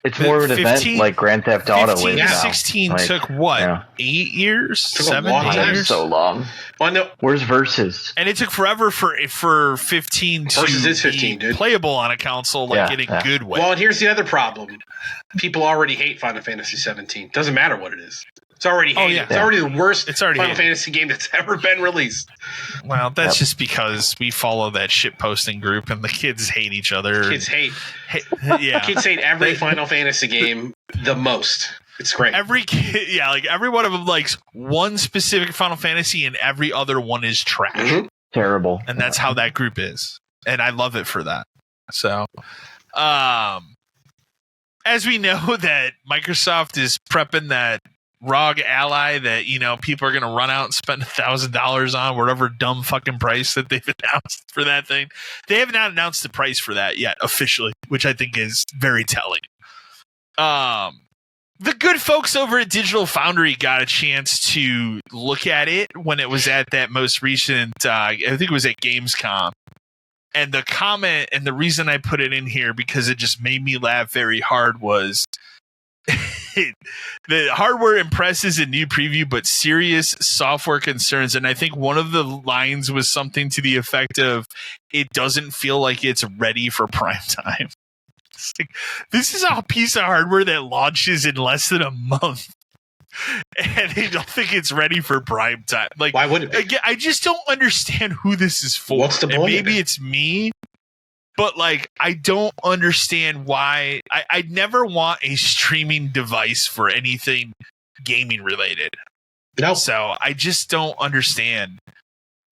It's more of an event like Grand Theft Auto
15
is
to
now.
16
Like,
took what? 8 years?
Took a
7
long time.
years?
So long.
Well, no,
Where's Versus?
And it took forever for 15 to
Versus is 15,
be
dude.
playable on a console, like in a good way.
well, and here's the other problem. People already hate Final Fantasy 17. Doesn't matter what it is. It's already hated.
yeah.
It's already the worst
It's already
Final
hated.
Fantasy game that's ever been released.
Well, that's just because we follow that shit posting group, and the kids hate each other.
Kids hate.
Yeah.
Kids hate every Final Fantasy game the most. It's great.
Every kid, like every one of them likes one specific Final Fantasy, and every other one is trash.
Mhm.
Terrible.
And that's how that group is, and I love it for that. So, as we know that Microsoft is prepping that ROG Ally that people are going to run out and spend $1,000 on whatever dumb fucking price that they've announced for that thing. They have not announced the price for that yet officially, which I think is very telling. The good folks over at Digital Foundry got a chance to look at it when it was at that most recent, I think it was at Gamescom. And the comment, and the reason I put it in here because it just made me laugh very hard, was the hardware impresses in new preview, but serious software concerns. And I think one of the lines was something to the effect of, it doesn't feel like it's ready for prime time. Like, this is a piece of hardware that launches in less than a month, and they don't think it's ready for prime time. Like,
Why would it be?
Again, I just don't understand who this is for.
What's the point
And
of
maybe
it?
it's me, but like, I don't understand why. I'd never want a streaming device for anything gaming related.
No.
So I just don't understand.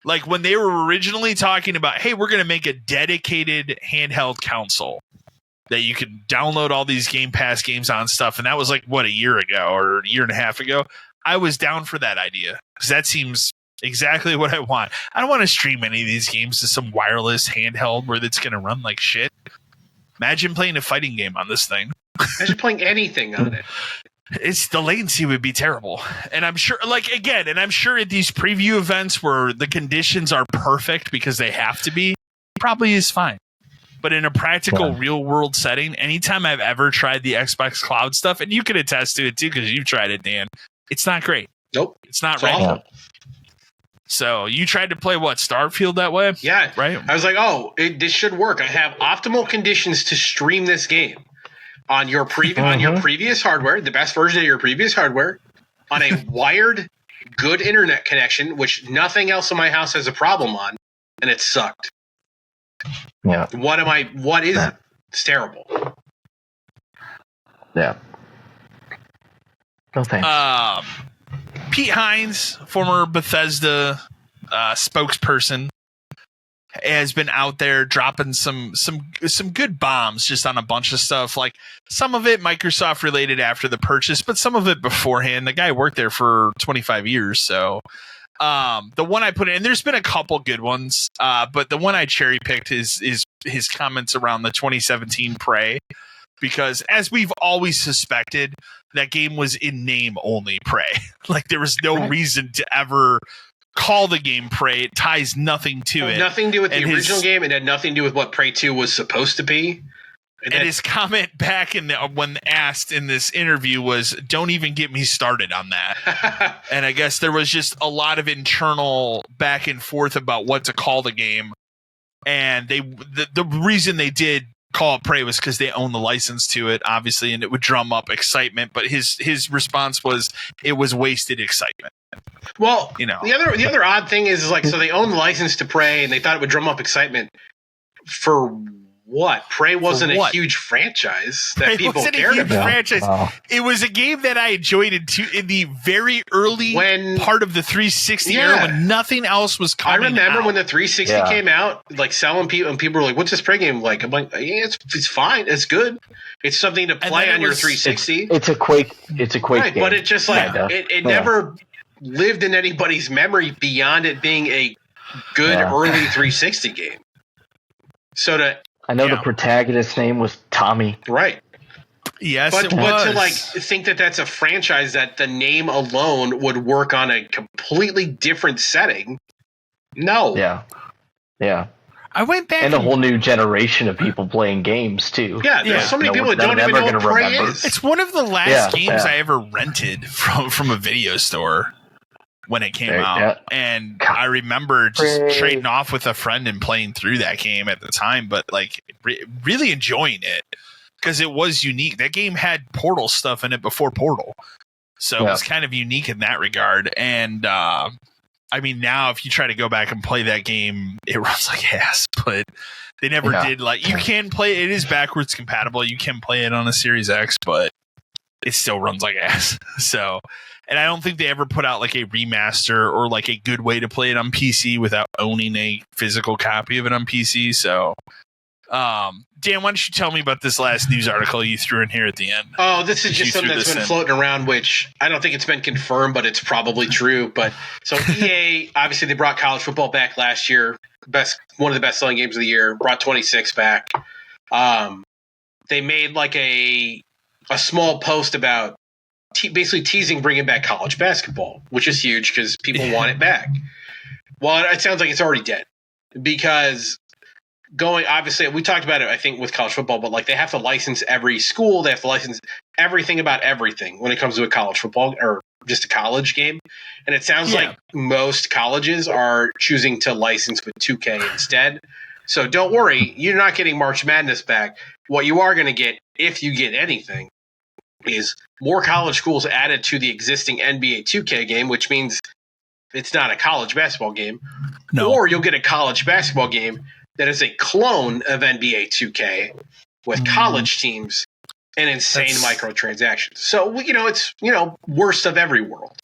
Like when they were originally talking about, hey, we're going to make a dedicated handheld console that you can download all these Game Pass games on stuff. And that was like, what, a year ago or a year and a half ago? I was down for that idea because that seems exactly what I want. I don't want to stream any of these games to some wireless handheld where it's going to run like shit. Imagine playing a fighting game on this thing.
Imagine playing anything on it.
The latency would be terrible. And I'm sure, I'm sure at these preview events where the conditions are perfect because they have to be, probably is fine. But in a practical, real world setting, anytime I've ever tried the Xbox Cloud stuff, and you can attest to it too because you've tried it, Dan, it's not great.
Nope.
It's not
It's
ready.
awful.
So you tried to play what, Starfield that way?
Yeah.
Right?
I was like, this should work. I have optimal conditions to stream this game on your on your previous hardware, the best version of your previous hardware, on a wired, good internet connection, which nothing else in my house has a problem on, and it sucked.
Yeah.
What is it? It's terrible.
Yeah. No thanks.
Pete Hines, former Bethesda spokesperson, has been out there dropping some good bombs just on a bunch of stuff. Like some of it Microsoft related after the purchase, but some of it beforehand. The guy worked there for 25 years, so the one I put in, there's been a couple good ones, but the one I cherry picked is his comments around the 2017 Prey, because as we've always suspected, that game was in name only Prey. Like there was no reason to ever call the game Prey. It ties nothing to it.
Nothing to do with the
And
original game. It had nothing to do with what Prey 2 was supposed to be.
And his comment back when asked in this interview was, "Don't even get me started on that." And I guess there was just a lot of internal back and forth about what to call the game. And the reason they did call it Prey was because they own the license to it, obviously, and it would drum up excitement. But his response was, it was wasted excitement.
Well, the other odd thing is like, so they own the license to Prey, and they thought it would drum up excitement for what? Prey wasn't a huge franchise that people cared about.
Franchise. Wow. It was a game that I enjoyed in the very early part of the 360 era when nothing else was coming out.
I remember when the 360 came out, like selling people, and people were like, "What's this Prey game like?" I'm like, "Yeah, it's fine. It's good. It's something to play on your 360."
It's a Quake. It's a Quake game.
But it just like it never lived in anybody's memory beyond it being a good early 360 game. So
I know the protagonist's name was Tommy.
Right.
Yes,
but to like think that that's a franchise that the name alone would work on a completely different setting. No.
Yeah.
I went back
and a whole new generation of people playing games too.
Yeah, there's so many people that don't even know what Prey is.
It's one of the last games I ever rented from a video store when it came out, and I remember just trading off with a friend and playing through that game at the time, but like really enjoying it because it was unique. That game had Portal stuff in it before Portal, so it was kind of unique in that regard. And I mean, now if you try to go back and play that game, it runs like ass, but they never did. Like, you can play it is backwards compatible. You can play it on a Series X, but it still runs like ass. So, and I don't think they ever put out like a remaster or like a good way to play it on PC without owning a physical copy of it on PC. So, Dan, why don't you tell me about this last news article you threw in here at the end?
Oh, this is just something that's been floating around, which I don't think it's been confirmed, but it's probably true. But so EA, obviously, they brought college football back last year. One of the best selling games of the year. Brought 26 back. They made like a small post about basically teasing bringing back college basketball, which is huge because people want it back. Well, it sounds like it's already dead because obviously we talked about it, I think, with college football, but like they have to license every school. They have to license everything about everything when it comes to a college football or just a college game. And it sounds like most colleges are choosing to license with 2K instead. So don't worry, you're not getting March Madness back. What you are going to get, if you get anything, is more college schools added to the existing NBA 2K game, which means it's not a college basketball game. No. Or you'll get a college basketball game that is a clone of NBA 2K with college teams and insane microtransactions. So, it's, worst of every world.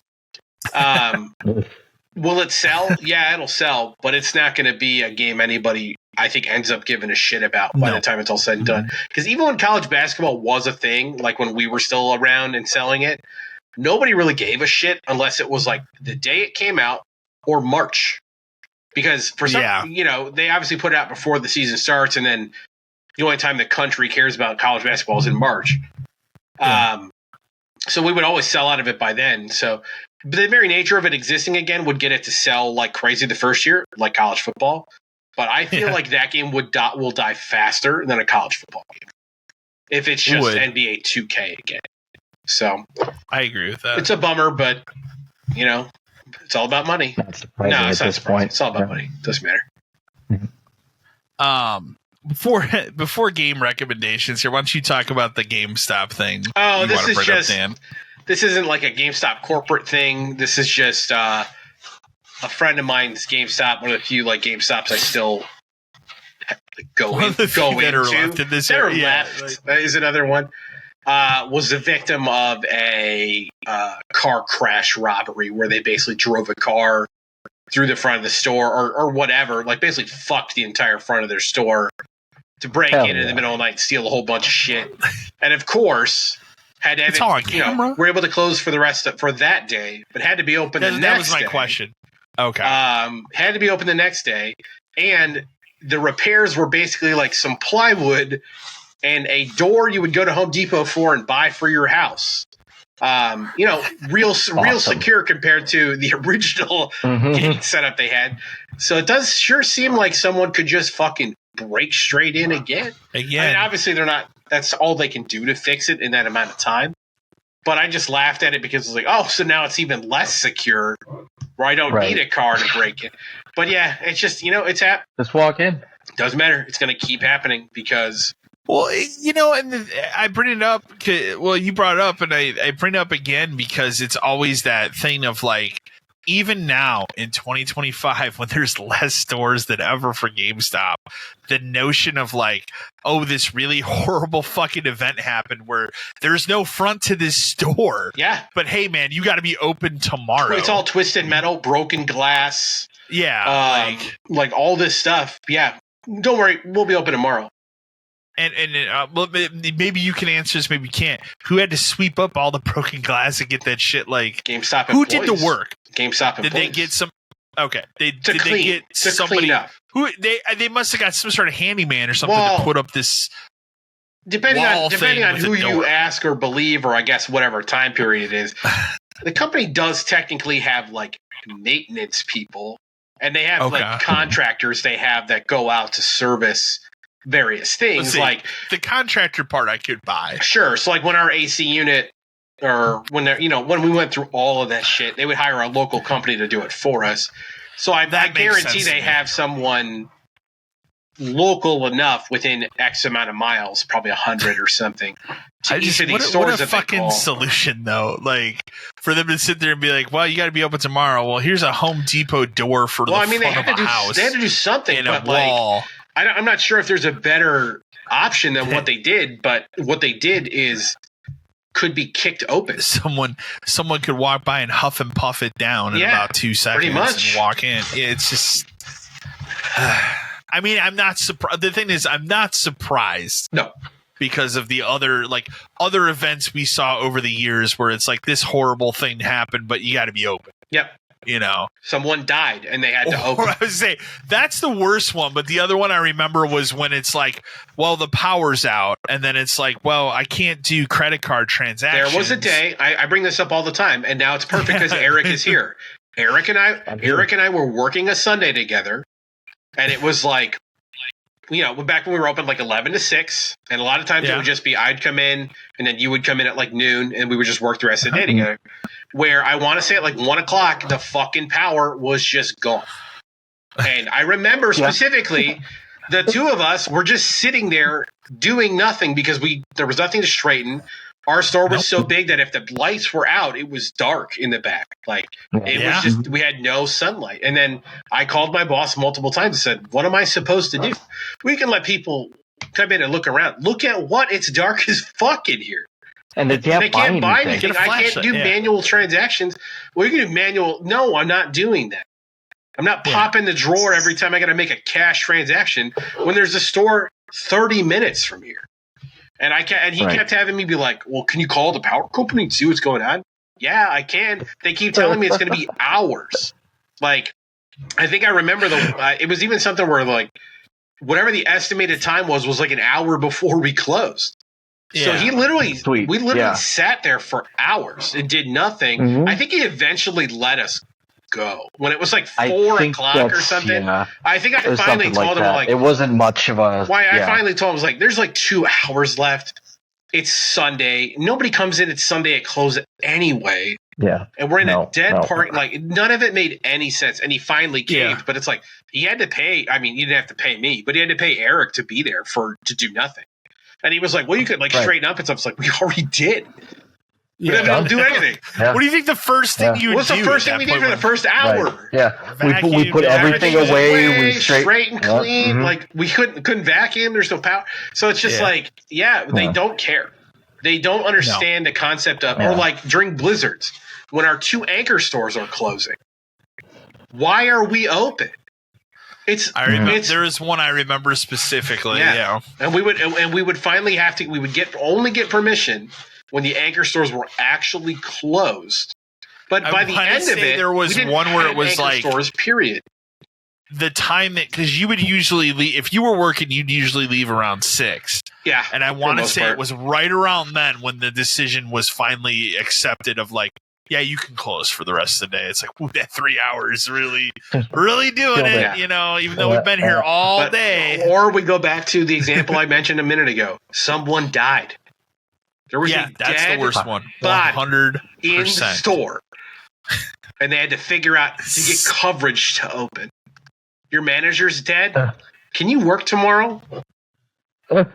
Will it sell? Yeah, it'll sell, but it's not going to be a game anybody, I think, ends up giving a shit about by the time it's all said and done. Because even when college basketball was a thing, like when we were still around and selling it, nobody really gave a shit unless it was like the day it came out or March. Because for some, they obviously put it out before the season starts, and then the only time the country cares about college basketball is in March. Yeah. So we would always sell out of it by then. So the very nature of it existing again would get it to sell like crazy the first year, like college football. But I feel like that game will die faster than a college football game if it's just NBA 2K again. So
I agree with that.
It's a bummer, but it's all about money.
Not surprising at this point.
It's all about money. Doesn't matter.
Before game recommendations here, why don't you talk about the GameStop thing?
Oh, this is just this isn't like a GameStop corporate thing. This is just a friend of mine's GameStop. One of the few like GameStops I still go into. That is another one. Was the victim of a car crash robbery where they basically drove a car through the front of the store or whatever, like basically fucked the entire front of their store to break in the middle of the night and steal a whole bunch of shit. And of course, had to have it, were able to close for that day, but had to be open the next day. That was my
question. Okay.
Had to be open the next day. And the repairs were basically like some plywood and a door you would go to Home Depot for and buy for your house. Real secure compared to the original gate setup they had. So it does sure seem like someone could just fucking break straight in again. I mean, obviously they're not. That's all they can do to fix it in that amount of time. But I just laughed at it because it's like, oh, so now it's even less secure, where I don't need a car to break it. But yeah, it's just it's
just walk in.
Doesn't matter. It's going to keep happening because.
Well, and I bring it up. Well, you brought it up, and I bring it up again because it's always that thing of like, even now in 2025, when there's less stores than ever for GameStop, the notion of like, oh, this really horrible fucking event happened where there's no front to this store.
Yeah.
But hey, man, you got to be open tomorrow.
It's all twisted metal, broken glass.
Yeah.
Like all this stuff. Yeah. Don't worry. We'll be open tomorrow.
And well, maybe you can answer this, maybe you can't. Who had to sweep up all the broken glass and get that shit? Like
GameStop.
Who did the work?
GameStop.
Did they get some? Okay, did they get
somebody?
Who they must have got some sort of handyman or something to put up this.
Depending on who you ask or believe, or I guess whatever time period it is, the company does technically have like maintenance people And they have like contractors they have that go out to service various things. Like
the contractor part I could buy.
Sure. So like when our AC unit or when they're, when we went through all of that shit, they would hire a local company to do it for us. So I guarantee they have someone local enough within X amount of miles, probably 100 or something.
What a fucking solution, though. Like for them to sit there and be like, "Well, you got to be open tomorrow." Well, here's a Home Depot door for the front of a house.
They had to do something,
and
but
a wall.
I'm not sure if there's a better option than what they did. But what they did could be kicked open.
Someone could walk by and huff and puff it down in about 2 seconds and walk in. It's just. I mean, I'm not surprised. The thing is, I'm not surprised.
No.
Because of the other events we saw over the years where it's like this horrible thing happened, but you got to be open.
Yep.
Someone
died and they had to open.
I would say that's the worst one. But the other one I remember was when it's like, well, the power's out. And then it's like, well, I can't do credit card transactions.
There was a day. I bring this up all the time. And now it's perfect because Eric is here. Eric and I were working a Sunday together. And it was like, back when we were open like 11 to 6, and a lot of times it would just be I'd come in, and then you would come in at like noon, and we would just work the rest of the day together. Where I want to say at like 1 o'clock, the fucking power was just gone. And I remember specifically, the two of us were just sitting there doing nothing because there was nothing to straighten. Our store was so big that if the lights were out, it was dark in the back. Like it was just, we had no sunlight. And then I called my boss multiple times and said, "What am I supposed to do? We can let people come in and look around. Look at what it's dark as fuck in here."
And they can't buy anything.
I can't do manual transactions. Well, you can do manual. No, I'm not doing that. I'm not popping the drawer every time I got to make a cash transaction when there's a store 30 minutes from here. And he kept having me be like, "Well, can you call the power company and see what's going on?" Yeah, I can. They keep telling me it's going to be hours. Like, I think I remember it was even something where like whatever the estimated time was like an hour before we closed. Yeah. So we literally sat there for hours and did nothing. Mm-hmm. I think he eventually let us go when it was like 4 o'clock or something. Yeah. I think I finally told him like
it wasn't much of a.
I finally told him I was like, "There's like 2 hours left. It's Sunday. Nobody comes in. It's Sunday at close anyway.
Yeah,
and we're in a dead park. Like none of it made any sense." And he finally caved. Yeah. But it's like he had to pay. I mean, he didn't have to pay me, but he had to pay Eric to be there to do nothing. And he was like, "Well, you could like straighten up and stuff." It's like we already did. We don't do anything.
Yeah. What do you think the first thing you would do?
What's the first thing we did for the first hour?
Right. Yeah, we put everything away. We
straight and clean. Mm-hmm. Like we couldn't vacuum. There's no power. So it's just they don't care. They don't understand the concept of or like during blizzards when our 2 anchor stores are closing. Why are we open?
There is one I remember specifically. Yeah.
And we would finally have to. We would only get permission when the anchor stores were actually closed. But by the end of it,
there was one where it was like
stores, period.
The time because you would usually leave if you were working, you'd usually leave around 6.
Yeah,
and I want to say it was right around then when the decision was finally accepted of like, yeah, you can close for the rest of the day. It's like, ooh, that 3 hours really doing it. Even though we've been here all day.
Or we go back to the example I mentioned a minute ago. Someone died. There was
that's the worst one.
100% in the store, and they had to figure out to get coverage to open. Your manager's dead. Can you work tomorrow?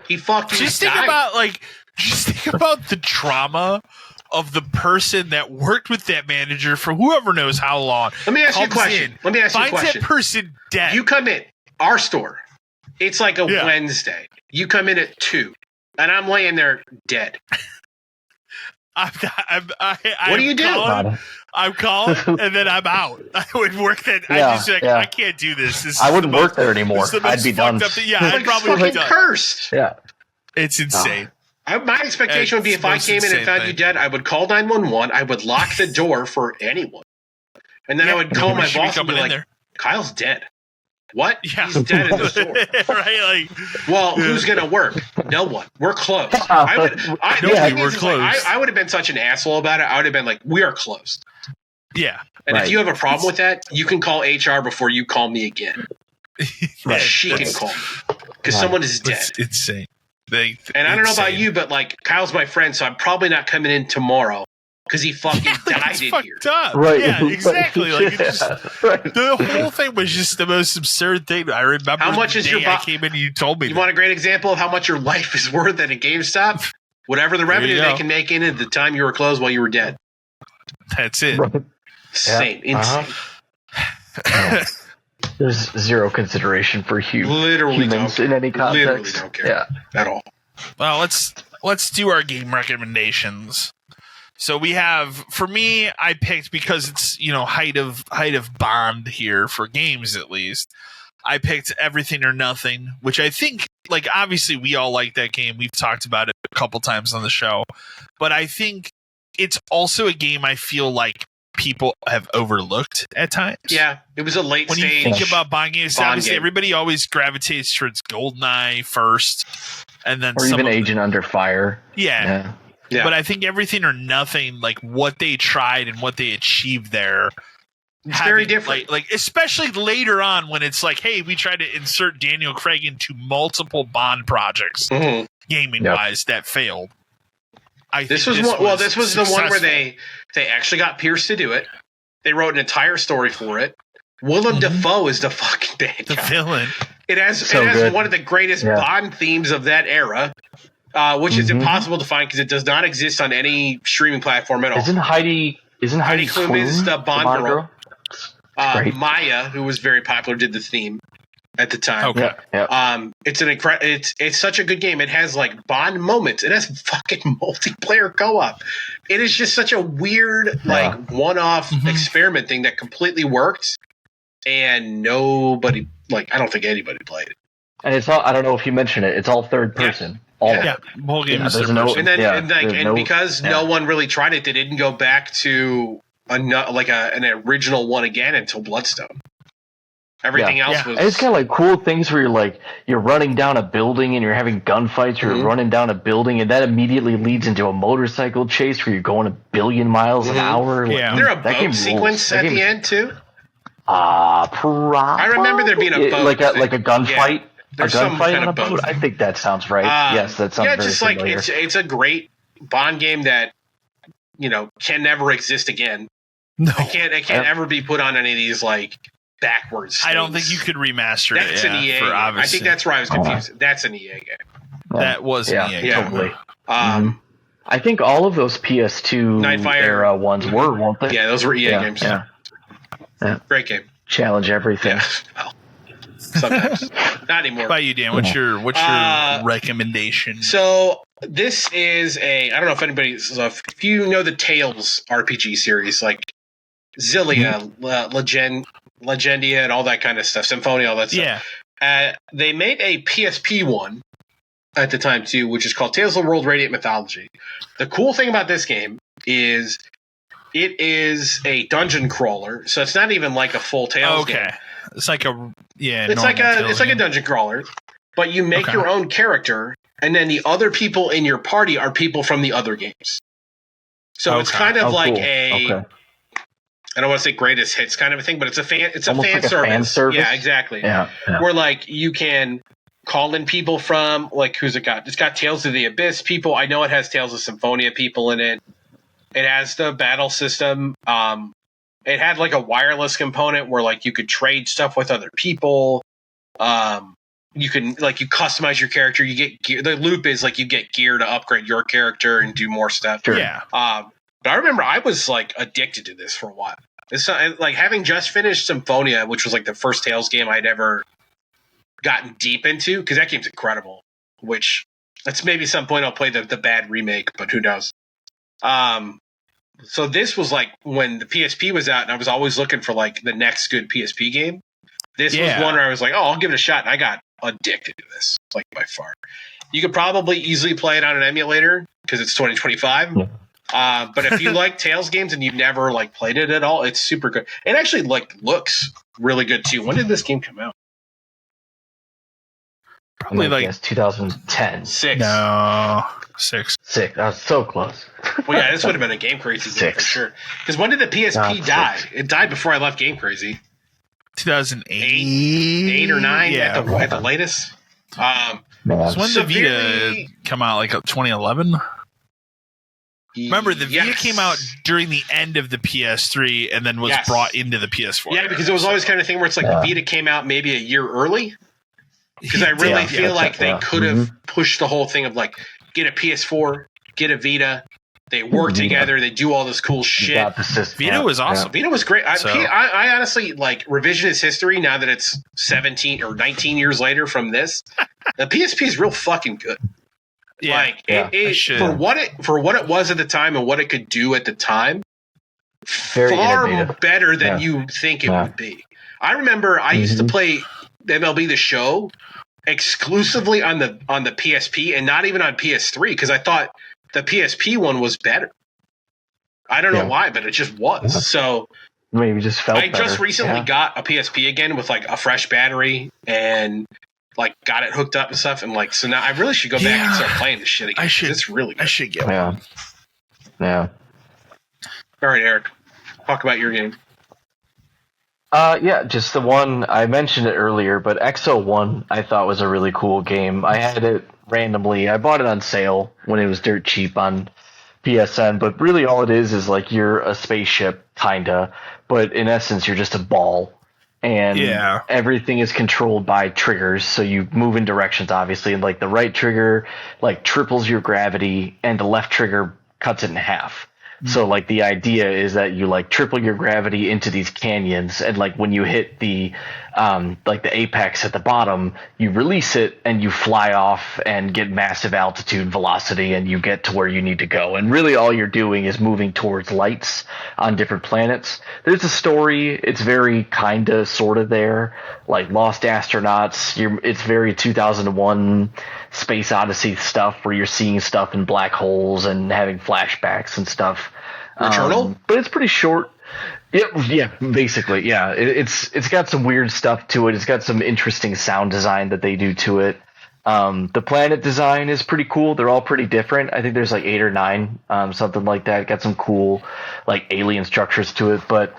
He fucking
just think about the trauma of the person that worked with that manager for whoever knows how long.
Let me ask you a question.
Finds that person dead.
You come in our store. It's like a Wednesday. You come in at 2. And I'm laying there dead.
What
do you do?
I'm calling, and then I'm out. I would work that. I can't do this.
I wouldn't work there anymore. I'd be done.
I'd probably be done.
Cursed.
Yeah,
it's insane.
My expectation would be if I came in and found you dead, I would call 911. I would lock the door for anyone, and then I would call my boss and be like, "Kyle's dead." What?
Yeah.
He's dead in the store.
Right?
Who's going to work? No one. We're closed.
We're closed.
I would have been such an asshole about it. I would have been like, we are closed.
Yeah.
And if you have a problem with that, you can call HR before you call me again.
Right.
She can call me because someone is dead.
It's insane.
And I don't know about you, but like Kyle's my friend, so I'm probably not coming in tomorrow because he fucking died in here.
Up.
Right.
Yeah, exactly. Like it just,
right.
the whole thing was just the most absurd thing. I remember
how much
the
is
day
your
I came in and you told me.
You want a great example of how much your life is worth at a GameStop? Whatever the revenue they can make in at the time you were closed while you were dead.
That's it.
Right.
Insane.
There's zero consideration for humans in any context.
Literally don't care at all.
Well, let's do our game recommendations. So we have, for me, I picked, because it's, height of Bond here for games at least. I picked Everything or Nothing, which I think, like, obviously we all like that game. We've talked about it a couple times on the show, but I think it's also a game I feel like people have overlooked at times.
Yeah, it was a late
when
stage.
When you think about Bond games, obviously everybody always gravitates towards GoldenEye first, and then
or even Agent Under Fire.
Yeah. But I think Everything or Nothing, like what they tried and what they achieved there,
it's very different.
Like especially later on when it's like, hey, we tried to insert Daniel Craig into multiple Bond projects, gaming wise, that failed.
This was the one where they actually got Pierce to do it. They wrote an entire story for it. Willem Dafoe is the fucking bad guy.
The villain.
It has one of the greatest Bond themes of that era, which is impossible to find because it does not exist on any streaming platform at all.
Isn't Heidi
Klum is the Bond girl?
Great.
Maya, who was very popular, did the theme at the time.
Okay.
It's such a good game. It has like Bond moments. It has fucking multiplayer co-op. It is just such a weird one-off experiment thing that completely worked, and nobody I don't think anybody played it.
And it's all, I don't know if you mentioned it, it's all third person.
The whole game is third person.
And because no one really tried it, they didn't go back to an original one again until Bloodstone. Everything else was.
And it's kind of like cool things where you're running down a building and you're having gunfights, or you're running down a building, and that immediately leads into a motorcycle chase where you're going 1 billion miles an hour.
Yeah.
Is there a boat sequence at the end too?
Probably.
I remember there being a boat,
like a gunfight.
There's
a gunfight
kind
on a
of
boat. I think that sounds right. Yes, that sounds very
just
familiar.
Like it's a great Bond game that can never exist again.
No,
it can't ever be put on any of these backwards things.
I don't think you could remaster
that's
it.
An EA
for
game.
obviously.
I think that's where I was confused. That's an EA game.
That was an EA game.
Totally. I think all of those PS2
Nightfire
era ones weren't they?
Yeah, those were EA games.
Yeah.
Great game.
Challenge everything.
Yeah. Well, sometimes. Not anymore.
What about you, Dan? What's your recommendation?
So this is I don't know if if you know the Tales RPG series, like Zillia, Legendia, and all that kind of stuff, Symphonia, all that stuff. Yeah. They made a PSP one at the time too, which is called Tales of the World Radiant Mythology. The cool thing about this game is it is a dungeon crawler, so it's not even like a full Tales game.
It's like a
it's like a dungeon crawler, but you make your own character, and then the other people in your party are people from the other games. So it's kind of like I don't want to say greatest hits kind of a thing, but it's a fan fan service. Yeah, exactly.
Yeah.
Where you can call in people from who's it got? It's got Tales of the Abyss people. I know it has Tales of Symphonia people in it. It has the battle system. It had a wireless component where you could trade stuff with other people. You can you customize your character. You get gear. The loop is you get gear to upgrade your character and do more stuff.
Sure.
Yeah.
But I remember I was addicted to this for a while. It's having just finished Symphonia, which was the first Tales game I'd ever gotten deep into, because that game's incredible. Which that's maybe some point I'll play the bad remake, but who knows? So this was when the PSP was out, and I was always looking for the next good PSP game. This was one where I was I'll give it a shot, and I got addicted to this by far. You could probably easily play it on an emulator because it's 2025. Yeah. But if you like Tales games and you've never played it at all, it's super good. It actually looks really good too. When did this game come out?
Probably like
2010.
6.
No, 6.
6. That was so close.
Well, yeah, this would have been a Game Crazy game
6.
for sure. Because when did the PSP die?
6.
It died before I left Game Crazy.
2008,
8 or 9
yeah.
at the latest.
Man.
So when the
Severely-
Vita come out, like 2011. Remember, the Vita came out during the end of the PS3 and then was brought into the PS4.
Yeah, because it was always kind of thing where it's like the Vita came out maybe a year early. Because I really feel like they could have pushed the whole thing of like, get a PS4, get a Vita. They work together. They do all this cool shit.
Vita was awesome.
Vita was great. I honestly, like, revisionist history, now that it's 17 or 19 years later from this, the PSP is real fucking good.
Yeah,
for what it was at the time and what it could do at the time,
Very
far
innovative.
better than you think it would be. I remember I used to play MLB The Show exclusively on the PSP and not even on PS3 because I thought the PSP one was better. I don't know why, but it just was. So
maybe just felt
I just recently got a PSP again with like a fresh battery and like got it hooked up and stuff. And like, so now I really should go back and start playing this shit again.
I should.
It's really good.
I should get one.
Yeah.
All right, Eric, talk about your game.
Just the one I mentioned it earlier, but XO1 I thought was a really cool game. I had it randomly. I bought it on sale when it was dirt cheap on PSN, but really all it is like you're a spaceship, kinda, but in essence you're just a ball. And everything is controlled by triggers, so you move in directions, obviously, and like the right trigger like triples your gravity and the left trigger cuts it in half. So like the idea is that you like triple your gravity into these canyons, and like when you hit the like the apex at the bottom, you release it and you fly off and get massive altitude velocity and you get to where you need to go. And really all you're doing is moving towards lights on different planets. There's a story, it's very kinda sorta there, like Lost Astronauts. It's very 2001 Space Odyssey stuff where you're seeing stuff in black holes and having flashbacks and stuff.
Returnal?
But it's pretty short. Yeah, basically, yeah. It's got some weird stuff to it. It's got some interesting sound design that they do to it. The planet design is pretty cool. They're all pretty different. I think there's like 8 or 9, something like that. Got some cool like alien structures to it. But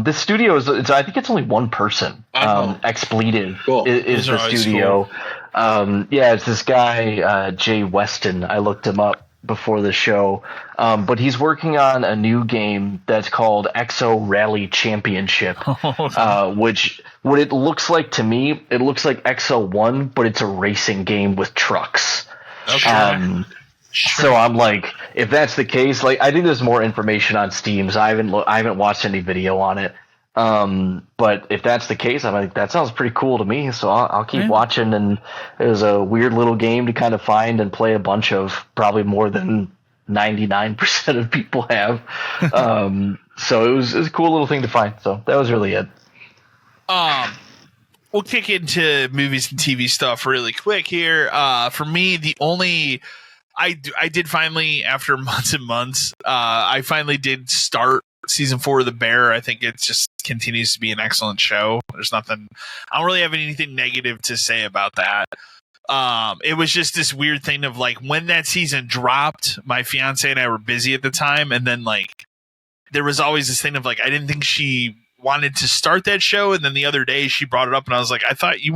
this studio I think it's only one person. Expletive is the studio. Cool. It's this guy, Jay Weston. I looked him up before the show, but he's working on a new game that's called Exo Rally Championship, which what it looks like to me, it looks like Exo 1, but it's a racing game with trucks.
Okay.
So I'm like, if that's the case, like I think there's more information on Steam. So I haven't watched any video on it. But if that's the case, I'm like, that sounds pretty cool to me. So I'll keep watching. And it was a weird little game to kind of find and play a bunch of, probably more than 99% of people have. So it was a cool little thing to find. So that was really it.
We'll kick into movies and TV stuff really quick here. For me, I did finally, after months and months, I finally did start season 4 of The Bear. I think it just continues to be an excellent show. There's nothing, I don't really have anything negative to say about that. It was just this weird thing of like when that season dropped, my fiance and I were busy at the time, and then like there was always this thing of like I didn't think she wanted to start that show, and then the other day she brought it up and I was like, I thought you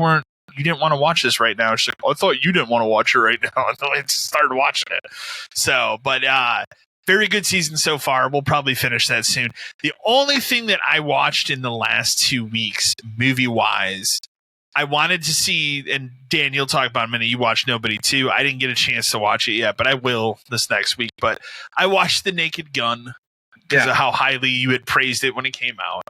didn't want to watch this right now. She's like, I thought you didn't want to watch it right now. And then I just started watching it. So, but very good season so far. We'll probably finish that soon. The only thing that I watched in the last 2 weeks, movie-wise, I wanted to see, and Dan, you'll talk about it in a minute, you watched Nobody too. I didn't get a chance to watch it yet, but I will this next week. But I watched The Naked Gun because of how highly you had praised it when it came out.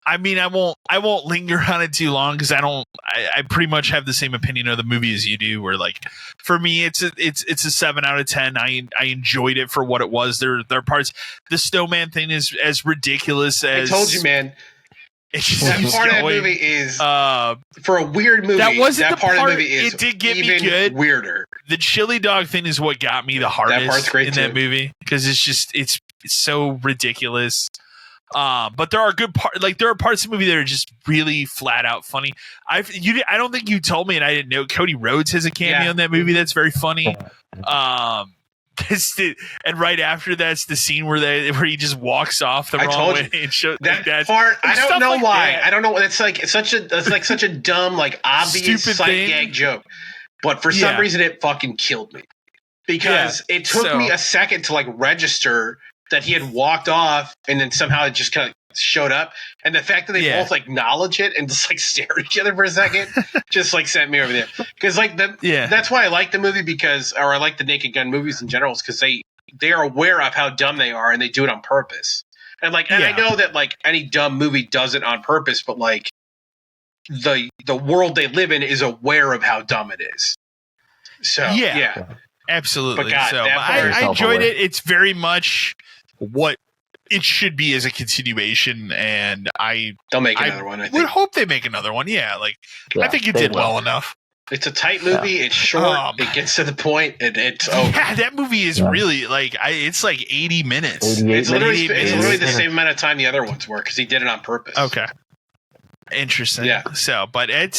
I mean, I won't linger on it too long because I pretty much have the same opinion of the movie as you do. Where like for me, it's a 7 out of 10. I enjoyed it for what it was. There are parts. The snowman thing is as ridiculous as
I told you, man.
It's just
that part of that movie is for a weird movie.
That wasn't
that
the
part of the movie is
it did get
even
me good.
Weirder.
The chili dog thing is what got me the hardest
that part's great
in
too.
that movie because it's so ridiculous. But there are good parts. Like there are parts of the movie that are just really flat out funny. I don't think you told me, and I didn't know. Cody Rhodes has a cameo in that movie that's very funny. And right after that's the scene where he just walks off the wrong way and shows
that part. I don't know why. I don't know. It's such a dumb, like obvious sight gag joke. But for some reason, it fucking killed me because it took me a second to like register that he had walked off, and then somehow it just kind of showed up. And the fact that they both like acknowledge it and just like stare at each other for a second just like sent me over there. Because like that's why I like the movie or I like the Naked Gun movies in general, is because they are aware of how dumb they are and they do it on purpose. And like, and I know that like any dumb movie does it on purpose, but like the world they live in is aware of how dumb it is. So
absolutely.
But God,
I enjoyed it. It's very much what it should be as a continuation, and they'll make another one. I would hope they make another one. Yeah, I think you did well enough.
It's a tight movie. It's short. It gets to the point, and it's over.
Yeah, that movie is really it's like 80 minutes.
It's literally the same amount of time the other ones were because he did it on purpose.
Okay. Interesting. Yeah. So, but it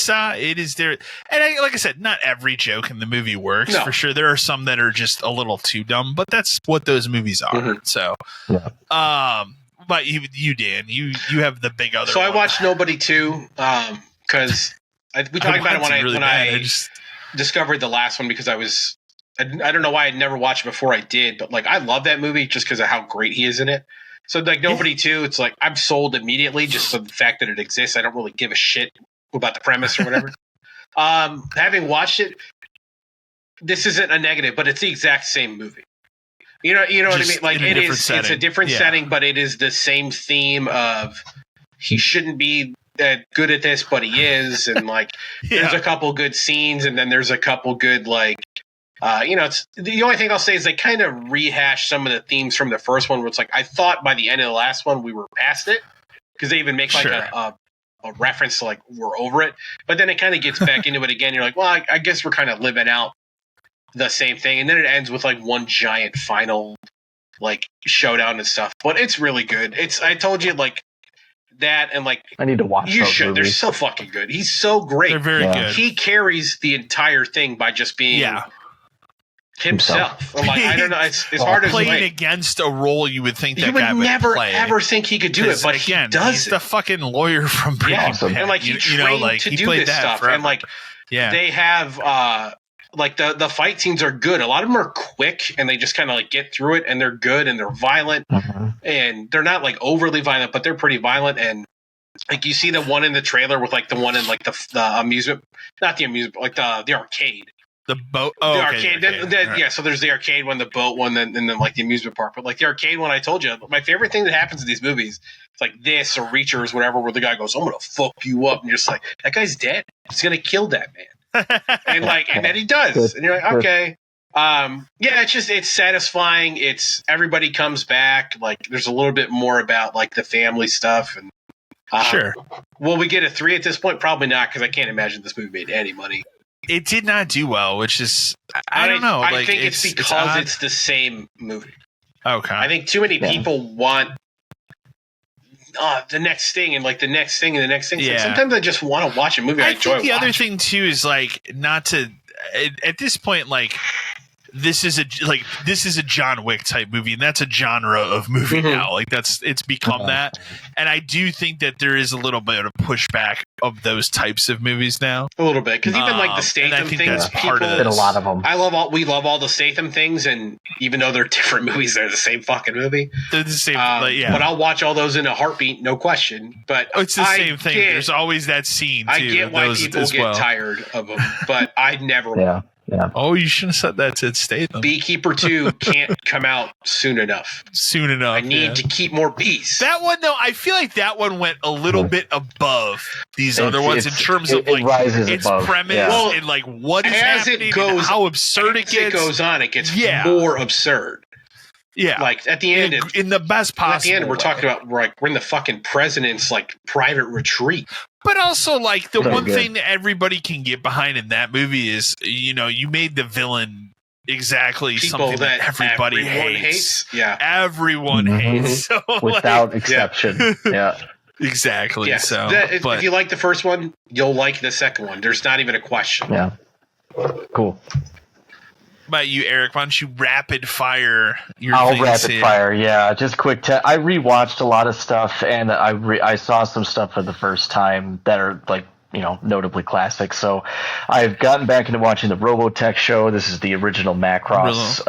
is there, and like I said, not every joke in the movie works for sure. There are some that are just a little too dumb, but that's what those movies are. Mm-hmm. So, but you Dan, you have the big other.
So
one.
I watched Nobody 2 because we talked about it when I discovered the last one because I don't know why I'd never watched it before I did, but like I love that movie just because of how great he is in it. So like Nobody 2, it's like I'm sold immediately just for the fact that it exists. I don't really give a shit about the premise or whatever. Having watched it, this isn't a negative, but it's the exact same movie. You know what I mean? Like it's a different setting, but it is the same theme of he shouldn't be good at this, but he is, and like there's a couple good scenes, and then there's a couple good like. It's the only thing I'll say is they kind of rehash some of the themes from the first one, where it's like I thought by the end of the last one we were past it because they even make like a reference to like we're over it, but then it kind of gets back into it again. You're like, well, I guess we're kind of living out the same thing, and then it ends with like one giant final like showdown and stuff. But it's really good. I told you like that, and like
I need to watch.
You should. Movies. They're so fucking good. He's so great.
They're very good.
He carries the entire thing by just being. Himself. Like, I don't know. It's hard to
playing against a role you would think that
you
guy
would never
play.
Ever think he could do it, but
again,
he does.
He's the fucking lawyer from Breaking Bad.
And like he trained to do this stuff, forever. And like they have like the fight scenes are good. A lot of them are quick, and they just kind of like get through it, and they're good, and they're violent, and they're not like overly violent, but they're pretty violent. And like you see the one in the trailer with like the one in like the amusement, not the amusement, like the arcade.
The boat, the
arcade. Right. So there's the arcade one, the boat one, and then like the amusement park. But like the arcade one, I told you, my favorite thing that happens in these movies, it's like this or Reachers, whatever, where the guy goes, "I'm gonna fuck you up," and you're just like, that guy's dead. He's gonna kill that man, and then he does, and you're like, okay, it's satisfying. It's everybody comes back. Like there's a little bit more about like the family stuff, and
sure.
Will we get a 3 at this point? Probably not, because I can't imagine this movie made any money.
It did not do well, which is I don't know.
I think it's because it's the same movie.
Okay.
I think too many people want the next thing and like the next thing and the next thing. Yeah. Like, sometimes I just want to watch a movie. I enjoy
think the other thing too is like not to at this point like this is a John Wick type movie, and that's a genre of movie now. Like it's become that, and I do think that there is a little bit of pushback of those types of movies now.
A little bit, because even like the Statham things,
part of
a lot of them.
We love all the Statham things, and even though they're different movies, they're the same fucking movie.
They're the same,
But I'll watch all those in a heartbeat, no question. But
it's the same thing. There's always that scene. Too,
I get why people get tired of them, but I never.
Yeah.
Oh, you shouldn't have said that to Statham.
Beekeeper 2 can't come out soon enough.
I
need to keep more bees.
That one, though, I feel like that one went a little bit above these other ones in terms of like its premise and like what is happening and how absurd it gets.
As it goes on, it gets more absurd.
Yeah,
like at the end,
in the best possible.
At the end, we're talking about we're in the fucking president's like private retreat.
But also, like the one thing that everybody can get behind in that movie is, you made the villain exactly
people
something that everybody hates.
Yeah,
everyone hates. So,
without exception. Yeah.
Exactly.
Yes.
So,
if you like the first one, you'll like the second one. There's not even a question.
Yeah. Cool.
About you, Eric, why don't you rapid fire your
I'll
things
rapid
here?
fire, yeah. Just quick. I rewatched a lot of stuff, and I saw some stuff for the first time that are like, you know, notably classic. So I've gotten back into watching the Robotech show. This is the original Macross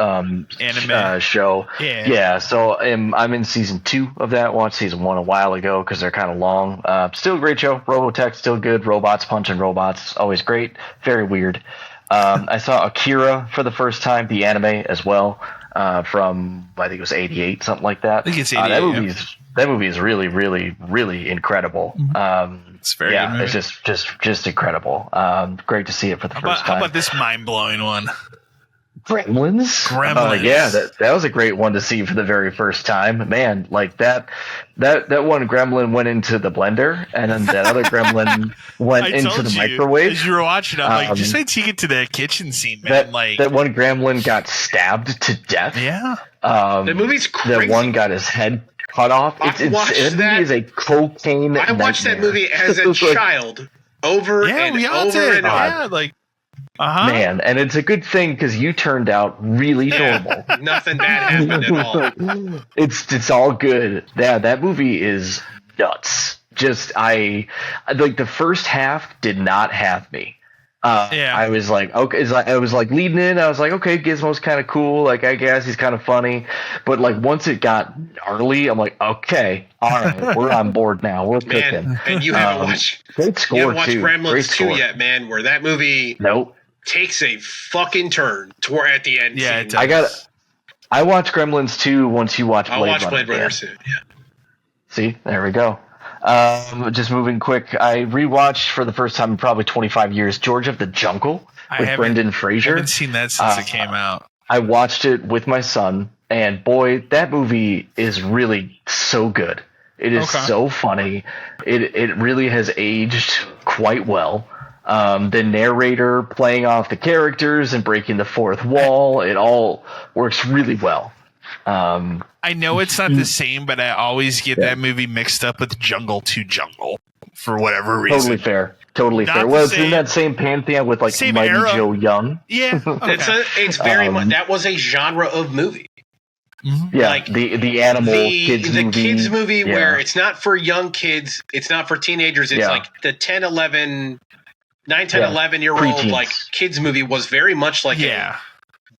anime
show. Yeah. So I'm in season 2 of that. Watched season 1 a while ago because they're kind of long. Still a great show. Robotech, still good. Robots punching robots, always great. Very weird. I saw Akira for the first time, the anime as well, from I think it was '88, something like that.
I think it's '88.
That movie is really, really, really incredible.
It's very good movie.
It's just incredible. Great to see it for the first time.
How about this mind-blowing one?
Gremlins?
Yeah,
that was a great one to see for the very first time. Man, like that one gremlin went into the blender, and then that other gremlin went into the microwave.
As you were watching, I'm like, just wait till you get to that kitchen scene, man.
That one gremlin got stabbed to death.
Yeah.
The movie's crazy.
That one got his head cut off. That movie is a cocaine.
I watched that movie as a child over and over and over.
Man, and it's a good thing because you turned out really normal.
Nothing bad happened at all.
It's all good. Yeah, that movie is nuts. Just I like the first half did not have me. I was like, okay, I was like leading in. I was like, okay, Gizmo's kind of cool. Like, I guess he's kind of funny. But like once it got gnarly, I'm like, okay, all right, we're on board now. We're cooking.
And you haven't watched
great score.
You haven't watched
too.
Gremlins 2 yet, man. Where that movie takes a fucking turn toward at the end.
Yeah,
I watched Gremlins 2 once you watch Blade Runner.
I'll watch Blade Runner soon. Yeah.
See, there we go. Just moving quick, I rewatched for the first time in probably 25 years George of the Jungle with Brendan Fraser.
I haven't seen that since it came out.
I watched it with my son, and boy, that movie is really so good. It is so funny. It really has aged quite well. The narrator playing off the characters and breaking the fourth wall, it all works really well.
I know it's not the same, but I always get that movie mixed up with Jungle to Jungle for whatever reason.
Totally fair. Well, it's in that same pantheon with like Mighty Joe Young.
Yeah,
it's very much that was a genre of movie.
Yeah, like the animal kids movie.
Kids movie where it's not for young kids, it's not for teenagers. It's like the 10, 11 year old like kids movie was very much like a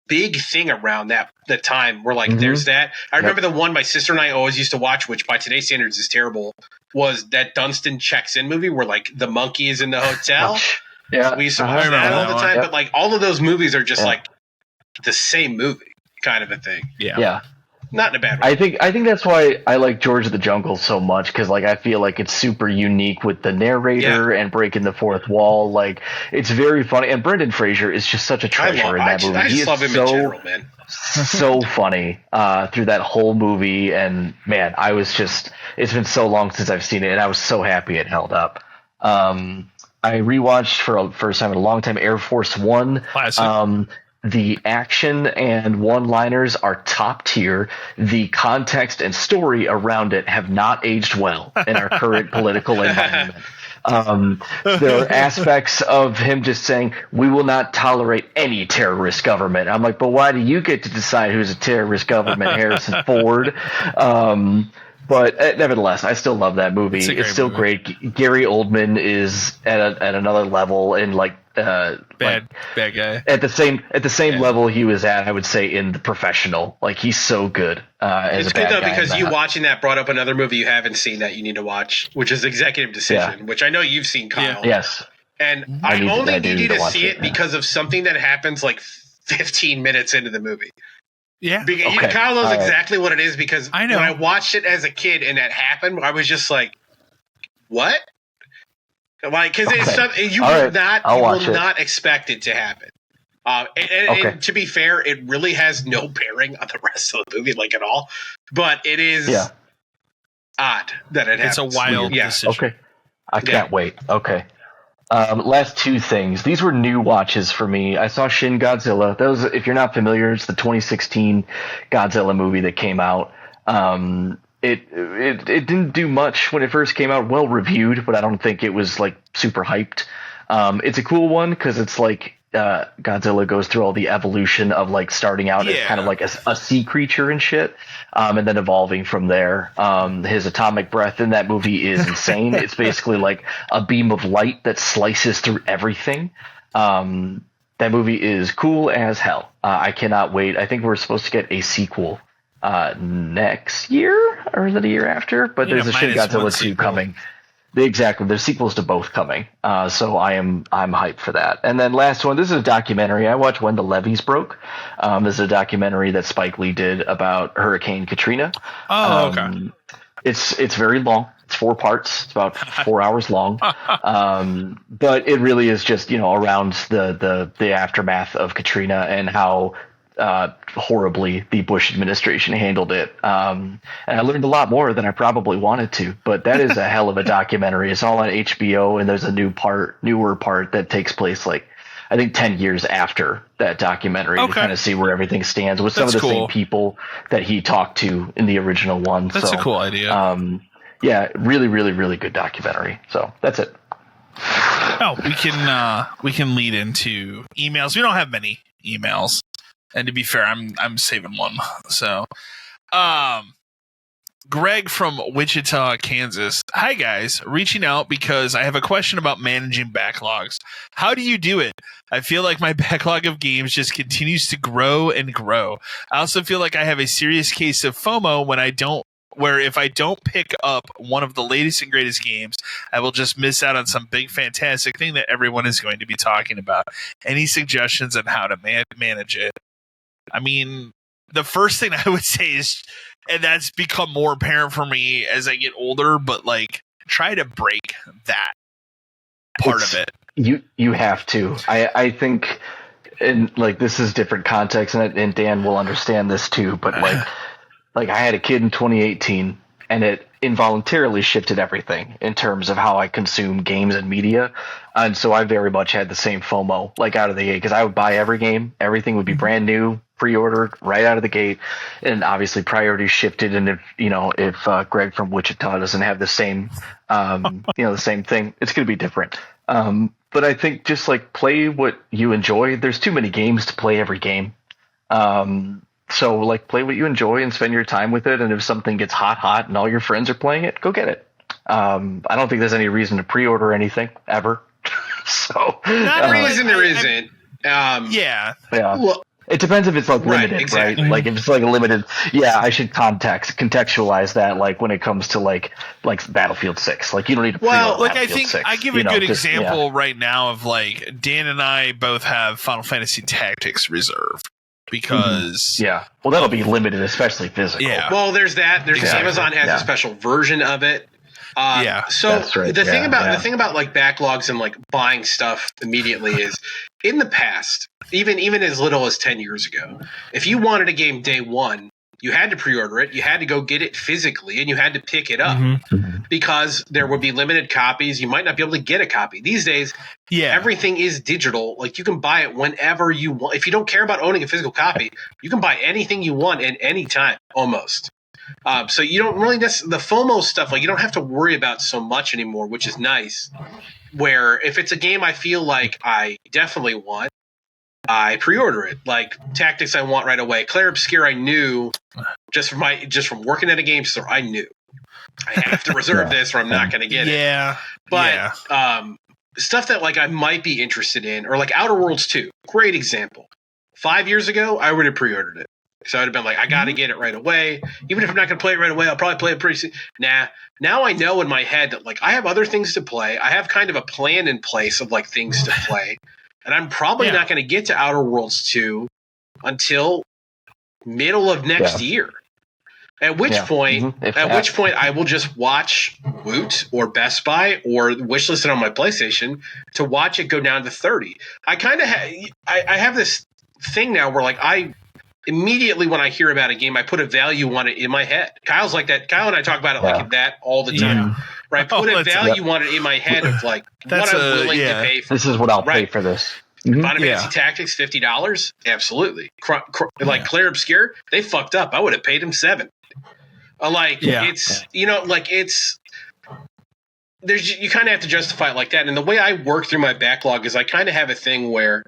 big thing around the time where like there's that. I remember the one my sister and I always used to watch, which by today's standards is terrible, was that Dunstan Checks In movie where like the monkey is in the hotel. We used to watch that all the time, but like all of those movies are just like the same movie kind of a thing.
Yeah.
Not in a bad way.
I think that's why I like George of the Jungle so much, because like I feel like it's super unique with the narrator and breaking the fourth wall. Like it's very funny, and Brendan Fraser is just such a treasure in that movie.
I just love him in general, man.
So funny through that whole movie, and man, it's been so long since I've seen it, and I was so happy it held up. I rewatched for the first time in a long time Air Force One.
Classic.
The action and one-liners are top tier. The context and story around it have not aged well in our current political environment. There are aspects of him just saying, we will not tolerate any terrorist government. I'm like, but why do you get to decide who's a terrorist government, Harrison Ford? But nevertheless, I still love that movie. It's still great. Gary Oldman is at another level in like
bad guy
at the same level he was at, I would say, in The Professional. Like he's so good. It's good though
because you watching that brought up another movie you haven't seen that you need to watch, which is Executive Decision, which I know you've seen, Kyle.
Yes.
And I only need you to see it because of something that happens like 15 minutes into the movie.
Yeah.
Kyle knows exactly what it is because
I know.
When I watched it as a kid and that happened, I was just like, what? Like, because it's something you will not expect it to happen. And to be fair, it really has no bearing on the rest of the movie, like at all. But it is odd that it happens.
It's a wild decision.
Okay. I can't wait. Okay. Last two things. These were new watches for me. I saw Shin Godzilla. That was, if you're not familiar, it's the 2016 Godzilla movie that came out. It didn't do much when it first came out. Well reviewed, but I don't think it was like super hyped. It's a cool one because it's like Godzilla goes through all the evolution of like starting out as kind of like a sea creature and shit, and then evolving from there. His atomic breath in that movie is insane. It's basically like a beam of light that slices through everything. That movie is cool as hell. I cannot wait. I think we're supposed to get a sequel next year, or is it a year after? But there's a Shin Godzilla 2 coming. Exactly. There's sequels to both coming. So I'm hyped for that. And then last one, this is a documentary. I watched When the Levees Broke. This is a documentary that Spike Lee did about Hurricane Katrina.
Oh, okay.
It's very long. It's 4 parts. It's about 4 hours long. But it really is just, around the aftermath of Katrina and how horribly the Bush administration handled it. And I learned a lot more than I probably wanted to, but that is a hell of a documentary. It's all on HBO, and there's a newer part that takes place like, I think 10 years after that documentary to kind of see where everything stands with some of the same people that he talked to in the original one.
That's a cool idea.
Yeah, really, really, really good documentary. So that's it.
Oh, we can lead into emails. We don't have many emails. And to be fair, I'm saving one. So, Greg from Wichita, Kansas. Hi guys, reaching out because I have a question about managing backlogs. How do you do it? I feel like my backlog of games just continues to grow and grow. I also feel like I have a serious case of FOMO where if I don't pick up one of the latest and greatest games, I will just miss out on some big fantastic thing that everyone is going to be talking about. Any suggestions on how to manage it? I mean, the first thing I would say is, and that's become more apparent for me as I get older, but like try to break that part of it.
You have to. I think, and like this is different context, and Dan will understand this too. But like I had a kid in 2018, and it involuntarily shifted everything in terms of how I consume games and media. And so I very much had the same FOMO, like out of the gate, because I would buy every game. Everything would be brand new, pre-ordered right out of the gate. And obviously priorities shifted. And if Greg from Wichita doesn't have the same, the same thing, it's going to be different. But I think just like play what you enjoy. There's too many games to play every game. So like play what you enjoy and spend your time with it. And if something gets hot and all your friends are playing it, go get it. I don't think there's any reason to pre-order anything ever. So
not reason there isn't.
Yeah.
Well,
it depends if it's like limited,
exactly.
right? Like if it's like a limited, I should contextualize that. Like when it comes to like Battlefield 6, like you don't need to.
Well, like I think 6, I give a good example right now of like Dan and I both have Final Fantasy Tactics Reserve. Because
well, that'll be limited, especially physical.
Yeah.
Well, there's that. There's Amazon has a special version of it. So
that's right.
the thing about like backlogs and like buying stuff immediately is in the past, even as little as 10 years ago, if you wanted a game day one, you had to pre-order it, you had to go get it physically, and you had to pick it up because there would be limited copies. You might not be able to get a copy. These days, everything is digital. Like you can buy it whenever you want. If you don't care about owning a physical copy, you can buy anything you want at any time, almost. So you don't really the FOMO stuff, like you don't have to worry about so much anymore, which is nice. Where if it's a game I feel like I definitely want, I pre-order it. Like Tactics, I want right away. Claire Obscure, I knew just from working at a game store, I knew I have to reserve this, or I'm not going to get it. But stuff that like I might be interested in, or like Outer Worlds 2, great example. 5 years ago, I would have pre-ordered it. So I'd have been like, I got to get it right away. Even if I'm not going to play it right away, I'll probably play it pretty soon. Nah. Now I know in my head that like I have other things to play. I have kind of a plan in place of like things to play. And I'm probably not going to get to Outer Worlds 2 until middle of next year. At which point, I will just watch Woot or Best Buy or wishlist it on my PlayStation to watch it go down to 30. I kind of I have this thing now where like I immediately when I hear about a game, I put a value on it in my head. Kyle's like that. Kyle and I talk about it like that all the time. Right, put a value on it in my head of like what I'm willing to pay for.
This is what I'll pay for this.
Final Fantasy Tactics, $50? Absolutely. Like Claire Obscure, they fucked up. I would have paid him $7. It's you kind of have to justify it like that. And the way I work through my backlog is I kind of have a thing where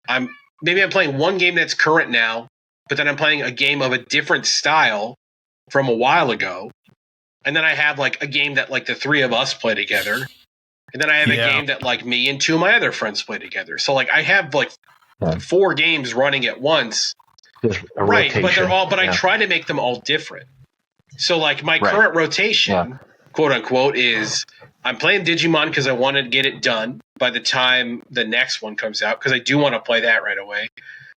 I'm playing one game that's current now, but then I'm playing a game of a different style from a while ago. And then I have like a game that like the three of us play together. And then I have a game that like me and two of my other friends play together. So like I have like 4 games running at once. Right, but they're all I try to make them all different. So like my current rotation, quote unquote, is I'm playing Digimon because I want to get it done by the time the next one comes out because I do want to play that right away.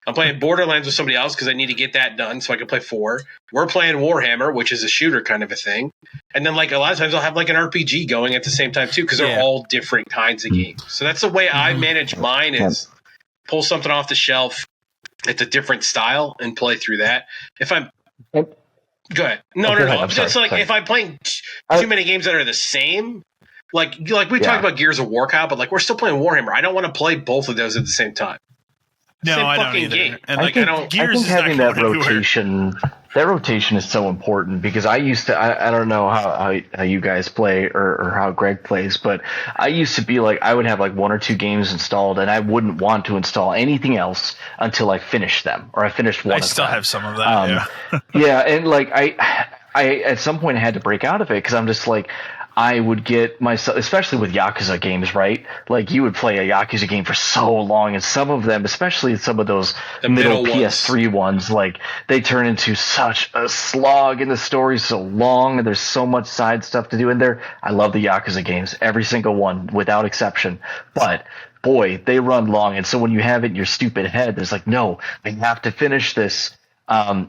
I'm playing Borderlands with somebody else because I need to get that done so I can play 4. We're playing Warhammer, which is a shooter kind of a thing. And then like a lot of times I'll have like an RPG going at the same time too because they're all different kinds of games. So that's the way I manage mine is pull something off the shelf. It's a different style and play through that. If I'm go ahead. No. It's like if I'm playing too many games that are the same, like we talked about Gears of War, Kyle, but like we're still playing Warhammer. I don't want to play both of those at the same time.
No,
same
I don't
fucking
either.
game.
And
I
like
think having that rotation is so important because I used to I don't know how you guys play or how Greg plays, but I used to be like I would have like 1 or 2 games installed and I wouldn't want to install anything else until I finished them or I finished one.
I still have some of that.
And like I at some point I had to break out of it because I'm just like I would get myself, especially with Yakuza games, right? Like you would play a Yakuza game for so long, and some of them, especially some of those middle PS3 ones, like they turn into such a slog, and the story's so long, and there's so much side stuff to do in there. I love the Yakuza games, every single one, without exception. But boy, they run long, and so when you have it in your stupid head, there's like, no, I have to finish this.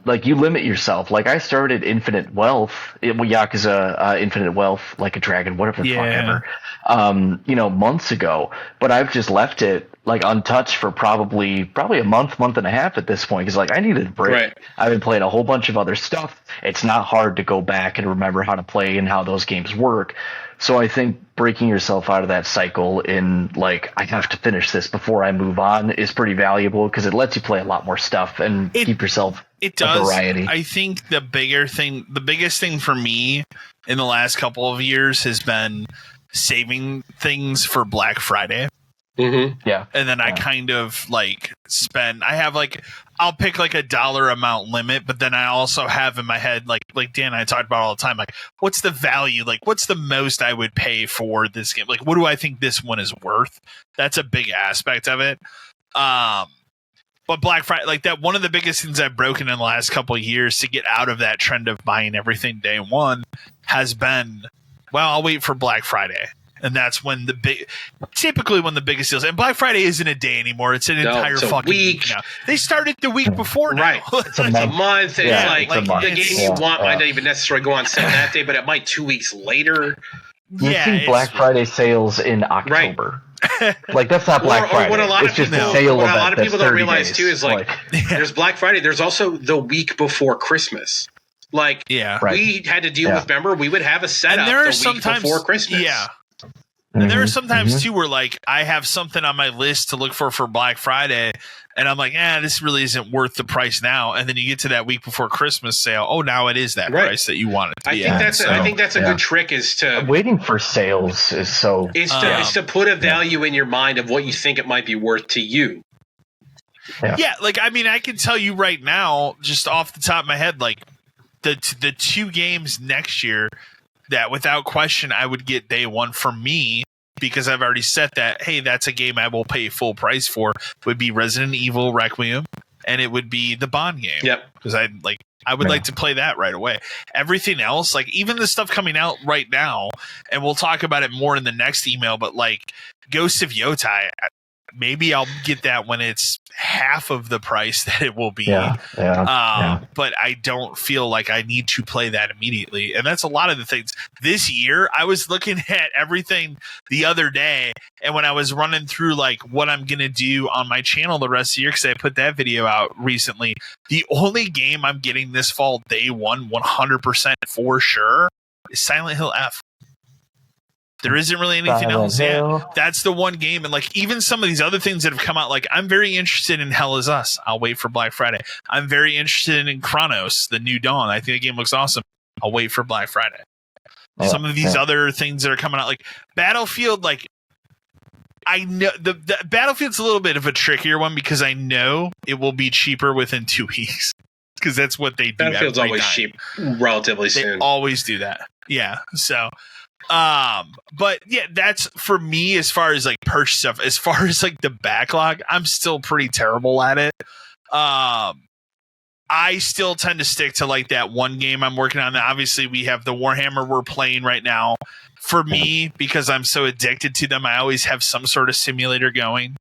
Like you limit yourself. Like I started Infinite Wealth, Yakuza Infinite Wealth, like a dragon, whatever the fuck ever, months ago. But I've just left it like untouched for probably a month and a half at this point because like I needed a break.
Right.
I've been playing a whole bunch of other stuff. It's not hard to go back and remember how to play and how those games work. So I think breaking yourself out of that cycle in like I have to finish this before I move on is pretty valuable because it lets you play a lot more stuff and keep yourself a variety.
I think the biggest thing for me in the last couple of years has been saving things for Black Friday.
Mm-hmm.
Yeah.
And then I kind of like I'll pick like a dollar amount limit, but then I also have in my head, like Dan and I talked about all the time, like what's the value? Like what's the most I would pay for this game? Like what do I think this one is worth? That's a big aspect of it. But Black Friday, like that, one of the biggest things I've broken in the last couple of years to get out of that trend of buying everything day one has been, well, I'll wait for Black Friday. And that's when typically when the biggest deals, and Black Friday isn't a day anymore. It's an entire fucking week. Now. They started the week before now.
Right. It's a month. It's like
the
game you want might not even necessarily go on sale that day, but it might 2 weeks later.
You see Black Friday sales in October. Right. Like that's not Black Friday. What a lot of people
don't realize too is like there's Black Friday. There's also the week before Christmas. Like we had to deal with. Remember, we would have a setup the week before Christmas.
Yeah. And there are sometimes too where like I have something on my list to look for Black Friday, and I'm like, this really isn't worth the price now. And then you get to that week before Christmas sale. Oh, now it is that price that you want it to be.
I think that's a good trick is to
waiting for sales is
to put a value in your mind of what you think it might be worth to you.
Yeah, like I mean, I can tell you right now, just off the top of my head, like the 2 games next year that without question I would get day one for me because I've already set that, hey, that's a game I will pay full price for, would be Resident Evil Requiem, and it would be the Bond game.
Yep.
Because I would like to play that right away. Everything else, like even the stuff coming out right now, and we'll talk about it more in the next email, but like Ghost of Yotai, maybe I'll get that when it's half of the price that it will be. But I don't feel like I need to play that immediately. And that's a lot of the things. This year, I was looking at everything the other day, and when I was running through like what I'm going to do on my channel the rest of the year, because I put that video out recently, the only game I'm getting this fall day one, 100% for sure, is Silent Hill F. There isn't really anything else. Yeah, that's the one game. And like even some of these other things that have come out, like I'm very interested in Hell Is Us. I'll wait for Black Friday. I'm very interested in Chronos, the New Dawn. I think the game looks awesome. I'll wait for Black Friday. Some of these other things that are coming out, like Battlefield, like I know the Battlefield's a little bit of a trickier one because I know it will be cheaper within 2 weeks because that's what they do.
Battlefield's always cheap relatively soon.
They always do that. Yeah. So. But yeah, that's for me as far as like purchase stuff. As far as like the backlog, I'm still pretty terrible at it. I still tend to stick to like that one game I'm working on. Obviously, we have the Warhammer we're playing right now. For me, because I'm so addicted to them, I always have some sort of simulator going.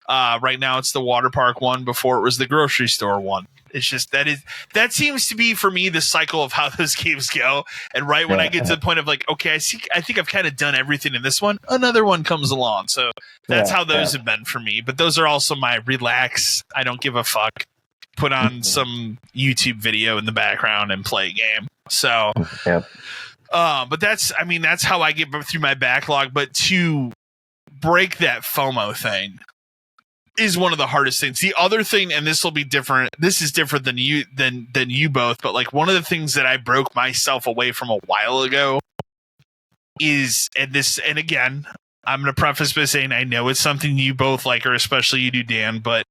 Right now, it's the Waterpark one. Before it was the grocery store one. It's just that seems to be for me the cycle of how those games go. And right when I get to the point of like, okay, I think I've kind of done everything in this one. Another one comes along. So that's how those have been for me. But those are also my relax. I don't give a fuck. Put on some YouTube video in the background and play a game. So, but that's how I get through my backlog. But to break that FOMO thing is one of the hardest things. The other thing, and this will be different. This is different than you both. But like one of the things that I broke myself away from a while ago is, and again, I'm going to preface by saying I know it's something you both like, or especially you do, Dan. But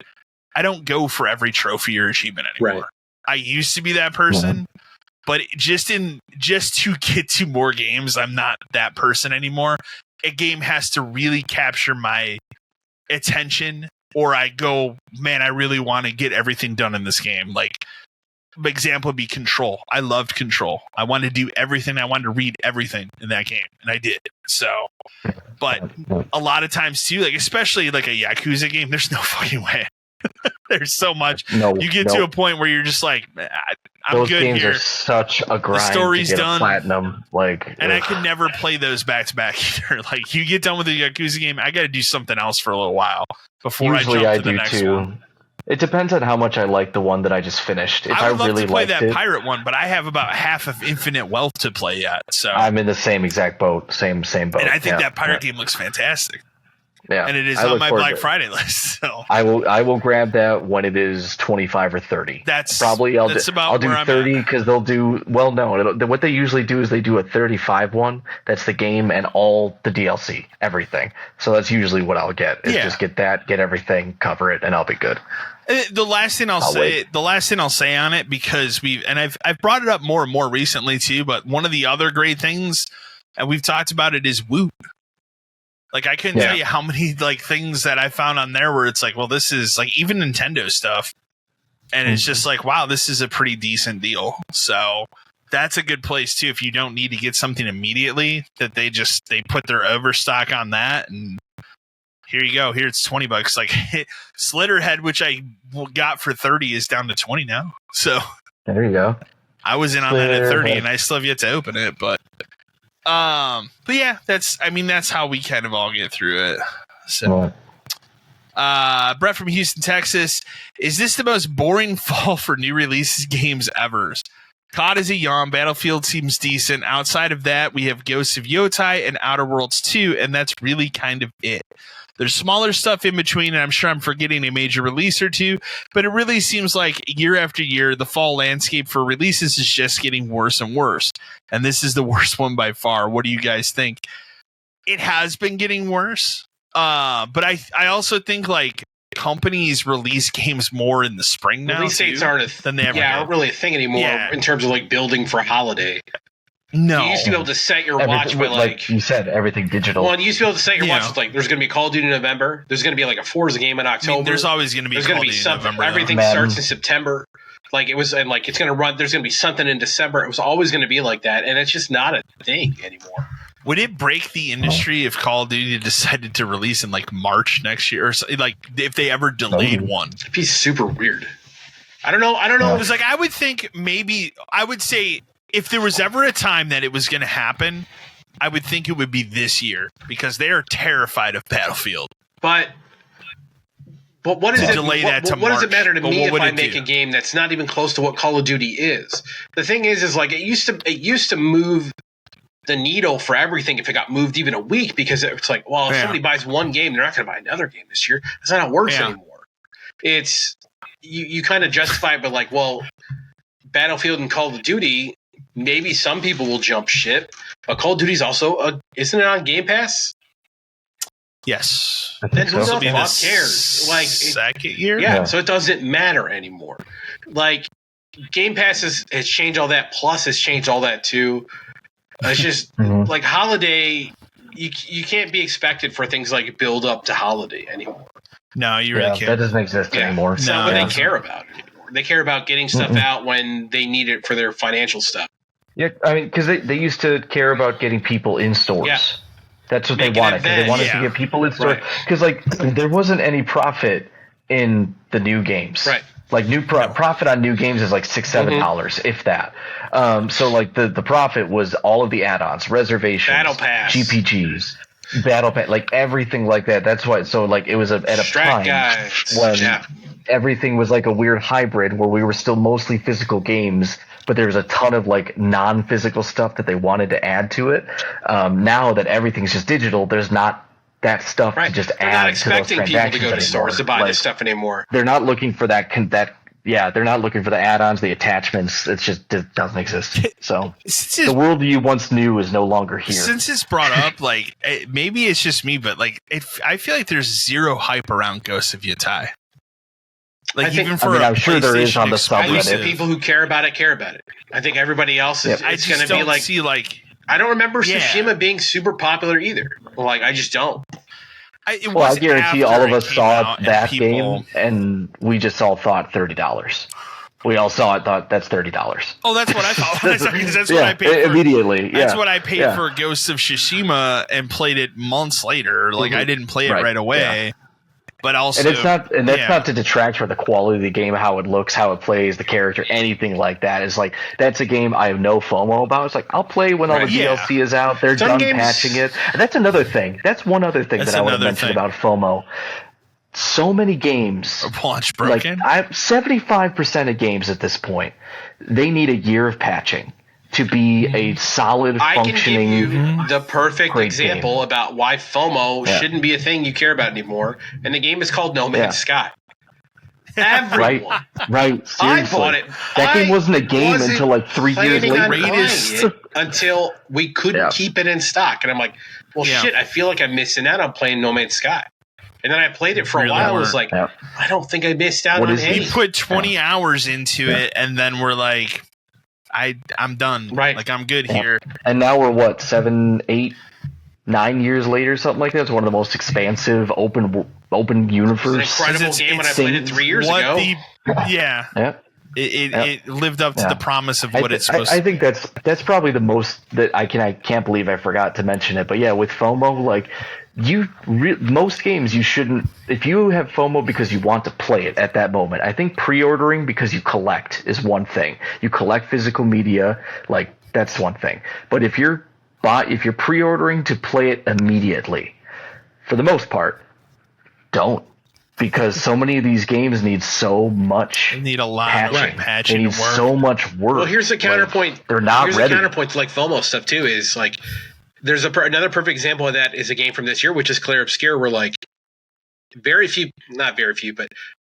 I don't go for every trophy or achievement anymore. Right. I used to be that person, but just to get to more games, I'm not that person anymore. A game has to really capture my attention. Or I go, man, I really want to get everything done in this game. Like, example would be Control. I loved Control. I wanted to do everything. I wanted to read everything in that game, and I did. So, but a lot of times too, like especially like a Yakuza game, there's no fucking way. There's so much. You get to a point where you're just like, I'm
those
good
games
here.
Are such a grind.
The story's
to get
done.
A platinum,
and I can never play those back to back either. Like you get done with the Yakuza game, I got to do something else for a little while before
usually
I jump to the next one.
It depends on how much I like the one that I just finished. If
I would love
really
to play
liked
that
it,
pirate one, but I have about half of Infinite Wealth to play yet. So
I'm in the same exact boat, same boat.
And I think that pirate game looks fantastic.
Yeah,
and it is on my Black Friday list. So
I will grab that when it is 25 or 30.
That's
probably I'll do 30 because they'll do what they usually do is they do a 35 one. That's the game and all the DLC, everything. So that's usually what I'll get. Is just get that, get everything, cover it, and I'll be good.
The last thing I'll say on it, because I've brought it up more and more recently too. But one of the other great things, and we've talked about it, is Woot. Like I couldn't tell you how many like things that I found on there where it's like, well, this is like even Nintendo stuff, and it's just like, wow, this is a pretty decent deal. So that's a good place too if you don't need to get something immediately. That they put their overstock on that, and here you go. Here it's $20. Like Slitterhead, which I got for 30, is down to 20 now. So
there you go.
I was in on that at 30, and I still have yet to open it, but yeah, that's how we kind of all get through it. So, Brett from Houston, Texas, is this the most boring fall for new releases games ever? COD is a yawn. Battlefield seems decent. Outside of that, we have Ghosts of Yotai and Outer Worlds 2, and that's really kind of it. There's smaller stuff in between, and I'm sure I'm forgetting a major release or two, but it really seems like year after year, the fall landscape for releases is just getting worse and worse. And this is the worst one by far. What do you guys think? It has been getting worse, but I also think like companies release games more in the spring now.
Release dates aren't really a thing anymore in terms of like building for holiday.
No,
you used to be able to set your watch by
like you said, everything digital.
Well, you used to be able to set your watch with like there's going to be Call of Duty in November. There's going to be like a Forza game in October.
There's always going to be.
There's going to be something. November, everything starts in September. Like it was, and like it's going to run. There's going to be something in December. It was always going to be like that, and it's just not a thing anymore.
Would it break the industry if Call of Duty decided to release in like March next year, or like if they ever delayed one?
It'd be super weird. I don't know.
Because like I would think I would say. If there was ever a time that it was going to happen, I would think it would be this year because they are terrified of Battlefield.
But what is it?
Delay that to
what
March?
Does it matter to me if I make a game that's not even close to what Call of Duty is? The thing is like it used to move the needle for everything if it got moved even a week, because it's like, well, if somebody buys one game, they're not going to buy another game this year. That's not how it works anymore. It's you kind of justify it, but like, well, Battlefield and Call of Duty, maybe some people will jump ship, but Call of Duty's also isn't it on Game Pass?
Yes.
Then who the fuck cares? Like
second year?
Yeah, so it doesn't matter anymore. Like Game Pass has changed all that. Plus has changed all that too. It's just like Holiday. You can't be expected for things like build up to Holiday anymore.
No, you really can't.
That doesn't exist anymore.
It's not what they care about anymore. They care about getting stuff out when they need it for their financial stuff.
Yeah, I mean, because they used to care about getting people in stores. Yeah. That's what they wanted. They wanted to get people in stores. Because like there wasn't any profit in the new games.
Right.
Like profit on new games is like $6-7, if that. So like the profit was all of the add-ons, reservations,
Battle Pass,
GPGs, Battle Pass, like everything like that. That's why. So like it was at a time when everything was like a weird hybrid where we were still mostly physical games, but there was a ton of like non-physical stuff that they wanted to add to it. Now that everything's just digital, there's not that stuff to just
They're
add
not
to those
expecting people to
transactions
go to
anymore.
stores to buy
Like,
this stuff anymore.
They're not looking for that. They're not looking for the add-ons, the attachments. It doesn't exist. So the world you once knew is no longer here.
Since it's brought up, like maybe it's just me, but like I feel like there's zero hype around Ghosts of Yotei. Like
I'm sure there is on the subreddit.
I think the people who care about it care about it. I think everybody else is. It's going to be like. I don't remember Tsushima being super popular either. Like I just don't.
I guarantee all of us saw that game, and we just all thought $30. We all saw it, thought that's $30.
Oh, that's what I thought. That's what I paid for,
immediately.
That's what I paid for Ghosts of Tsushima, and played it months later. Like I didn't play it right away. Yeah. But also,
and that's not to detract from the quality of the game, how it looks, how it plays, the character, anything like that. It's like that's a game I have no FOMO about. It's like I'll play when all the DLC is out. They're done patching it. And that's another thing. That's one other thing that I want to mention about FOMO. So many games
launch broken.
Like 75% of games at this point, they need a year of patching to be a solid, functioning.
I can give you the perfect example about why FOMO shouldn't be a thing you care about anymore, and the game is called No Man's Sky. Everyone,
right. Seriously.
I bought it.
That game wasn't a game until like 3 years later.
Until we couldn't keep it in stock, and I'm like, well, shit. I feel like I'm missing out on playing No Man's Sky. And then I played it for a while. I was like, I don't think I missed out on anything.
We put 20 hours into it, and then we're like. I'm done.
Right.
Like I'm good here.
And now we're what, 7, 8, 9 years later, something like that. It's one of the most expansive open universe.
It's an incredible game when I played it 3 years ago.
It lived up to the promise of what it's supposed to.
I think that's probably the most that I can't believe I forgot to mention it. But yeah, with FOMO, like most games you shouldn't. If you have FOMO because you want to play it at that moment, I think pre-ordering because you collect is one thing. You collect physical media, like that's one thing. But if you're pre-ordering to play it immediately, for the most part, don't. Because so many of these games need so much.
They need a lot of patching.
They need so much work.
Well, here's the counterpoint.
Like, they're not ready.
Here's the counterpoint to like FOMO stuff too. Is like there's another perfect example of that is a game from this year, which is Clair Obscur, where like not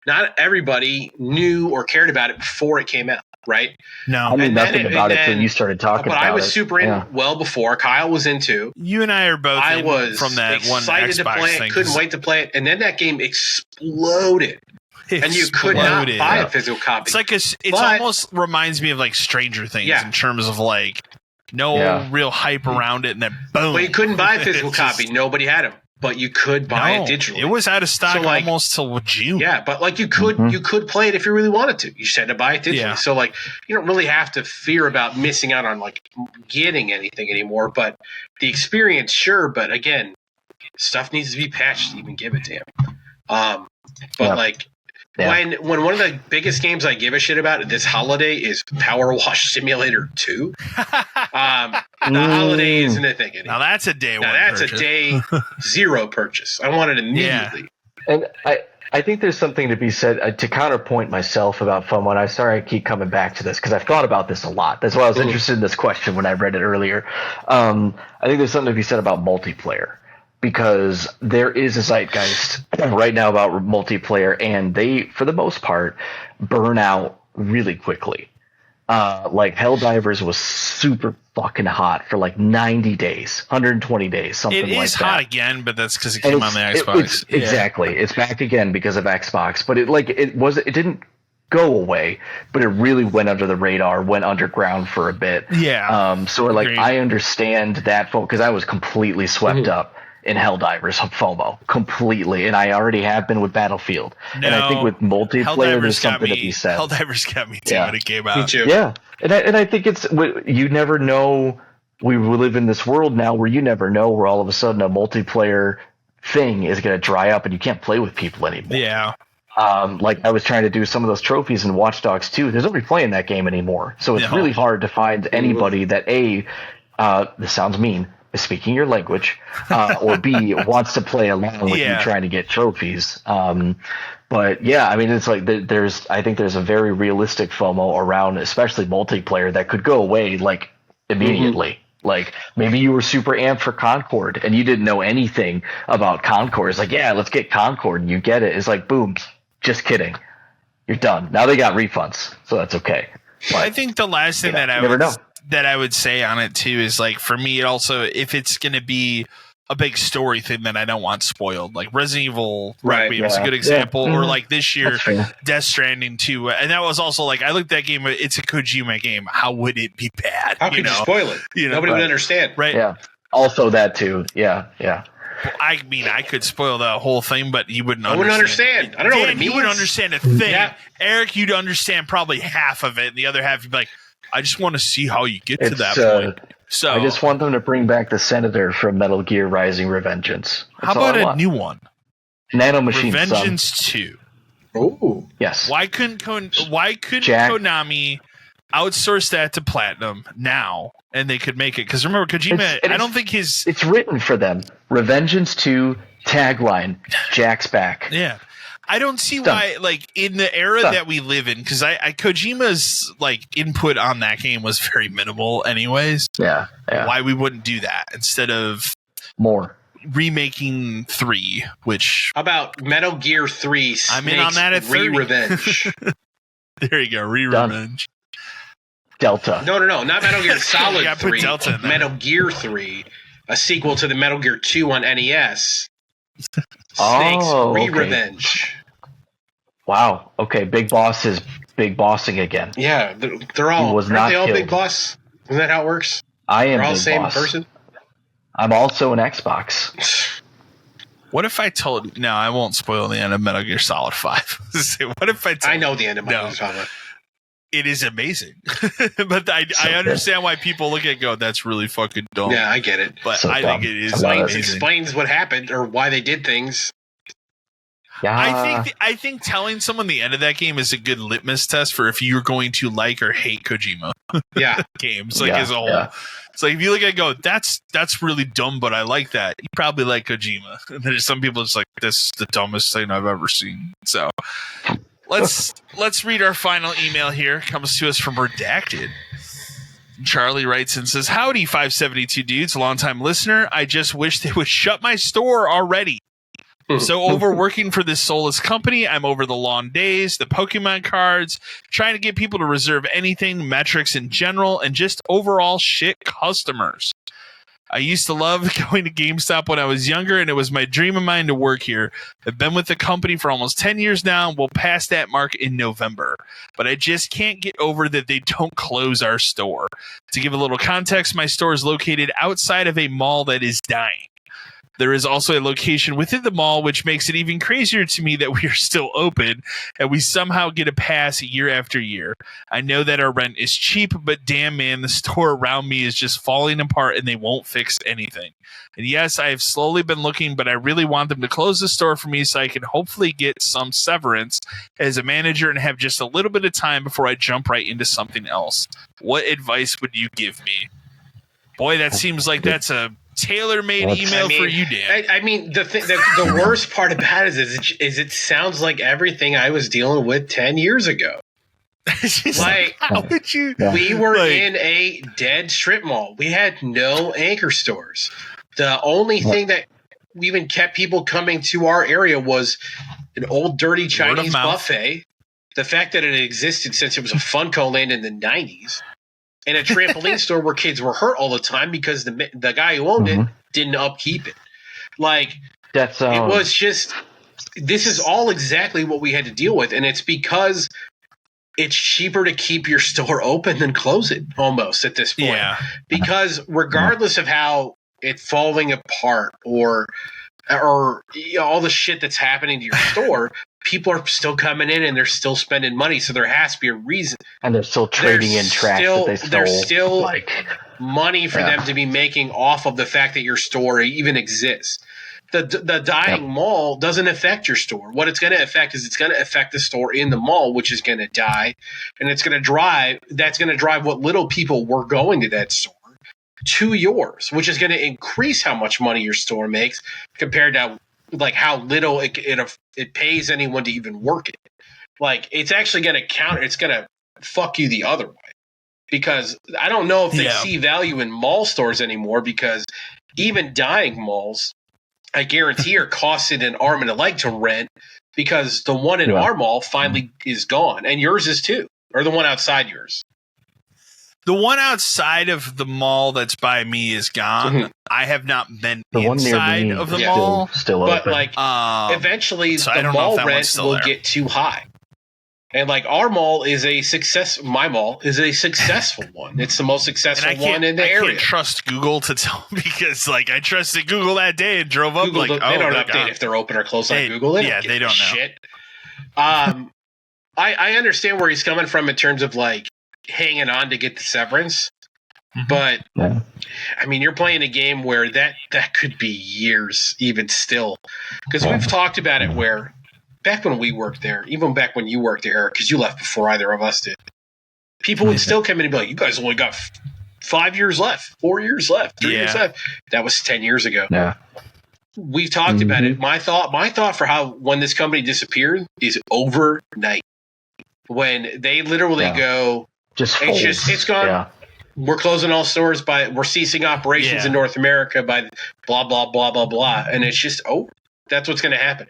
not everybody knew or cared about it before it came out. Right?
No, I knew nothing about it until you started talking about it.
But I was super in well before. Kyle was into.
You and I are both.
I was
from that one
excited to play it. Couldn't wait to play it, and then that game exploded. And you could not buy a physical copy.
It's almost reminds me of like Stranger Things in terms of like no real hype around it, and then boom.
But you couldn't buy a physical copy. Nobody had them. But you could buy it digitally.
It was out of stock almost till June.
Yeah, but like you could play it if you really wanted to. You just had to buy it digitally. Yeah. So like you don't really have to fear about missing out on like getting anything anymore. But the experience, sure. But again, stuff needs to be patched to even give it to him. When one of the biggest games I give a shit about this holiday is Power Wash Simulator 2. The holiday isn't a thing anymore.
Now that's a day one.
That's purchase. A day zero purchase. I want it immediately.
And I think there's something to be said to counterpoint myself about FOMO. And I'm sorry I keep coming back to this because I've thought about this a lot. That's why I was interested in this question when I read it earlier. I think there's something to be said about multiplayer because there is a zeitgeist right now about multiplayer, and they, for the most part, burn out really quickly. Like Helldivers was super fucking hot for like 90 days, 120 days, something like that. It is
hot again, but that's because it came on the Xbox.
Exactly. It's back again because of Xbox, but it didn't go away, but it really went under the radar, went underground for a bit.
Yeah.
So like, I understand that because I was completely swept up in Helldivers FOMO completely, and I already have been with Battlefield. And I think with multiplayer, there's something to be said.
Helldivers got me too when it came out.
Me too.
Yeah, and I think it's, you never know. We live in this world now where you never know where all of a sudden a multiplayer thing is going to dry up and you can't play with people anymore.
Yeah.
Like I was trying to do some of those trophies in Watch Dogs 2. There's nobody playing that game anymore, so it's really hard to find anybody that this sounds mean, is speaking your language, or B, wants to play along with you trying to get trophies. But yeah, I mean, it's like I think there's a very realistic FOMO around, especially multiplayer, that could go away like immediately. Like maybe you were super amped for Concord and you didn't know anything about Concord. It's like, yeah, let's get Concord, and you get it. It's like, boom, just kidding. You're done. Now they got refunds, so that's okay. But,
I think the last thing that I would say on it too is, like, for me, it also, if it's going to be a big story thing that I don't want spoiled, like Resident Evil Requiem is a good example, or like this year Death Stranding 2, and that was also like, I looked at that game, it's a Kojima game, how would it be bad?
How could you spoil it? Nobody would understand,
right?
Yeah, also that too. Yeah.
I mean, I could spoil the whole thing, but you wouldn't understand.
I wouldn't understand. I don't know what it means.
You wouldn't understand a thing. Eric, you'd understand probably half of it, and the other half you'd be like, I just want to see how you get to that point. So
I just want them to bring back the senator from Metal Gear Rising: Revengeance.
How about a new one?
Nanomachine
Revengeance 2.
Oh,
yes.
Why couldn't Konami outsource that to Platinum now, and they could make it? Because remember, Kojima, I don't think
it's written for them. Revengeance 2 tagline: Jack's back.
Yeah. I don't see why, like, in the era that we live in, because Kojima's like input on that game was very minimal, anyways.
Yeah.
Why we wouldn't do that instead of
more
remaking 3? Which,
how about Metal Gear 3?
I'm in on that at
Re-Revenge.
There you go, Re-Revenge.
Delta.
No, not Metal Gear Solid 3.
Delta
Metal Gear 3, a sequel to the Metal Gear 2 on NES. Snake's Re-Revenge.
Wow. Okay. Big Boss is big bossing again.
Yeah, they're all.
Aren't they all
Big Boss? Isn't that how it works?
I am.
They're all
Big
the same
Boss.
person.
I'm also an Xbox.
What if I told you? No, I won't spoil the end of Metal Gear Solid 5. What if I
know the end of Metal Gear Solid.
It is amazing, but I understand why people look at it and go, that's really fucking dumb.
Yeah, I get it.
But I think it is amazing.
Explains what happened or why they did things.
Yeah.
I think telling someone the end of that game is a good litmus test for if you're going to like or hate Kojima.
Yeah,
games as a whole. Yeah. It's like if you look at it and go, that's really dumb, but I like that. You probably like Kojima. And there's some people just like, this is the dumbest thing I've ever seen. So let's read our final email here. It comes to us from Redacted. Charlie writes and says, "Howdy, 572 dudes, longtime listener. I just wish they would shut my store already. So overworking for this soulless company, I'm over the long days, the Pokemon cards, trying to get people to reserve anything, metrics in general, and just overall shit customers. I used to love going to GameStop when I was younger, and it was my dream of mine to work here. I've been with the company for almost 10 years now, and we'll pass that mark in November. But I just can't get over that they don't close our store. To give a little context, my store is located outside of a mall that is dying. There is also a location within the mall, which makes it even crazier to me that we are still open and we somehow get a pass year after year. I know that our rent is cheap, but damn man, the store around me is just falling apart and they won't fix anything. And yes, I have slowly been looking, but I really want them to close the store for me so I can hopefully get some severance as a manager and have just a little bit of time before I jump right into something else. What advice would you give me?" Boy, that seems like that's a tailor-made email for you, Dan.
I mean, the worst part about it is it sounds like everything I was dealing with 10 years ago. Like,
how would you?
We were in a dead strip mall. We had no anchor stores. The only thing that even kept people coming to our area was an old dirty Chinese buffet. The fact that it existed since it was a Funko Land in the 90s. And a trampoline store where kids were hurt all the time because the guy who owned it didn't upkeep it. Like, it was just, this is all exactly what we had to deal with. And it's because it's cheaper to keep your store open than close it almost at this point. Yeah. Because regardless of how it's falling apart or all the shit that's happening to your store, people are still coming in and they're still spending money. So there has to be a reason.
And they're still trading in trash that they stole.
There's still money for them to be making off of the fact that your store even exists. The dying mall doesn't affect your store. What it's going to affect is it's going to affect the store in the mall, which is going to die. And it's going to drive what little people were going to that store to yours, which is going to increase how much money your store makes compared to like how little it pays anyone to even work it. Like, it's actually going to counter. It's going to fuck you the other way, because I don't know if they see value in mall stores anymore, because even dying malls, I guarantee, are costing an arm and a leg to rent, because the one in our mall finally is gone, and yours is too, or the one outside yours.
The one outside of the mall that's by me is gone. Mm-hmm. I have not been inside of the mall.
Still open.
But like, eventually the mall rent will get too high. And like, our mall is a success. My mall is a successful one. It's the most successful one in the area. I can't
trust Google to tell me, because like I trusted Google that day and drove up.
Google,
like,
they don't update if they're open or closed on Google. They
don't know.
Shit. I understand where he's coming from in terms of like hanging on to get the severance, but I mean, you're playing a game where that could be years even still, because we've talked about it where back when we worked there, even back when you worked there, Eric, because you left before either of us did, people would still come in and be like, you guys only got 5 years left, 4 years left, 3 years left. That was 10 years ago. We've talked about it. My thought for how when this company disappeared is overnight, when they literally go, it's gone. Yeah. We're closing all stores we're ceasing operations in North America by blah, blah, blah, blah, blah. And it's just, that's what's going to happen.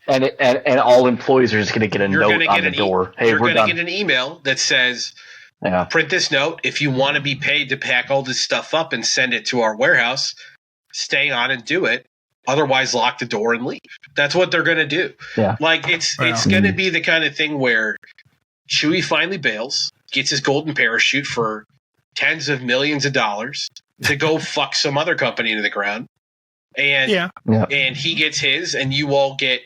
And all employees are just going to get a note on the door. Hey,
you're going to get an email that says, print this note. If you want to be paid to pack all this stuff up and send it to our warehouse, stay on and do it. Otherwise, lock the door and leave. That's what they're going to do. Yeah. Like, it's going to be the kind of thing where Chewie finally bails, gets his golden parachute for tens of millions of dollars to go fuck some other company into the ground. And and he gets his, and you all get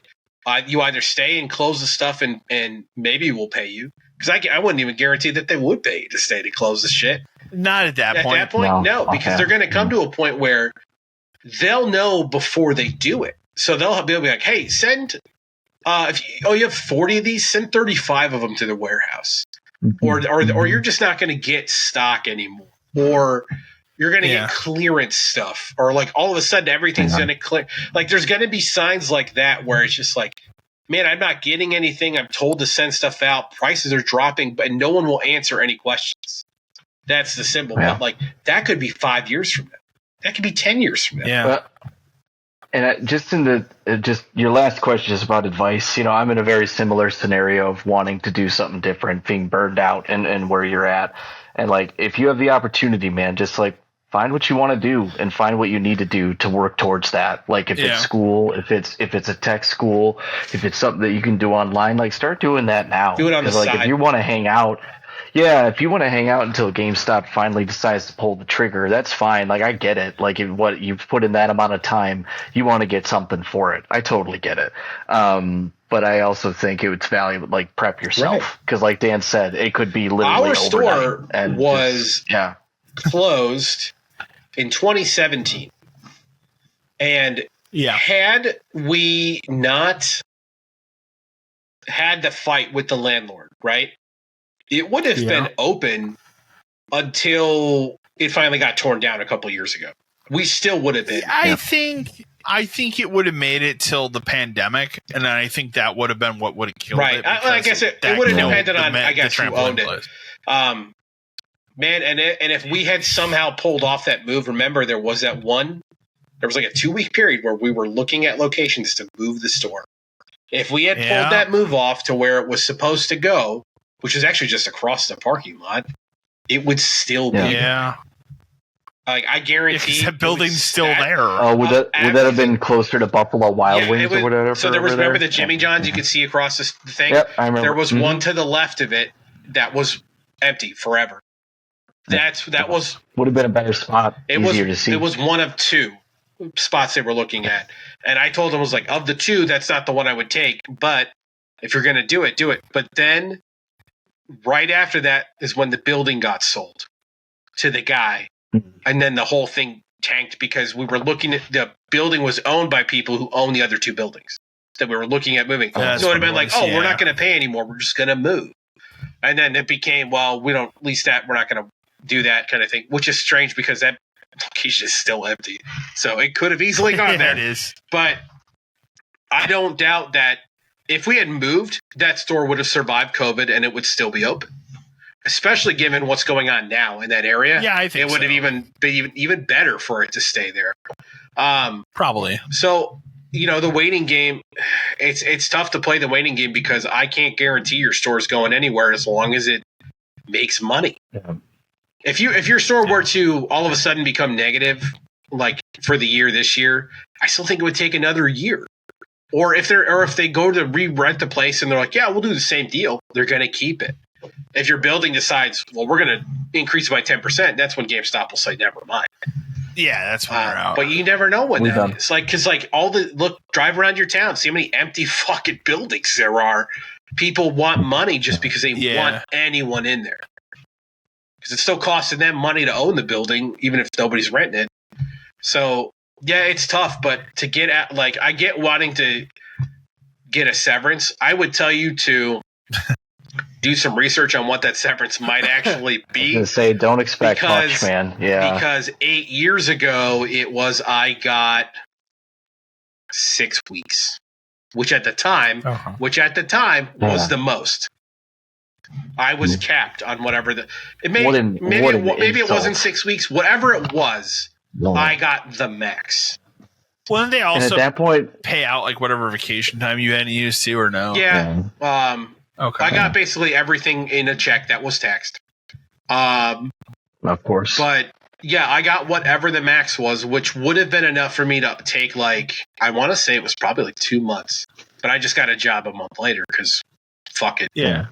you either stay and close the stuff and maybe we'll pay you. Because I wouldn't even guarantee that they would pay you to stay to close the shit.
Not at that point.
At that point, no, because they're going to come to a point where they'll know before they do it. So they'll be like, hey, send you have 40 of these, send 35 of them to the warehouse. Or you're just not going to get stock anymore. Or you're going to get clearance stuff. Or like all of a sudden everything's going to clear. Like there's going to be signs like that where it's just like, man, I'm not getting anything. I'm told to send stuff out. Prices are dropping, but no one will answer any questions. That's the symbol. But like that could be 5 years from now. That could be 10 years from now.
Yeah. And just your last question is about advice. I'm in a very similar scenario of wanting to do something different, being burned out and where you're at. And like, if you have the opportunity, man, just like find what you want to do and find what you need to do to work towards that. Like if it's school, if it's a tech school, if it's something that you can do online, like start doing that now.
Do it on the side.
If you want to hang out, if you want to hang out until GameStop finally decides to pull the trigger, that's fine. Like I get it. Like what you've put in that amount of time, you want to get something for it. I totally get it. But I also think it's valuable. Like prep yourself, because like Dan said, it could be literally
our store was closed in 2017, and had we not had the fight with the landlord, right? It would have been open until it finally got torn down a couple years ago. we still would have been.
I think it would have made it till the pandemic, and then I think that would have been what would have killed it.
I guess it would have depended on, I guess, who owned it. Man, and if we had somehow pulled off that move, remember there was like a 2-week period where we were looking at locations to move the store. If we had pulled that move off to where it was supposed to go, which is actually just across the parking lot, it would still be there. Like, I guarantee
that building's still there.
Oh, would that have been closer to Buffalo Wild Wings or whatever?
So there was, remember the Jimmy John's you could see across the thing?
Yep, I remember.
There was one to the left of it that was empty forever. That
would have been a better spot. Easier to see.
It was one of 2 spots they were looking at, and I told them, I was like, of the 2, that's not the one I would take. But if you're going to do it, do it. But then, right after that is when the building got sold to the guy, and then the whole thing tanked because we were looking at the building was owned by people who own the other 2 buildings that we were looking at moving. So it would have been like, we're not going to pay anymore. We're just going to move. And then it became, well, we don't lease that. We're not going to do that kind of thing, which is strange because that location is still empty. So it could have easily gone there.
It is.
But I don't doubt that if we had moved, that store would have survived COVID and it would still be open. Especially given what's going on now in that area.
Yeah, I think
it would have even been even better for it to stay there.
Probably.
So, the waiting game, it's tough to play the waiting game because I can't guarantee your store's going anywhere as long as it makes money.
Yeah.
If your store were to all of a sudden become negative, like for the year this year, I still think it would take another year. Or if they go to re-rent the place and they're like, yeah, we'll do the same deal, they're going to keep it. If your building decides, well, we're going to increase it by 10%, that's when GameStop will say, never mind.
Yeah, that's when they're out.
But you never know when that is. Like, because drive around your town, see how many empty fucking buildings there are. People want money just because they want anyone in there. Because it's still costing them money to own the building, even if nobody's renting it. So, yeah, it's tough. But to get at, I get wanting to get a severance. I would tell you to do some research on what that severance might actually be.
I was gonna say, don't expect much, man. Yeah.
Because 8 years ago, I got 6 weeks, which at the time was the most. I was capped on whatever maybe it wasn't 6 weeks, whatever it was. No. I got the max.
Well, then they also
at that point
pay out whatever vacation time you had used to, or no?
Yeah.
Okay.
I got basically everything in a check that was taxed.
Of course.
But yeah, I got whatever the max was, which would have been enough for me to take I want to say it was probably 2 months, but I just got a job a month later because fuck it.
Yeah.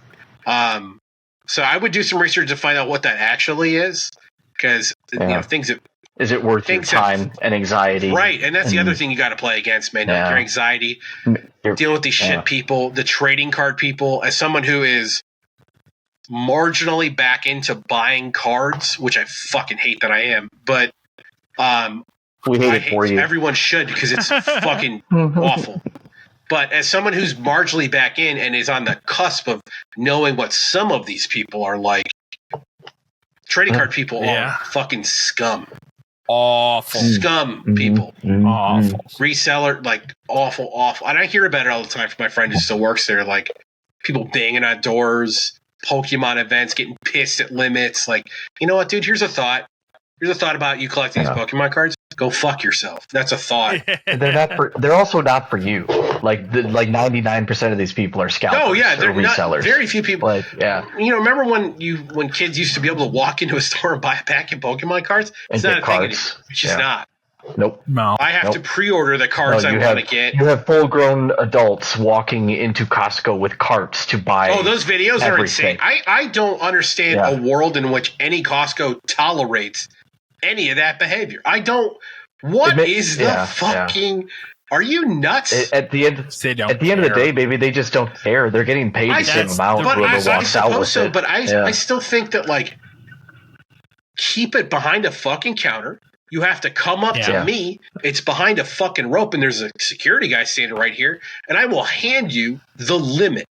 So I would do some research to find out what that actually is, because things that.
Is it worth your time and anxiety?
Right, and that's the other thing you got to play against, man. Your anxiety, dealing with these shit people, the trading card people. As someone who is marginally back into buying cards, which I fucking hate that I am, but
we hate it for you.
Everyone should, because it's fucking awful. But as someone who's marginally back in and is on the cusp of knowing what some of these people are like, trading card people are fucking scum.
Awful.
Scum people.
Awful.
Reseller, awful. And I hear about it all the time from my friend who still works there, people banging on doors, Pokemon events, getting pissed at limits. You know what, dude, here's a thought. Here's a thought about you collecting these Pokemon cards. Go fuck yourself. That's a thought.
They're also not for you. 99% of these people are scalpers.
Oh yeah, they're
resellers.
Not, very few people. Remember when kids used to be able to walk into a store and buy a pack of Pokemon cards? It's not a thing anymore. It's just not.
Nope.
No.
I have to pre-order the cards I want to get.
You have full-grown adults walking into Costco with carts to buy.
Oh, those videos are insane. I don't understand a world in which any Costco tolerates any of that behavior. I don't. What is the fucking? Are you nuts?
At the end of the day, baby, they just don't care. They're getting paid the same amount. Whoever walks out with it.
But I still think that keep it behind a fucking counter. You have to come up to me. It's behind a fucking rope, and there's a security guy standing right here, and I will hand you the limit.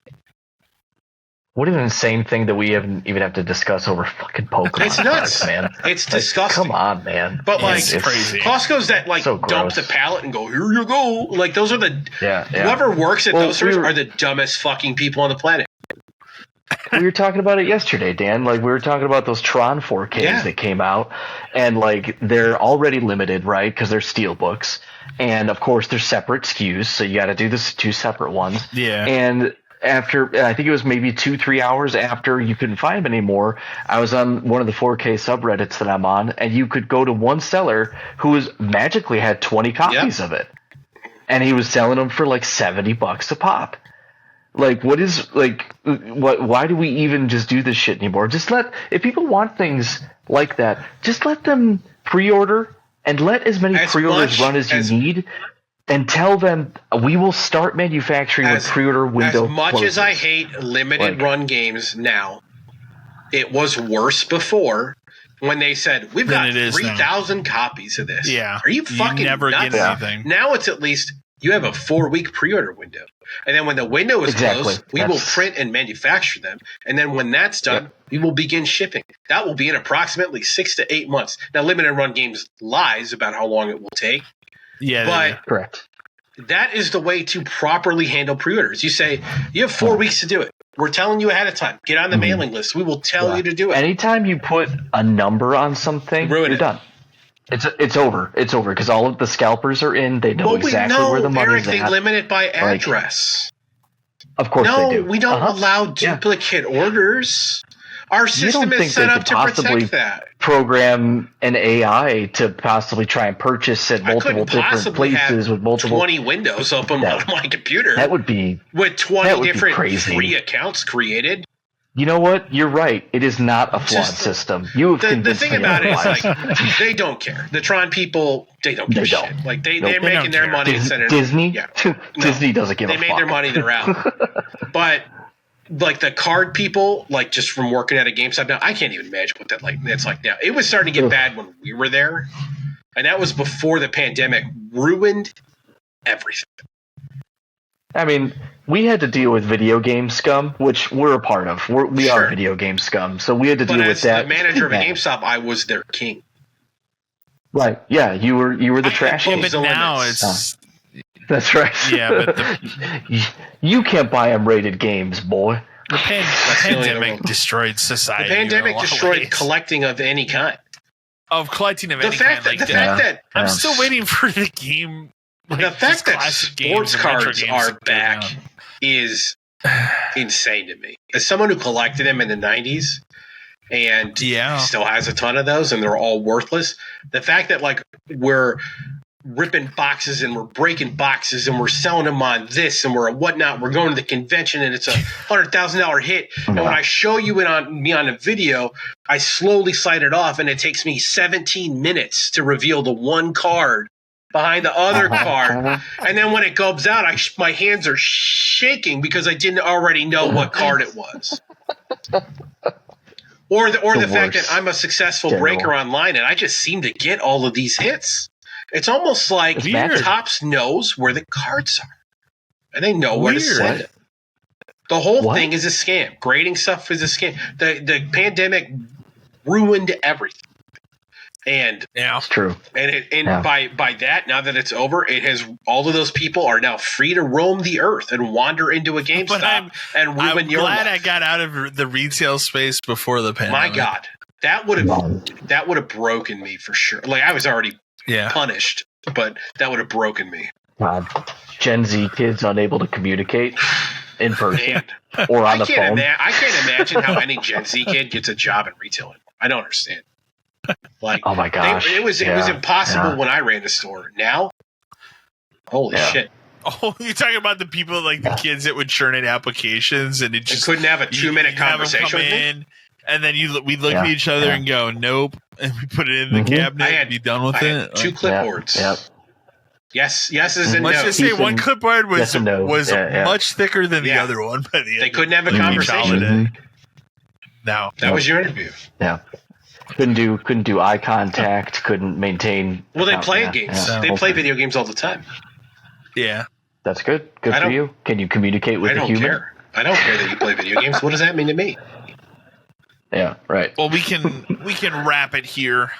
What an insane thing that we haven't even have to discuss over fucking Pokemon.
It's nuts,
man.
It's disgusting.
Come on, man.
But
it's crazy.
Costco's that
so
dump the pallet and go, here you go. Like those are the whoever works at those stores are the dumbest fucking people on the planet.
We were talking about it yesterday, Dan. Like we were talking about those Tron 4Ks that came out, and like they're already limited, right? Because they're steelbooks, and of course they're separate SKUs, so you got to do this 2 separate ones.
Yeah,
and after I think it was maybe 2-3 hours after you couldn't find them anymore, I was on one of the 4K subreddits that I'm on, and you could go to one seller who was magically had 20 copies of it, and he was selling them for like $70 a pop. Like, what is like what? Why do we even just do this shit anymore? Just if people want things like that, just let them pre-order and let as many pre-orders run as you need. And tell them we will start manufacturing with pre-order window.
As much
closes.
as I hate limited run games now, it was worse before when they said we've got 3,000 copies of this.
Yeah,
are you fucking
never
nuts?
get anything.
Now it's at least you have a 4-week pre-order window, and then when the window is closed, we will print and manufacture them, and then when that's done, we will begin shipping. That will be in approximately 6 to 8 months. Now, limited run games lies about how long it will take.
Yeah,
but
correct.
That is the way to properly handle pre-orders. You say, you have 4 weeks to do it. We're telling you ahead of time. Get on the mailing list. We will tell you to do it.
Anytime you put a number on something, you're done. It's over. It's over because all of the scalpers are in. They know exactly where the money is.
They limit it by address.
Of course they do.
No, we don't allow duplicate orders. Our system is set up to protect that.
Program an AI to possibly try and purchase at multiple different places with multiple
20 windows open on my computer.
That would be
with 20 different free accounts created.
You know what? You're right. It is not a flawed system. You have
the thing about it is like they don't care. The Tron people, they don't give a shit. Like they're making their money and sending
Disney. Disney doesn't give a fuck.
They made their money. They're out. But like the card people, like just from working at a GameStop now, I can't even imagine what that's like now. It was starting to get bad when we were there, and that was before the pandemic ruined everything.
I mean, we had to deal with video game scum, which we're a part of. We are video game scum, so we had to deal with that.
As the manager of a GameStop, I was their king.
Right? Yeah, you were the trash.
Yeah, but now it's.
That's right.
Yeah, but
you can't buy them rated games, boy.
The pandemic destroyed society.
The pandemic destroyed collecting of any kind.
Collecting of any kind.
The fact that
I'm still waiting for the game. Like,
the fact that sports cards are back is insane to me. As someone who collected them in the 90s and still has a ton of those, and they're all worthless. The fact that like we're ripping boxes and we're breaking boxes and we're selling them on this and we're a whatnot. We're going to the convention and it's a $100,000 hit. And when I show you it on a video, I slowly slide it off and it takes me 17 minutes to reveal the one card behind the other card. And then when it goes out, my hands are shaking because I didn't already know what card it was. Or the fact that I'm a successful breaker online and I just seem to get all of these hits. It's almost like Topps knows where the cards are, and they know where to send it. The whole thing is a scam. Grading stuff is a scam. The pandemic ruined everything, and
it's true.
And by that, now that it's over, it has all of those people are now free to roam the earth and wander into a GameStop and ruin your life.
I'm glad I got out of the retail space before the pandemic.
My God, that would have broken me for sure. Like I was already punished, but that would have broken me.
God, Gen Z kids unable to communicate in person or on the phone.
I can't imagine how any Gen Z kid gets a job in retail. I don't understand. Like,
oh my gosh,
it was impossible when I ran the store. Now, holy shit!
Oh, you're talking about the people like the kids that would churn in applications and it just
couldn't have a 2-minute conversation with me.
And then we look at each other and go, nope. And we put it in the cabinet and be done with it.
Had 2 clipboards.
Yep.
Yes, yeses and
Let's
no's.
just say one clipboard was much thicker than the other one. But
they couldn't have a conversation.
No.
That was your interview.
Yeah. Couldn't do eye contact, couldn't maintain.
Well, they play games. Yeah. They play video games all the time.
Yeah.
That's good. Good for you. Can you communicate with a human?
Care. I don't care that you play video games. What does that mean to me?
Yeah, right.
Well, we can wrap it here.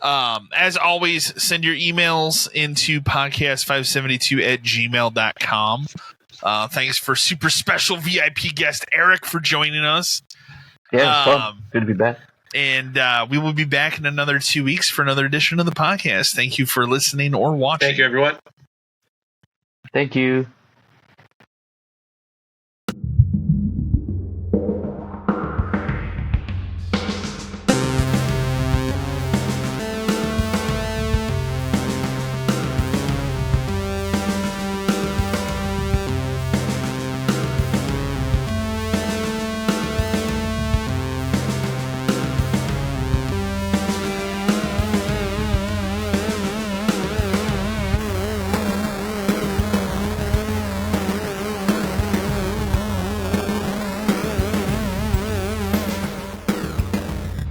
As always, send your emails into podcast572@gmail.com. Thanks for super special VIP guest Eric for joining us.
Yeah, it's fun. Good to be back.
And we will be back in another 2 weeks for another edition of the podcast. Thank you for listening or watching.
Thank you, everyone.
Thank you.